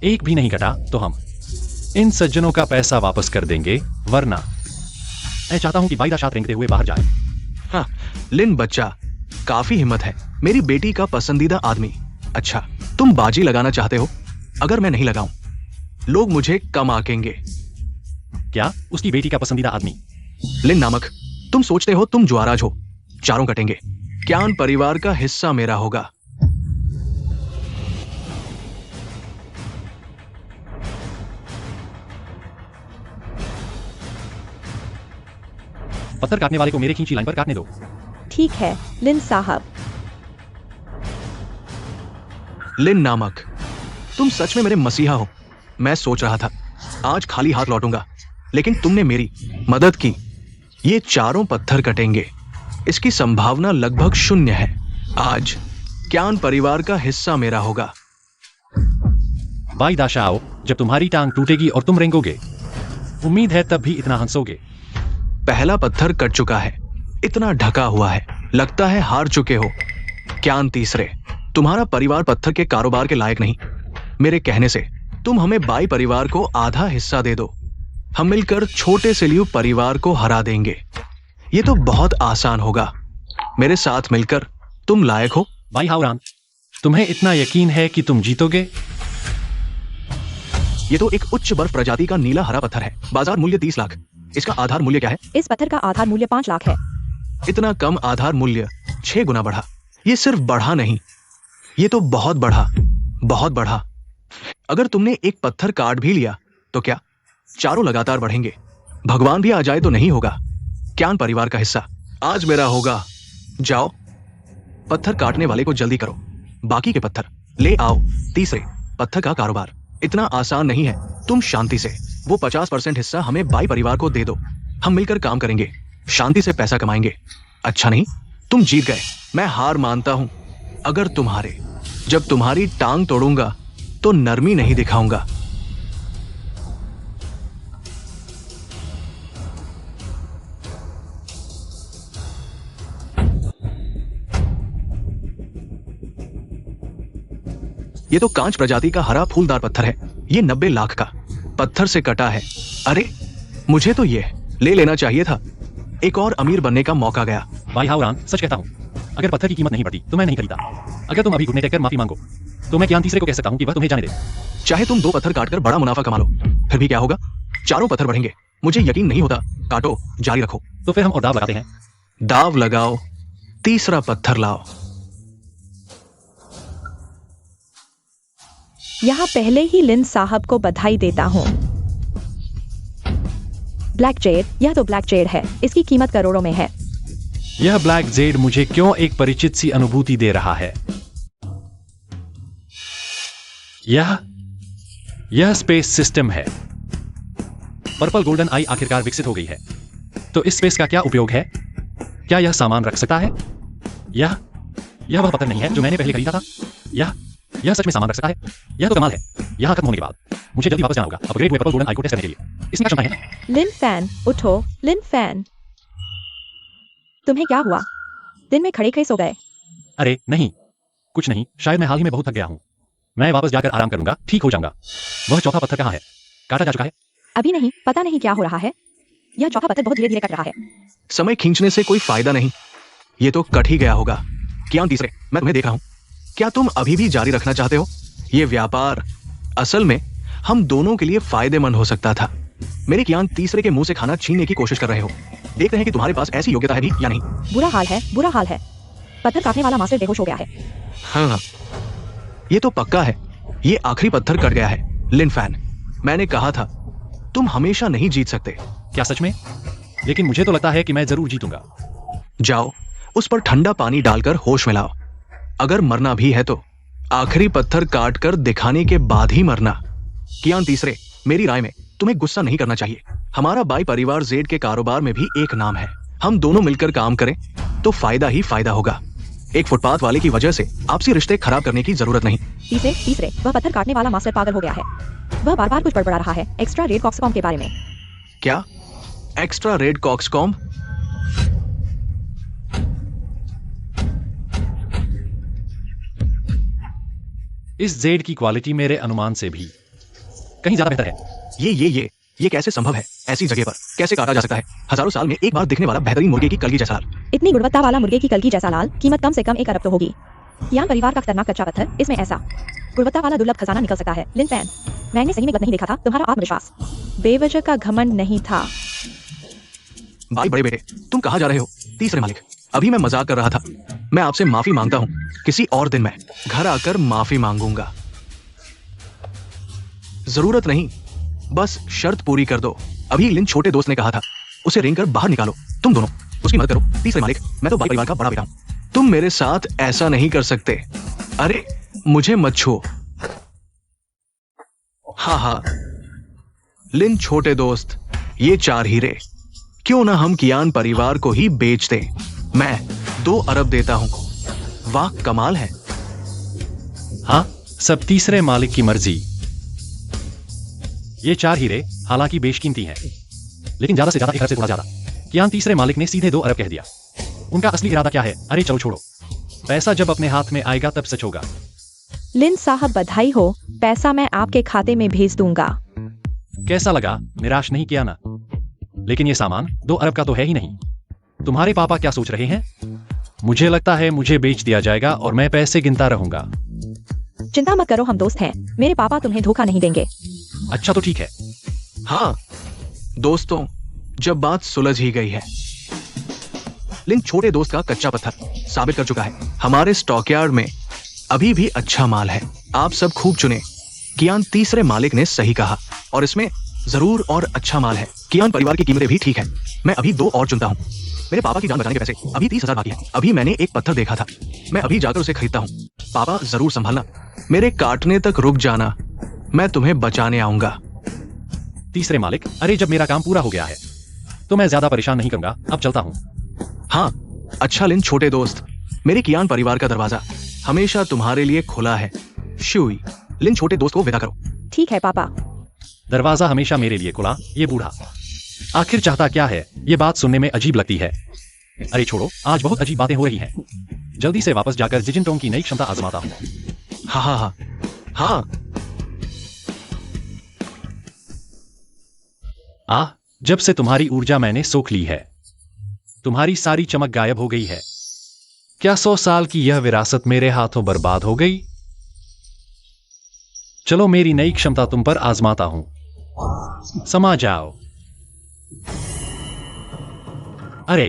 एक भी नहीं कटा तो हम इन सज्जनों का पैसा वापस कर देंगे, वरना मैं चाहता हूं कि बाईदा शाह रेंगते हुए बाहर जाए।
हाँ, लिन बच्चा, काफी हिम्मत है, मेरी बेटी का पसंदीदा आदमी। अच्छा, तुम बाजी लगाना चाहते हो? अगर मैं नहीं लगाऊं, लोग मुझे कम आकेंगे।
क्या उसकी बेटी का पसंदीदा आदमी?
लिन नामक, तुम सोचते हो तुम जुआराज हो, चारों कटेंगे। कियान परिवार का हिस्सा मेरा होगा।
पत्थर काटने वाले को मेरे खींची लाइन पर काटने दो।
ठीक है लिन साहब।
लिन नामक, तुम सच में मेरे मसीहा हो। मैं सोच रहा था आज खाली हाथ लौटूंगा, लेकिन तुमने मेरी मदद की। ये चारों पत्थर कटेंगे, इसकी संभावना लगभग 0 है। आज कियान परिवार का हिस्सा मेरा होगा।
बाईदा शाह, जब तुम्हारी टांग टूटेगी और तुम रेंगोगे, उम्मीद है तब भी इतना हंसोगे।
पहला पत्थर कट चुका है, इतना ढका हुआ है, लगता है हार चुके हो। कियान तीसरे, तुम्हारा परिवार पत्थर के कारोबार के लायक नहीं। मेरे कहने से तुम हमें बाई परिवार को आधा हिस्सा दे दो। हम मिलकर छोटे से लियू परिवार को हरा देंगे। ये तो बहुत आसान होगा। मेरे साथ मिलकर तुम लायक हो।
भाई हावरान, तुम्हें इतना यकीन है कि तुम जीतोगे?
ये तो एक उच्च बर्फ प्रजाति का नीला हरा पत्थर है। बाजार मूल्य 30 लाख। इसका आधार मूल्य क्या है?
इस पत्थर का आधार मूल्य 5 लाख है।
इतना कम आधार मूल्य 6 गुना बढ़ा। ये सिर्फ बढ़ा नहीं, ये तो बहुत बढ़ा, बहुत बढ़ा। अगर तुमने एक पत्थर काट भी लिया तो क्या चारों लगातार बढ़ेंगे? भगवान भी आ जाए तो नहीं होगा। क्यान परिवार का हिस्सा आज मेरा होगा। जाओ, पत्थर काटने वाले को जल्दी करो, बाकी के पत्थर ले आओ। तीसरे पत्थर का कारोबार इतना आसान नहीं है। तुम शांति से वो 50% हिस्सा हमें बाई परिवार को दे दो। हम मिलकर काम करेंगे, शांति से पैसा कमाएंगे। अच्छा नहीं, तुम जीत गए, मैं हार मानता हूं। अगर तुम्हारे जब तुम्हारी टांग तोड़ूंगा तो नरमी नहीं दिखाऊंगा। ये तो कांच प्रजाति का हरा फूलदार पत्थर है। ये 90 लाख का पत्थर से कटा है। अरे, मुझे तो ये ले लेना चाहिए था। एक और अमीर बनने का मौका गया।
भाई हावरान, सच कहता हूँ, अगर पत्थर की कीमत नहीं बढ़ती तो मैं नहीं खरीदा। अगर तुम अभी घुटने टेक कर माफी मांगो तो मैं क्यान तीसरे को कह सकता हूँ कि वह तुम्हें जाने दे।
चाहे तुम 2 पत्थर काटकर बड़ा मुनाफा कमा लो, फिर भी क्या होगा? चारों पत्थर बढ़ेंगे। मुझे यकीन नहीं होता। काटो, जारी रखो।
तो फिर हम और दाव लगाते हैं।
दाव लगाओ, तीसरा पत्थर लाओ।
यहाँ पहले ही लिन साहब को बधाई देता हूँ। ब्लैक जेड, यह तो ब्लैक जेड है। इसकी कीमत करोड़ों में है।
यह ब्लैक जेड मुझे क्यों एक परिचित सी अनुभूति दे रहा है? यह स्पेस सिस्टम है। पर्पल गोल्डन आई आखिरकार विकसित हो गई है। तो इस स्पेस का क्या उपयोग है? क्या यह सामान रख सकता है? यह वह पत्थर नहीं है जो मैंने पहले खरीदा था। यह सच में सामान रख सकता है। यह तो कमाल है। यहाँ खत्म होने के बाद मुझे जल्दी वापस जाना होगा अपग्रेड हुए पर्पल गोल्डन आई को टेस्ट करने के लिए। इसमें क्या क्षमता है?
लिन फैन, उठो। लिन फैन, तुम्हें क्या हुआ? दिन में खड़े खड़े सो गए?
अरे नहीं, कुछ नहीं। शायद मैं हाल ही में बहुत थक गया हूँ। मैं वापस जाकर आराम करूंगा, ठीक हो जाऊंगा। वह चौथा पत्थर कहाँ है? काटा जा चुका है?
अभी नहीं, पता नहीं क्या हो रहा है। यह चौथा पत्थर बहुत धीरे धीरे कट रहा है।
समय खींचने से कोई फायदा नहीं। ये तो कट ही गया होगा। क्यान तीसरे, मैं तुम्हें देख रहा हूं। क्या तुम अभी भी जारी रखना चाहते हो? ये व्यापार असल में हम दोनों के लिए फायदेमंद हो सकता था। मेरे क्यान तीसरे के मुंह से खाना छीनने की कोशिश कर रहे हो। देखते हैं कि तुम्हारे पास ऐसी योग्यता है भी या नहीं।
बुरा हाल है, बुरा हाल है। पत्थर काटने वाला मास्टर बेहोश हो गया है।
हाँ, ये तो पक्का है। ये आखिरी पत्थर कट गया है। लिन फैन, मैंने कहा था तुम हमेशा नहीं जीत सकते।
क्या सच में? लेकिन मुझे तो लगता है कि मैं जरूर जीतूंगा।
जाओ, उस पर ठंडा पानी डालकर होश में लाओ। अगर मरना भी है तो आखिरी पत्थर काटकर दिखाने के बाद ही मरना। कियान तीसरे, मेरी राय में तुम्हें गुस्सा नहीं करना चाहिए। हमारा बाई परिवार जेड के कारोबार में भी एक नाम है। हम दोनों मिलकर काम करें तो फायदा ही फायदा होगा। एक फुटपाथ वाले की वजह से आपसी रिश्ते खराब करने की जरूरत नहीं।
तीसरे, वह पत्थर काटने वाला मास्टर पागल हो गया है। वह बार बार कुछ बड़बड़ा रहा है एक्स्ट्रा रेड कॉक्सकॉम के बारे में।
क्या एक्स्ट्रा रेड कॉक्सकॉम?
इस जेड की क्वालिटी मेरे अनुमान से भी कहीं ज्यादा बेहतर है।
ये कैसे संभव है? ऐसी जगह पर कैसे काटा जा सकता है? हजारों साल में एक बार दिखने वाला बेहतरीन मुर्गे की कलगी जैसा लाल।
इतनी गुणवत्ता वाला मुर्गे की कलगी जैसा लाल, कीमत कम से कम 1 अरब तो होगी। कियान परिवार का खतरनाक कच्चा पत्थर, इसमें ऐसा गुणवत्ता वाला दुर्लभ खजाना निकल सकता है। लिन फैन, मैंने सही में गलत नहीं देखा था। तुम्हारा आत्मविश्वास बेवजह का घमंड नहीं था।
भाई बड़े बेटे, तुम कहाँ जा रहे हो? तीसरे मालिक, अभी मैं मजाक कर रहा था। मैं आपसे माफी मांगता हूँ। किसी और दिन मैं घर आकर माफी मांगूंगा। जरूरत नहीं, बस शर्त पूरी कर दो। अभी लिन छोटे दोस्त ने कहा था उसे रेंग कर बाहर निकालो। तुम दोनों उसकी मदद करो। तीसरे मालिक, मैं तो बाई परिवार का बड़ा बेटा हूं। तुम मेरे साथ ऐसा नहीं कर सकते। अरे, मुझे मत छुओ। हाँ, लिन छोटे दोस्त, ये 4 हीरे क्यों ना हम कियान परिवार को ही बेच दें। मैं 2 अरब देता हूं। वाह, कमाल है।
हाँ, सब तीसरे मालिक की मर्जी। ये 4 हीरे हालांकि बेशकीमती हैं, लेकिन ज्यादा से ज्यादा 1 अरब से थोड़ा ज्यादा। कियान तीसरे मालिक ने सीधे 2 अरब कह दिया। उनका असली इरादा क्या है? अरे चलो छोड़ो, पैसा जब अपने हाथ में आएगा तब सच होगा।
लिन साहब, बधाई हो। पैसा मैं आपके खाते में भेज दूंगा।
कैसा लगा? निराश नहीं किया ना? लेकिन ये सामान 2 अरब का तो है ही नहीं। तुम्हारे पापा क्या सोच रहे हैं? मुझे लगता है मुझे बेच दिया जाएगा और मैं पैसे गिनता रहूंगा।
चिंता मत करो, हम दोस्त हैं। मेरे पापा तुम्हें धोखा नहीं देंगे।
अच्छा तो ठीक है।
हाँ दोस्तों, जब बात सुलझ ही गई है, लिन छोटे दोस्त का कच्चा पत्थर साबित कर चुका है। हमारे स्टॉकयार्ड में अभी भी अच्छा माल है। आप सब खूब चुने। कियान तीसरे मालिक ने सही कहा और इसमें जरूर और अच्छा माल है। कियान परिवार की कीमतें भी ठीक है। मैं अभी 2 और चुनता हूँ। मेरे पापा की जान बचाने के पैसे अभी 30,000 बाकी है। अभी मैंने एक पत्थर देखा था, मैं अभी जाकर उसे खरीदता हूँ। पापा जरूर संभालना, मेरे काटने तक रुक जाना, मैं तुम्हें बचाने आऊंगा।
तीसरे मालिक, अरे जब मेरा काम पूरा हो गया है तो मैं ज्यादा परेशान नहीं करूंगा, अब चलता हूँ।
हाँ अच्छा लिन छोटे दोस्त, मेरे कियान परिवार का दरवाजा हमेशा तुम्हारे लिए खुला है। शुई, लिन छोटे दोस्त को विदा करो।
ठीक है पापा।
दरवाजा हमेशा मेरे लिए खुला। ये बूढ़ा आखिर चाहता क्या है? ये बात सुनने में अजीब लगती है। अरे छोड़ो, आज बहुत अजीब बातें हो रही हैं। जल्दी से वापस जाकर जिजिनटोंग की नई क्षमता आजमाता हूँ।
हाँ हाँ हाँ हाँ।
जब से तुम्हारी ऊर्जा मैंने सोख ली है, तुम्हारी सारी चमक गायब हो गई है। क्या 100 साल की यह विरासत मेरे हाथों बर्बाद हो गई? चलो मेरी नई क्षमता तुम पर आजमाता हूं। समा जाओ। अरे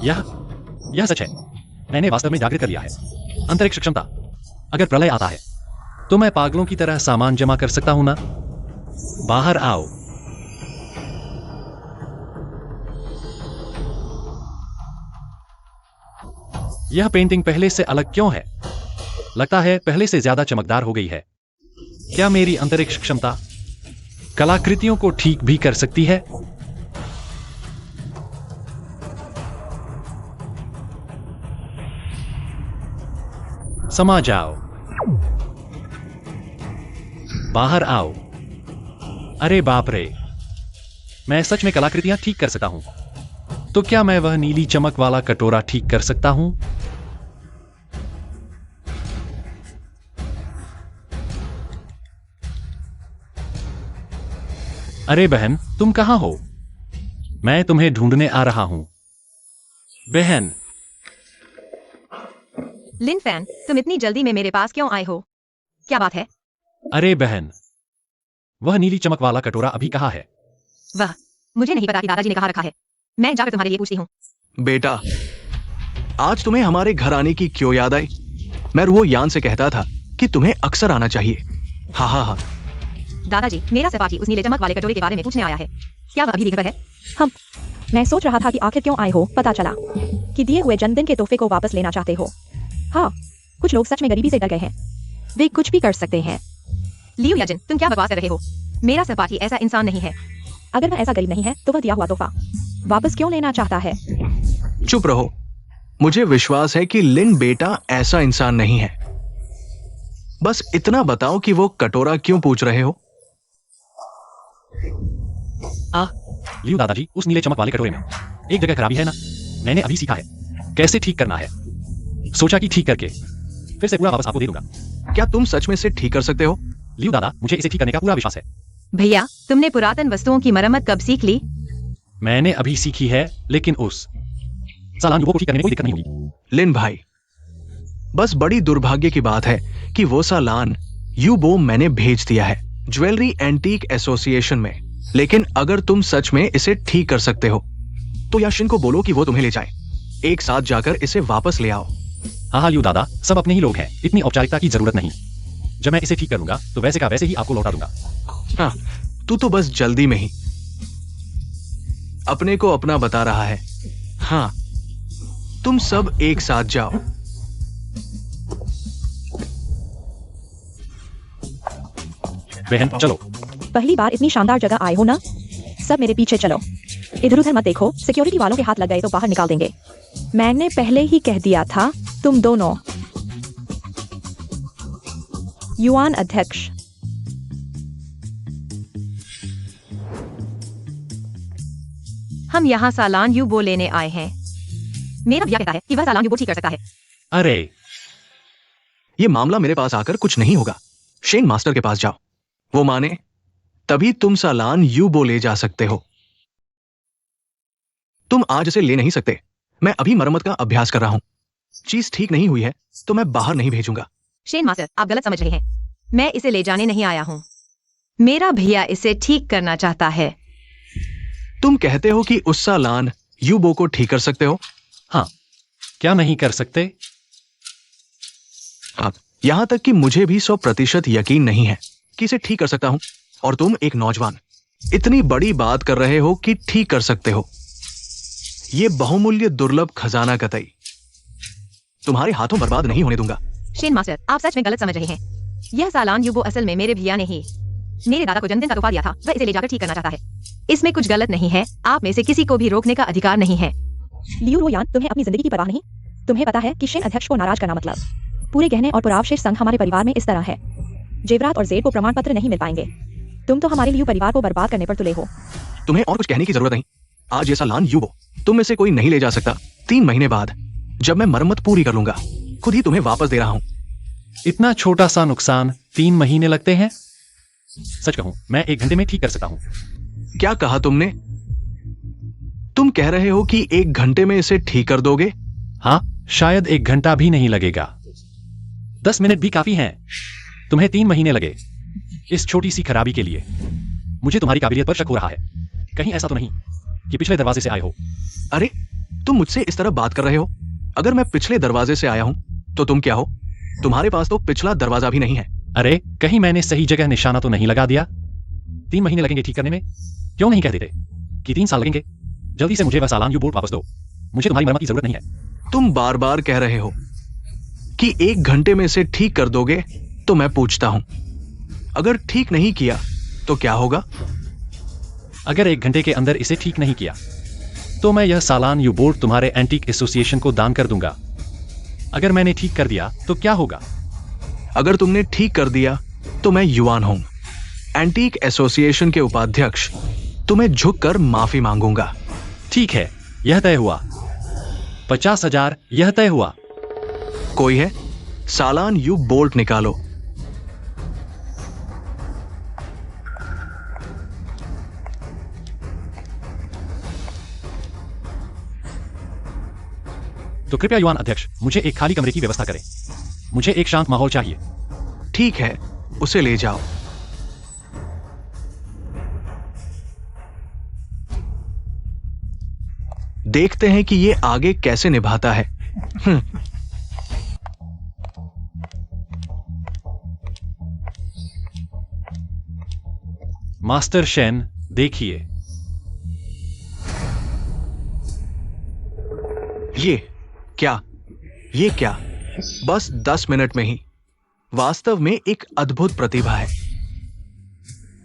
यह सच है। मैंने वास्तव में जागृत कर लिया है अंतरिक्ष क्षमता। अगर प्रलय आता है तो मैं पागलों की तरह सामान जमा कर सकता हूं ना? बाहर आओ। यह पेंटिंग पहले से अलग क्यों है? लगता है पहले से ज्यादा चमकदार हो गई है। क्या मेरी अंतरिक्ष क्षमता कलाकृतियों को ठीक भी कर सकती है? समा जाओ। बाहर आओ। अरे बाप रे, मैं सच में कलाकृतियां ठीक कर सकता हूं। तो क्या मैं वह नीली चमक वाला कटोरा ठीक कर सकता हूं? अरे बहन, तुम कहां हो? मैं तुम्हें ढूंढने आ रहा हूं। बहन।
लिन फैन, तुम इतनी जल्दी में मेरे पास क्यों आए हो? क्या बात है?
अरे बहन, वह नीली चमक वाला कटोरा अभी कहाँ है?
वह मुझे नहीं पता कि दादाजी ने कहाँ रखा है। मैं जाकर तुम्हारे लिए पूछती हूँ।
बेटा, आज तुम्हें हमारे घर आने की क्यों याद आई? मैं रुओ यान से कहता था कि तुम्हें अक्सर आना चाहिए। हाँ हाँ हाँ।
दादाजी, मेरा सपाटी उस नीले चमक वाले कटोरे के बारे में पूछने आया है। क्या वह अभी भी घर पर है?
मैं सोच रहा था कि आखिर क्यों आए हो। पता चला कि दिए हुए जन्मदिन के तोहफे को वापस लेना चाहते हो। हाँ, कुछ लोग सच में गरीबी से डर गए हैं। वे कुछ भी कर सकते हैं।
लियो याजिन, तुम क्या बकवास कर रहे हो? मेरा सपाटी ऐसा इंसान नहीं है।
अगर वह ऐसा गरीब नहीं है तो वह दिया हुआ तोहफा वापस क्यों लेना चाहता है?
चुप रहो। मुझे विश्वास है कि लिन बेटा ऐसा इंसान नहीं है। बस इतना बताओ कि वो कटोरा क्यों पूछ रहे हो?
लियो दादाजी, उस नीले चमक वाले कटोरे में एक जगह खराबी है ना? मैंने अभी सीखा है कैसे ठीक करना है। सोचा कि ठीक करके फिर से पूरा वापस आपको दे दूंगा।
क्या तुम सच में इसे ठीक कर सकते हो?
लियो दादा, मुझे इसे ठीक करने का पूरा विश्वास है।
भैया, तुमने पुरातन वस्तुओं की मरम्मत कब सीख ली?
मैंने अभी सीखी है, लेकिन उस सालान युवक को ठीक करने में कोई दिक्कत नहीं होगी।
लिन भाई, बस बड़ी दुर्भाग्य की बात है कि वो सालान यूबो मैंने भेज दिया है ज्वेलरी एंटीक एसोसिएशन में। लेकिन अगर तुम सच में इसे ठीक कर सकते हो तो याशिन को बोलो कि वो तुम्हें ले जाए। एक साथ जाकर इसे वापस ले आओ।
हाँ लियो दादा, सब अपने ही लोग हैं, इतनी औपचारिकता की जरूरत नहीं। जब मैं इसे ठीक करूंगा तो वैसे का वैसे ही आपको लौटा दूंगा।
हाँ, तू तो बस जल्दी में ही अपने को अपना बता रहा है। हाँ, तुम सब एक साथ जाओ।
बहन चलो।
पहली बार इतनी शानदार जगह आए हो ना? सब मेरे पीछे चलो। इधर उधर मत देखो, सिक्योरिटी वालों के हाथ लग गए तो बाहर निकाल देंगे। मैंने पहले ही कह दिया था, तुम दोनों। युआन अध्यक्ष।
हम यहाँ सालान यूबो लेने आए हैं। मेरा भैया कहता है कि वह सालान यूबो ठीक कर सकता है।
अरे
ये मामला मेरे पास आकर कुछ नहीं होगा। शेन मास्टर के पास जाओ, वो माने तभी तुम सालान यूबो ले जा सकते हो। तुम आज इसे ले नहीं सकते। मैं अभी मरम्मत का अभ्यास कर रहा हूं। चीज ठीक नहीं हुई है तो मैं बाहर नहीं भेजूंगा।
शेन मास्टर, आप गलत समझ रहे हैं। मैं इसे ले जाने नहीं आया हूँ। मेरा भैया इसे ठीक करना चाहता है।
तुम कहते हो कि उस सालान यूबो को ठीक कर सकते हो?
हाँ, क्या नहीं कर सकते?
हाँ, यहां तक कि मुझे भी 100% यकीन नहीं है कि इसे ठीक कर सकता हूं। और तुम एक नौजवान इतनी बड़ी बात कर रहे हो कि ठीक कर सकते हो। ये बहुमूल्य दुर्लभ खजाना कतई तुम्हारे हाथों बर्बाद नहीं होने दूंगा।
शेन मास्टर, आप सच में गलत समझ रहे हैं। यह सालान यूबो असल में मेरे भैया ने ही मेरे दादा को जन्मदिन का तोहफा दिया था। वह इसे ले जाकर ठीक करना चाहता है। इसमें कुछ गलत नहीं है। आप में से किसी को भी रोकने का अधिकार नहीं है।
लियू रोयान, तुम्हें अपनी जिंदगी की परवाह नहीं? तुम्हें पता है कि शेन अध्यक्ष को नाराज करना मतलब पूरे गहने और पुरावशेष संग हमारे परिवार में इस तरह है। जेवरात और जेब को प्रमाण पत्र नहीं मिल पाएंगे। तुम तो हमारे लियू परिवार को बर्बाद करने पर तुले हो।
तुम्हें और कुछ कहने की जरूरत नहीं। आज ये सालान यूबो तुम में से कोई नहीं ले जा सकता। 3 महीने बाद जब मैं मरम्मत पूरी कर लूंगा, खुद ही तुम्हें वापस दे रहा हूं।
इतना छोटा सा नुकसान 3 महीने लगते हैं? सच कहूं, मैं 1 घंटे में ठीक कर सकता हूं।
क्या कहा तुमने? तुम कह रहे हो कि 1 घंटे में इसे ठीक कर दोगे?
हाँ, शायद 1 घंटा भी नहीं लगेगा। 10 मिनट भी काफी हैं। तुम्हें 3 महीने लगे इस छोटी सी खराबी के लिए। मुझे तुम्हारी काबिलियत पर शक हो रहा है। कहीं ऐसा तो नहीं कि पिछले दरवाजे से आए हो?
अरे, तुम मुझसे इस तरह बात कर रहे हो। अगर मैं पिछले दरवाजे से आया हूं तो तुम क्या हो? तुम्हारे पास तो पिछला दरवाजा भी नहीं है।
अरे, कहीं मैंने सही जगह निशाना तो नहीं लगा दिया? 3 महीने लगेंगे ठीक करने में। क्यों नहीं कह देते कि 3 साल लगेंगे? जल्दी से मुझे वह सालान यूबोट वापस दो। मुझे तुम्हारी मरम्मत की जरूरत नहीं है।
तुम बार बार कह रहे हो कि 1 घंटे में इसे ठीक कर दोगे, तो मैं पूछता हूं, अगर ठीक नहीं किया तो क्या होगा?
अगर 1 घंटे के अंदर इसे ठीक नहीं किया तो मैं यह सालान यूबोट तुम्हारे एंटीक एसोसिएशन को दान कर दूंगा। अगर मैंने ठीक कर दिया तो क्या होगा?
अगर तुमने ठीक कर दिया तो मैं युआन हूं, एंटीक एसोसिएशन के उपाध्यक्ष। तुम्हें झुककर माफी मांगूंगा।
ठीक है, यह तय हुआ। 50,000 यह तय हुआ।
कोई है? सालान यू बोल्ट निकालो।
तो कृपया युवान अध्यक्ष, मुझे एक खाली कमरे की व्यवस्था करें। मुझे एक शांत माहौल चाहिए।
ठीक है, उसे ले जाओ। देखते हैं कि ये आगे कैसे निभाता है।
मास्टर शेन, देखिए।
ये क्या? बस 10 मिनट में ही वास्तव में एक अद्भुत प्रतिभा है।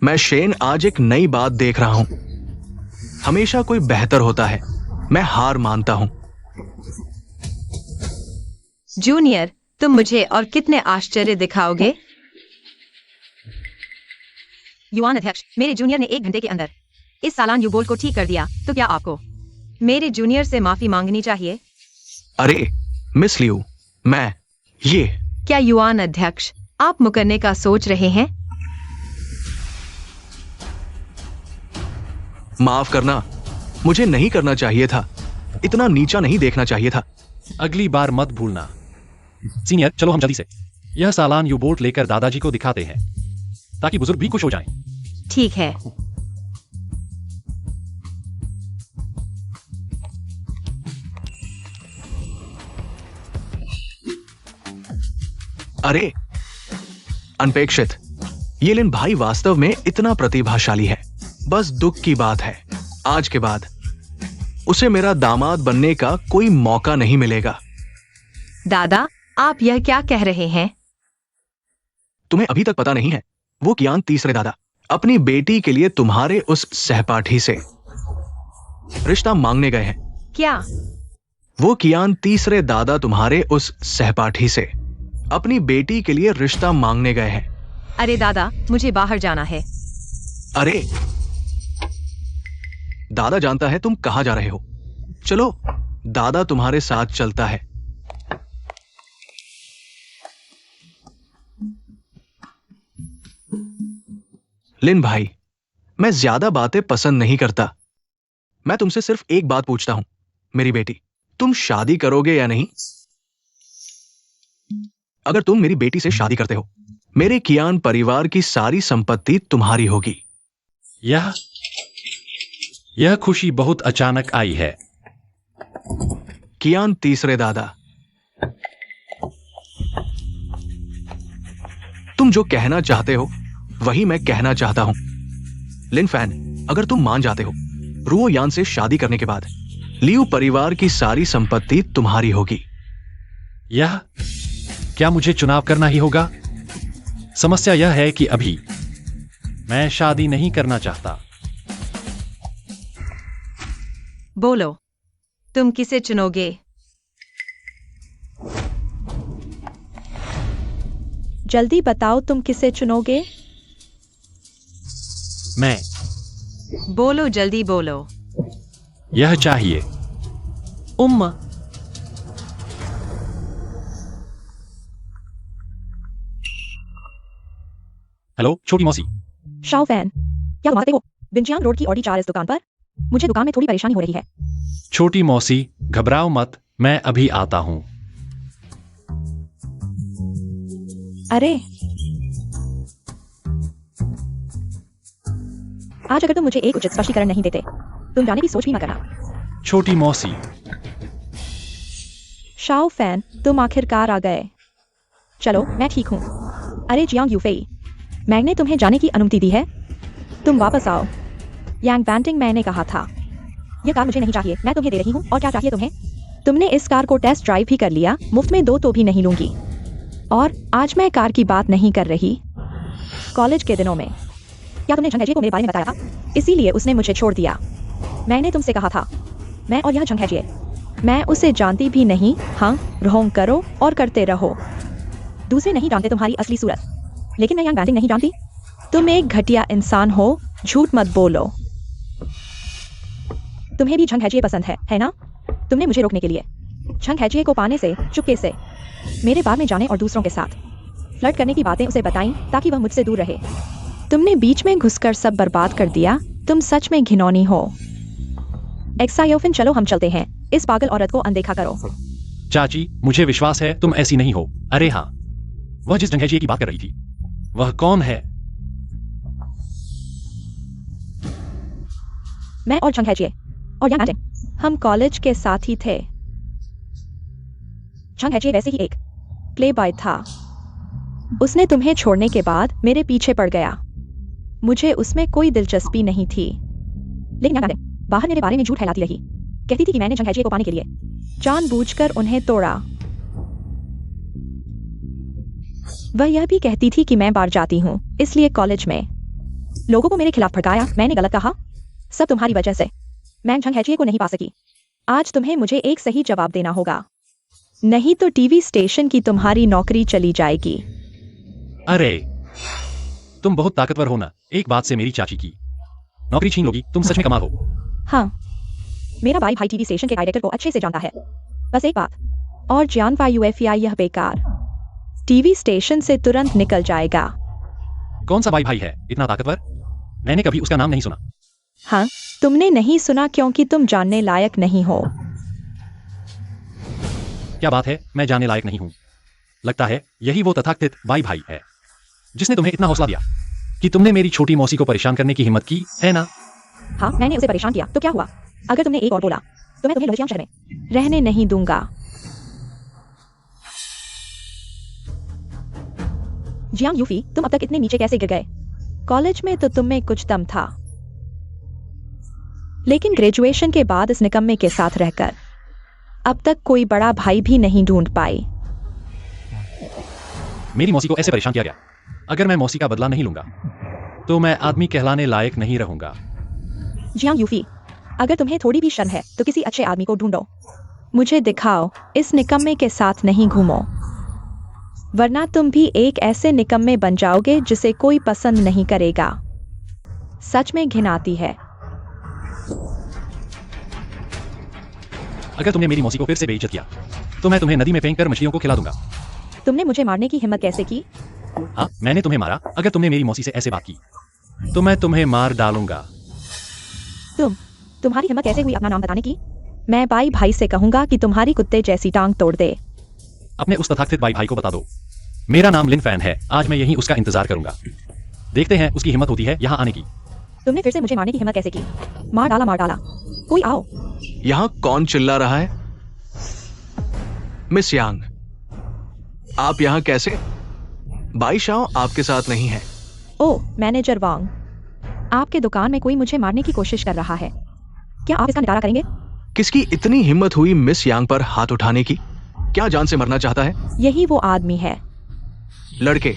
मैं शेन आज एक नई बात देख रहा हूं। हमेशा कोई बेहतर होता है। मैं हार मानता हूं।
जूनियर, तुम मुझे और कितने आश्चर्य दिखाओगे? युवान अध्यक्ष, मेरे जूनियर ने 1 घंटे के अंदर इस सालान यूबोल्ट को ठीक कर दिया, तो क्या आपको मेरे जूनियर से माफी मांगनी चाहिए?
अरे मिस लियू, ये
क्या युवान अध्यक्ष, आप मुकरने का सोच रहे हैं?
माफ करना, मुझे नहीं करना चाहिए था। इतना नीचा नहीं देखना चाहिए था।
अगली बार मत भूलना। सीनियर, चलो हम जल्दी से यह सालान यूबोट लेकर दादाजी को दिखाते हैं ताकि बुजुर्ग भी खुश हो जाएं।
ठीक है।
अरे अनपेक्षित, ये लिन भाई वास्तव में इतना प्रतिभाशाली है। बस दुख की बात है, आज के बाद उसे मेरा दामाद बनने का कोई मौका नहीं मिलेगा।
दादा, आप यह क्या कह रहे हैं?
तुम्हें अभी तक पता नहीं है, वो कियान तीसरे दादा अपनी बेटी के लिए तुम्हारे उस सहपाठी से रिश्ता मांगने गए हैं।
क्या?
वो कियान तीसरे दादा तुम्हारे उस सहपाठी से अपनी बेटी के लिए रिश्ता मांगने गए हैं।
अरे दादा, मुझे बाहर जाना है।
अरे दादा जानता है तुम कहां जा रहे हो। चलो, दादा तुम्हारे साथ चलता है। लिन भाई, मैं ज्यादा बातें पसंद नहीं करता। मैं तुमसे सिर्फ एक बात पूछता हूं, मेरी बेटी, तुम शादी करोगे या नहीं? अगर तुम मेरी बेटी से शादी करते हो, मेरे कियान परिवार की सारी संपत्ति तुम्हारी होगी।
यह खुशी बहुत अचानक आई है।
कियान तीसरे दादा, तुम जो कहना चाहते हो वही मैं कहना चाहता हूं। लिन फैन, अगर तुम मान जाते हो, रुओ यान से शादी करने के बाद लियू परिवार की सारी संपत्ति तुम्हारी होगी।
क्या मुझे चुनाव करना ही होगा? समस्या यह है कि अभी मैं शादी नहीं करना चाहता।
बोलो, तुम किसे चुनोगे?
जल्दी बताओ, तुम किसे चुनोगे?
मैं
बोलो, जल्दी बोलो।
यह चाहिए। हेलो छोटी मौसी।
शाओ फैन, क्या तुम आते हो बिंजियांग रोड की ऑडी 4 इस दुकान पर? मुझे दुकान में थोड़ी परेशानी हो रही है।
छोटी मौसी, घबराओ मत, मैं अभी आता हूं।
अरे, आज अगर तुम मुझे एक उचित स्पष्टीकरण नहीं देते, तुम जाने की सोच भी ना करना।
छोटी मौसी।
शाओ फैन, तुम आखिरकार आ गए। चलो, मैं ठीक हूँ। अरे जियांग यूफेई, मैंने तुम्हें जाने की अनुमति दी है। तुम वापस आओ। यांग बैंटिंग, मैंने कहा था यह कार मुझे नहीं चाहिए, मैं तुम्हें दे रही हूँ। और क्या चाहिए तुम्हें? तुमने इस कार को टेस्ट ड्राइव भी कर लिया, मुफ्त में दो तो भी नहीं लूंगी। और आज मैं कार की बात नहीं कर रही, कॉलेज के दिनों में। क्या तुमने झंगैजिए को मेरे बारे में बताया था? इसीलिए उसने मुझे छोड़ दिया। मैंने तुमसे कहा था, मैं और यह झंगैजिए, मैं उसे जानती भी नहीं। हाँ, रोंग करो और करते रहो। दूसरे नहीं जानते तुम्हारी असली सूरत, लेकिन मैं यांग बैंटिंग नहीं जानती। तुम एक घटिया इंसान हो, झूठ मत बोलो। तुम्हें भी झंगैजिए पसंद है ना? तुमने मुझे रोकने के लिए झंगैजिए को पाने से चुपके से मेरे बार में जाने और दूसरों के साथ फ्लर्ट करने की बातें उसे बताई ताकि वह मुझसे दूर रहे। तुमने बीच में घुसकर सब बर्बाद कर दिया। तुम सच में घिनौनी हो। एक्सायोफिन, चलो हम चलते हैं। इस पागल औरत को अनदेखा करो।
चाची, मुझे विश्वास है तुम ऐसी नहीं हो। अरे हाँ, वह जिस झंगैजिए की बात कर रही थी, वह कौन है?
मैं और झंगैजिए और यांग बैंटिंग, हम कॉलेज के साथ ही थे। झंगैजिए वैसे ही एक प्ले बॉय था। उसने तुम्हें छोड़ने के बाद मेरे पीछे पड़ गया। मुझे उसमें कोई दिलचस्पी नहीं थी। लेकिन यांग बैंटिंग बाहर मेरे बारे में झूठ फैलाती रही। कहती थी कि मैंने झंगैजिए को पाने के लिए जानबूझकर उन्हें तोड़ा। वह यह भी कहती थी कि मैं बाहर जाती हूँ, इसलिए कॉलेज में लोगों को मेरे खिलाफ भड़काया। मैंने गलत कहा, सब तुम्हारी वजह से। मैं झंगैजिए को नहीं पा सकी। आज तुम्हें मुझे एक सही जवाब देना होगा, नहीं तो टीवी स्टेशन की तुम्हारी नौकरी चली जाएगी।
अरे, तुम बहुत ताकतवर हो ना, एक बात से मेरी चाची की नौकरी छीन लोगी? तुम सच में कमाल हो।
हाँ, मेरा भाई टीवी स्टेशन के डायरेक्टर को अच्छे से जानता है। बस एक बात और, जानवा यूएफआई यह बेकार टीवी स्टेशन से तुरंत निकल जाएगा।
कौन सा भाई है इतना ताकतवर? मैंने कभी उसका नाम नहीं सुना।
हाँ, तुमने नहीं सुना क्योंकि तुम जानने लायक नहीं हो।
क्या बात है, मैं जानने लायक नहीं हूं? लगता है यही वो तथाकथित भाई है जिसने तुम्हें इतना हौसला दिया कि तुमने मेरी छोटी मौसी को परेशान करने की हिम्मत की, है ना?
हाँ, मैंने उसे परेशान किया तो क्या हुआ? अगर तुमने एक और बोला तो मैं तुम्हें लोहियांग शहर में रहने नहीं दूंगा। जियांग यूफी, तुम अब तक इतने नीचे कैसे गिर गए? कॉलेज में तो तुम में कुछ दम था, लेकिन ग्रेजुएशन के बाद इस निकम्मे के साथ रहकर अब तक कोई बड़ा भाई भी नहीं ढूंढ पाई।
मेरी मौसी को ऐसे परेशान किया गया। अगर मैं मौसी का बदला नहीं लूंगा तो मैं आदमी कहलाने लायक नहीं रहूंगा।
जियांग यूफी, अगर तुम्हें थोड़ी भी शर्म है तो किसी अच्छे आदमी को ढूंढो, मुझे दिखाओ। इस निकम्मे के साथ नहीं घूमो, वरना तुम भी एक ऐसे निकम्मे बन जाओगे जिसे कोई पसंद नहीं करेगा। सच में घिन आती है।
अगर तुमने मेरी मौसी को फिर से बेइज्जत किया तो मैं तुम्हें नदी में फेंक कर मछलियों को खिला दूंगा।
तुमने मुझे मारने की हिम्मत कैसे की?
हाँ, मैंने तुम्हें मारा अगर तुमने मेरी मौसी से ऐसे बात की। तो मैं तुम्हें मार डालूंगा।
तुम्हारी हिम्मत कैसे हुई अपना नाम बताने की? मैं बाई भाई से कहूंगा कि तुम्हारी कुत्ते जैसी टांग तोड़ दे।
अपने उस तथाकथित बाई भाई को बता दो मेरा नाम लिन फैन है। आज मैं यहीं उसका इंतजार करूंगा। देखते हैं उसकी हिम्मत होती है यहाँ आने की।
तुमने फिर से मुझे मारने की हिम्मत कैसे की? मार डाला मार डाला। कोई आओ।
यहाँ कौन चिल्ला रहा है? मिस यांग, आप यहाँ कैसे? बाई शाओ आपके साथ नहीं है।
ओ मैनेजर वांग, आपके दुकान में कोई मुझे मारने की कोशिश कर रहा है। क्या आप इसका निपटारा करेंगे?
किसकी इतनी हिम्मत हुई मिस यांग पर हाथ उठाने की? क्या जान से मरना चाहता है?
यही वो आदमी है।
लड़के,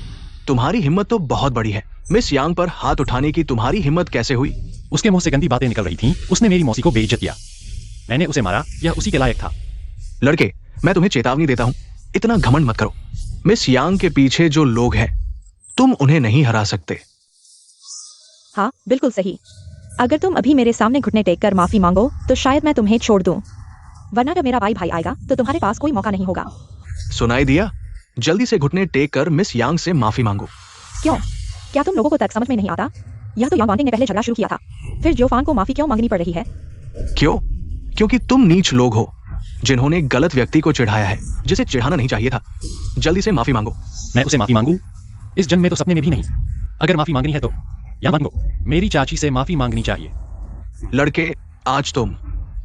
तुम्हारी हिम्मत तो बहुत बड़ी है। मिस यांग पर हाथ उठाने की तुम्हारी हिम्मत कैसे हुई?
उसके मुंह से गंदी बातें निकल रही थीं। उसने मेरी मौसी को बेइज्जत किया। मैंने उसे मारा, यह उसी के लायक था।
लड़के, मैं तुम्हें चेतावनी देता हूं, इतना घमंड मत करो। मिस यांग के पीछे जो लोग हैं, तुम उन्हें नहीं हरा सकते।
हाँ बिल्कुल सही। अगर तुम अभी मेरे सामने घुटने टेक कर माफी मांगो तो शायद मैं तुम्हें छोड़ दूं, वरना जब मेरा भाई आएगा तो तुम्हारे पास कोई मौका नहीं होगा।
सुनाई दिया? जल्दी से घुटने टेक कर मिस यांग से माफी मांगो।
क्यों? क्या तुम लोगों को तर्क समझ में नहीं आता? यह तो यांग वांटिंग ने पहले झगड़ा शुरू किया था, फिर जियोफान को माफी क्यों मांगनी पड़ रही है?
क्यों? क्योंकि तुम नीच लोग हो जिन्होंने गलत व्यक्ति को चिढ़ाया है, जिसे चिढ़ाना नहीं चाहिए था। जल्दी से माफी मांगो।
मैं उसे माफी मांगू? इस जन्म में तो सपने में भी नहीं। अगर माफी मांगनी है तो या मांगो, मेरी चाची से माफी मांगनी चाहिए।
लड़के, आज तुम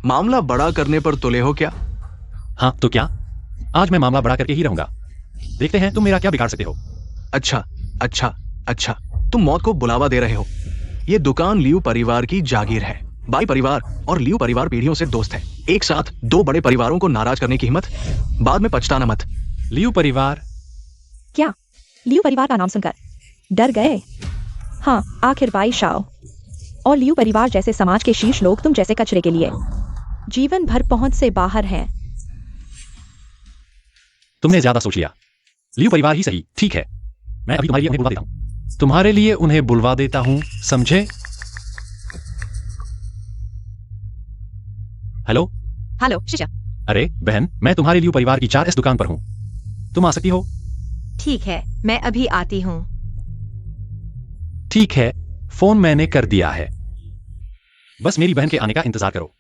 मामला बड़ा करने पर तुले हो क्या?
हाँ तो क्या? आज मैं मामला बड़ा करके ही रहूंगा। देखते हैं तुम मेरा क्या बिगाड़ सकते हो।
अच्छा अच्छा अच्छा, तुम मौत को बुलावा दे रहे हो। ये दुकान लियू परिवार की जागीर है। बाई परिवार और लियू परिवार पीढ़ियों से दोस्त है। एक साथ दो बड़े परिवारों को नाराज करने की हिम्मत, बाद में पछताना मत।
लियू परिवार?
क्या लियू परिवार का नाम सुनकर डर गए? हाँ, आखिर बाई शाओ और लियू परिवार जैसे समाज के शीर्ष लोग तुम जैसे कचरे के लिए जीवन भर पहुंच से बाहर हैं।
तुमने ज्यादा सोच लिया। लियू परिवार ही सही। ठीक है, मैं अभी तुम्हारे लिए उन्हें बुलवा देता हूं। तुम्हारे लिए उन्हें बुलवा देता हूं, समझे? हेलो
हेलो शिशा।
अरे बहन, मैं तुम्हारे लियू परिवार की 4S दुकान पर हूं। तुम आ सकती हो?
ठीक है, मैं अभी आती हूँ।
ठीक है, फोन मैंने कर दिया है। बस मेरी बहन के आने का इंतजार करो।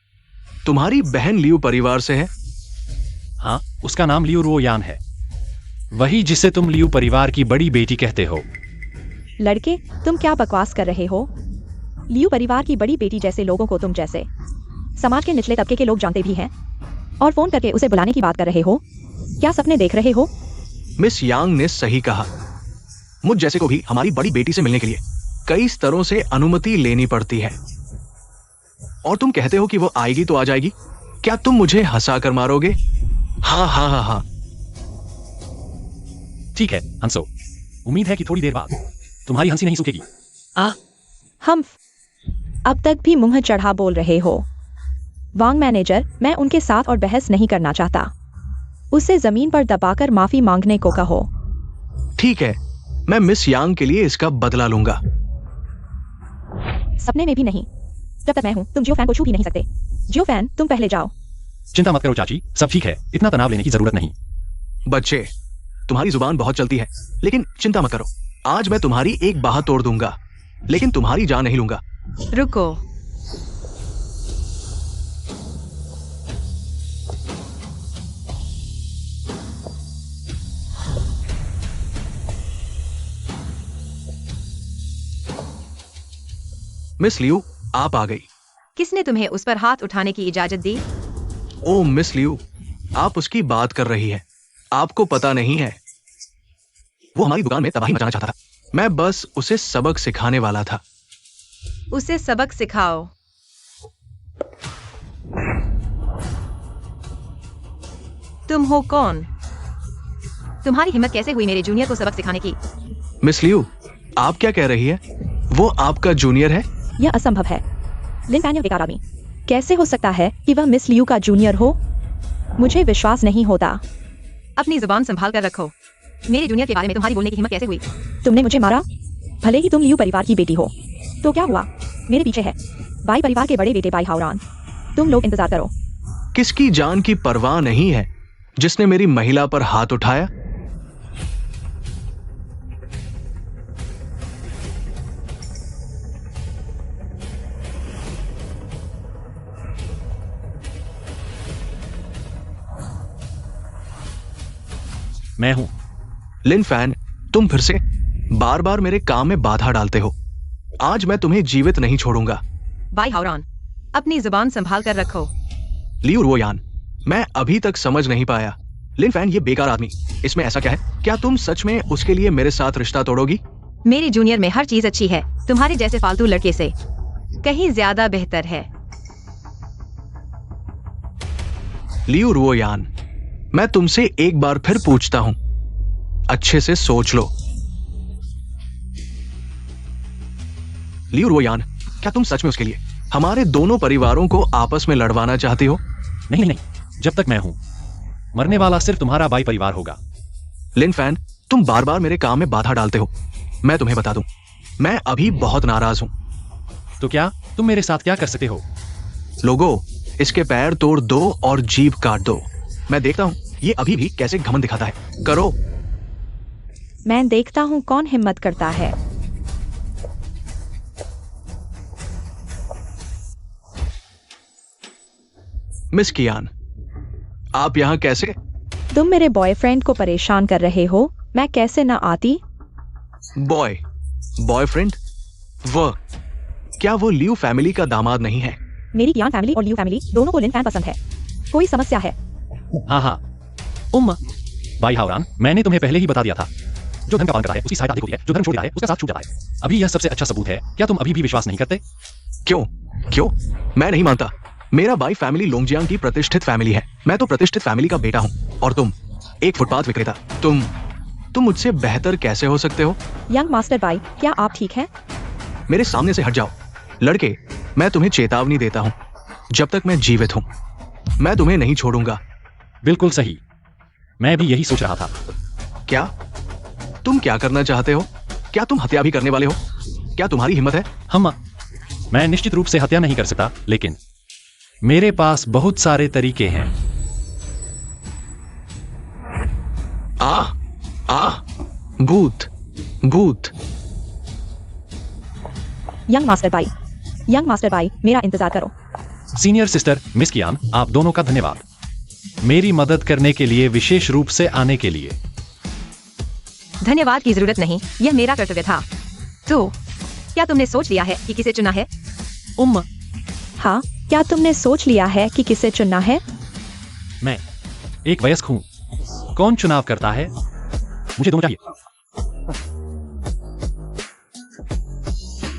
तुम्हारी बहन लियू परिवार से है?
हाँ, उसका नाम लियू रुओयान है, वही जिसे तुम लियू परिवार की बड़ी बेटी कहते हो।
लड़के, तुम क्या बकवास कर रहे हो? लियू परिवार की बड़ी बेटी जैसे लोगों को तुम जैसे समाज के निचले तबके के लोग जानते भी हैं और फोन करके उसे बुलाने की बात कर रहे हो? क्या सपने देख रहे हो?
मिस यांग ने सही कहा। मुझ जैसे को भी हमारी बड़ी बेटी से मिलने के लिए कई स्तरों से अनुमति लेनी पड़ती है। और तुम कहते हो कि वो आएगी तो आ जाएगी? क्या तुम मुझे हंसा कर मारोगे? हाँ हाँ हाँ हाँ।
ठीक है हंसो, उम्मीद है कि थोड़ी देर बाद तुम्हारी हंसी नहीं सूखेगी।
हम अब तक भी मुंह चढ़ा बोल रहे हो। वांग मैनेजर, मैं उनके साथ और बहस नहीं करना चाहता। उसे जमीन पर दबाकर माफी मांगने को कहो।
ठीक है, मैं मिस यांग के लिए इसका बदला लूंगा।
सपने में भी नहीं। जब तक मैं हूं तुम जियो फैन को छू भी नहीं सकते। जियो फैन, तुम पहले जाओ।
चिंता मत करो चाची, सब ठीक है, इतना तनाव लेने की जरूरत नहीं।
बच्चे, तुम्हारी जुबान बहुत चलती है, लेकिन चिंता मत करो। आज मैं तुम्हारी एक बाह तोड़ दूंगा, लेकिन तुम्हारी जान नहीं लूंगा।
रुको।
मिस लियू, आप आ गई।
किसने तुम्हें उस पर हाथ उठाने की इजाजत दी?
ओ मिस लियू, आप उसकी बात कर रही हैं। आपको पता नहीं है, वो हमारी दुकान में तबाही मचाना चाहता था। मैं बस उसे सबक सिखाने वाला था।
उसे सबक सिखाओ। तुम हो कौन? तुम्हारी हिम्मत कैसे हुई मेरे जूनियर को सबक सिखाने की?
मिस लियू, आप क्या कह रही है? वो आपका जूनियर है?
यह असंभव है। लिन फैन, यह बेकार आदमी कैसे हो सकता है कि वह मिस लियू का जूनियर हो? मुझे विश्वास नहीं होता।
अपनी जुबान संभाल कर रखो। मेरे जूनियर के बारे में तुम्हारी बोलने की हिम्मत कैसे हुई?
तुमने मुझे मारा? भले ही तुम लियू परिवार की बेटी हो, तो क्या हुआ? मेरे पीछे है बाई परिवार के बड़े बेटे बाई हाओरान। तुम लोग इंतजार करो।
किसकी जान की परवाह नहीं है जिसने मेरी महिला पर हाथ उठाया?
मैं हूं।
लिन फैन, तुम फिर से बार बार मेरे काम में बाधा डालते हो। आज मैं तुम्हें जीवित नहीं छोड़ूंगा।
भाई हावरान, अपनी जुबान संभाल कर रखो।
लियू रुओयान, मैं अभी तक समझ नहीं पाया। लिन फैन, ये बेकार आदमी, इसमें ऐसा क्या है? क्या तुम सच में उसके लिए मेरे साथ रिश्ता तोड़ोगी?
मेरी जूनियर में हर चीज अच्छी है, तुम्हारे जैसे फालतू लड़के से कहीं ज्यादा बेहतर है।
लियू रुओयान, मैं तुमसे एक बार फिर पूछता हूं, अच्छे से सोच लो। लियू रुओयान, क्या तुम सच में उसके लिए हमारे दोनों परिवारों को आपस में लड़वाना चाहती हो?
नहीं नहीं, जब तक मैं हूं, मरने वाला सिर्फ तुम्हारा बाई परिवार होगा।
लिन फैन, तुम बार बार मेरे काम में बाधा डालते हो। मैं तुम्हें बता दूं, मैं अभी बहुत नाराज हूं।
तो क्या तुम मेरे साथ क्या कर सकते हो?
लोगों, इसके पैर तोड़ दो और जीभ काट दो। मैं देखता हूं ये अभी भी कैसे घमंड दिखाता है। करो।
मैं देखता हूँ कौन हिम्मत करता है।
मिस कियान, आप यहां कैसे?
तुम मेरे बॉयफ्रेंड को परेशान कर रहे हो, मैं कैसे ना आती?
बॉयफ्रेंड? क्या वो लियू फैमिली का दामाद नहीं है?
मेरी कियान फैमिली और लियू फैमिली दोनों को लिन फैन पसंद है। कोई समस्या है?
हाँ हाँ, भाई हावरान, मैंने तुम्हें पहले ही बता दिया था, जो धन का पान करता है उसकी सहायता अधिक होती है, जो धर्म छोड़ देता है उसका साथ छूट जाता है। अभी यह सबसे अच्छा सबूत है। क्या तुम अभी भी विश्वास नहीं करते?
क्यों? मैं नहीं मानता। मेरा बाई फैमिली लोंगजियांग की प्रतिष्ठित फैमिली है। मैं तो प्रतिष्ठित फैमिली का बेटा हूं, और तुम एक फुटपाथ विक्रेता। तुम मुझसे बेहतर कैसे हो सकते हो?
यंग मास्टर बाई, क्या आप ठीक हैं?
मेरे सामने से हट जाओ। लड़के, मैं तुम्हें चेतावनी देता हूं, जब तक मैं जीवित हूं, मैं तुम्हें नहीं छोड़ूंगा।
बिल्कुल सही, मैं भी यही सोच रहा था।
क्या तुम क्या करना चाहते हो? क्या तुम हत्या भी करने वाले हो? क्या तुम्हारी हिम्मत है?
मैं निश्चित रूप से हत्या नहीं कर सकता, लेकिन मेरे पास बहुत सारे तरीके हैं।
भूत।
यंग मास्टर बाई, मेरा इंतजार करो।
सीनियर सिस्टर मिस कियान, आप दोनों का धन्यवाद, मेरी मदद करने के लिए, विशेष रूप से आने के लिए।
धन्यवाद की जरूरत नहीं, यह मेरा कर्तव्य था। तो क्या तुमने सोच लिया है कि किसे चुना है?
हाँ, क्या तुमने सोच लिया है कि किसे चुनना है?
मैं एक वयस्क हूं। कौन चुनाव करता है? मुझे दोनों चाहिए।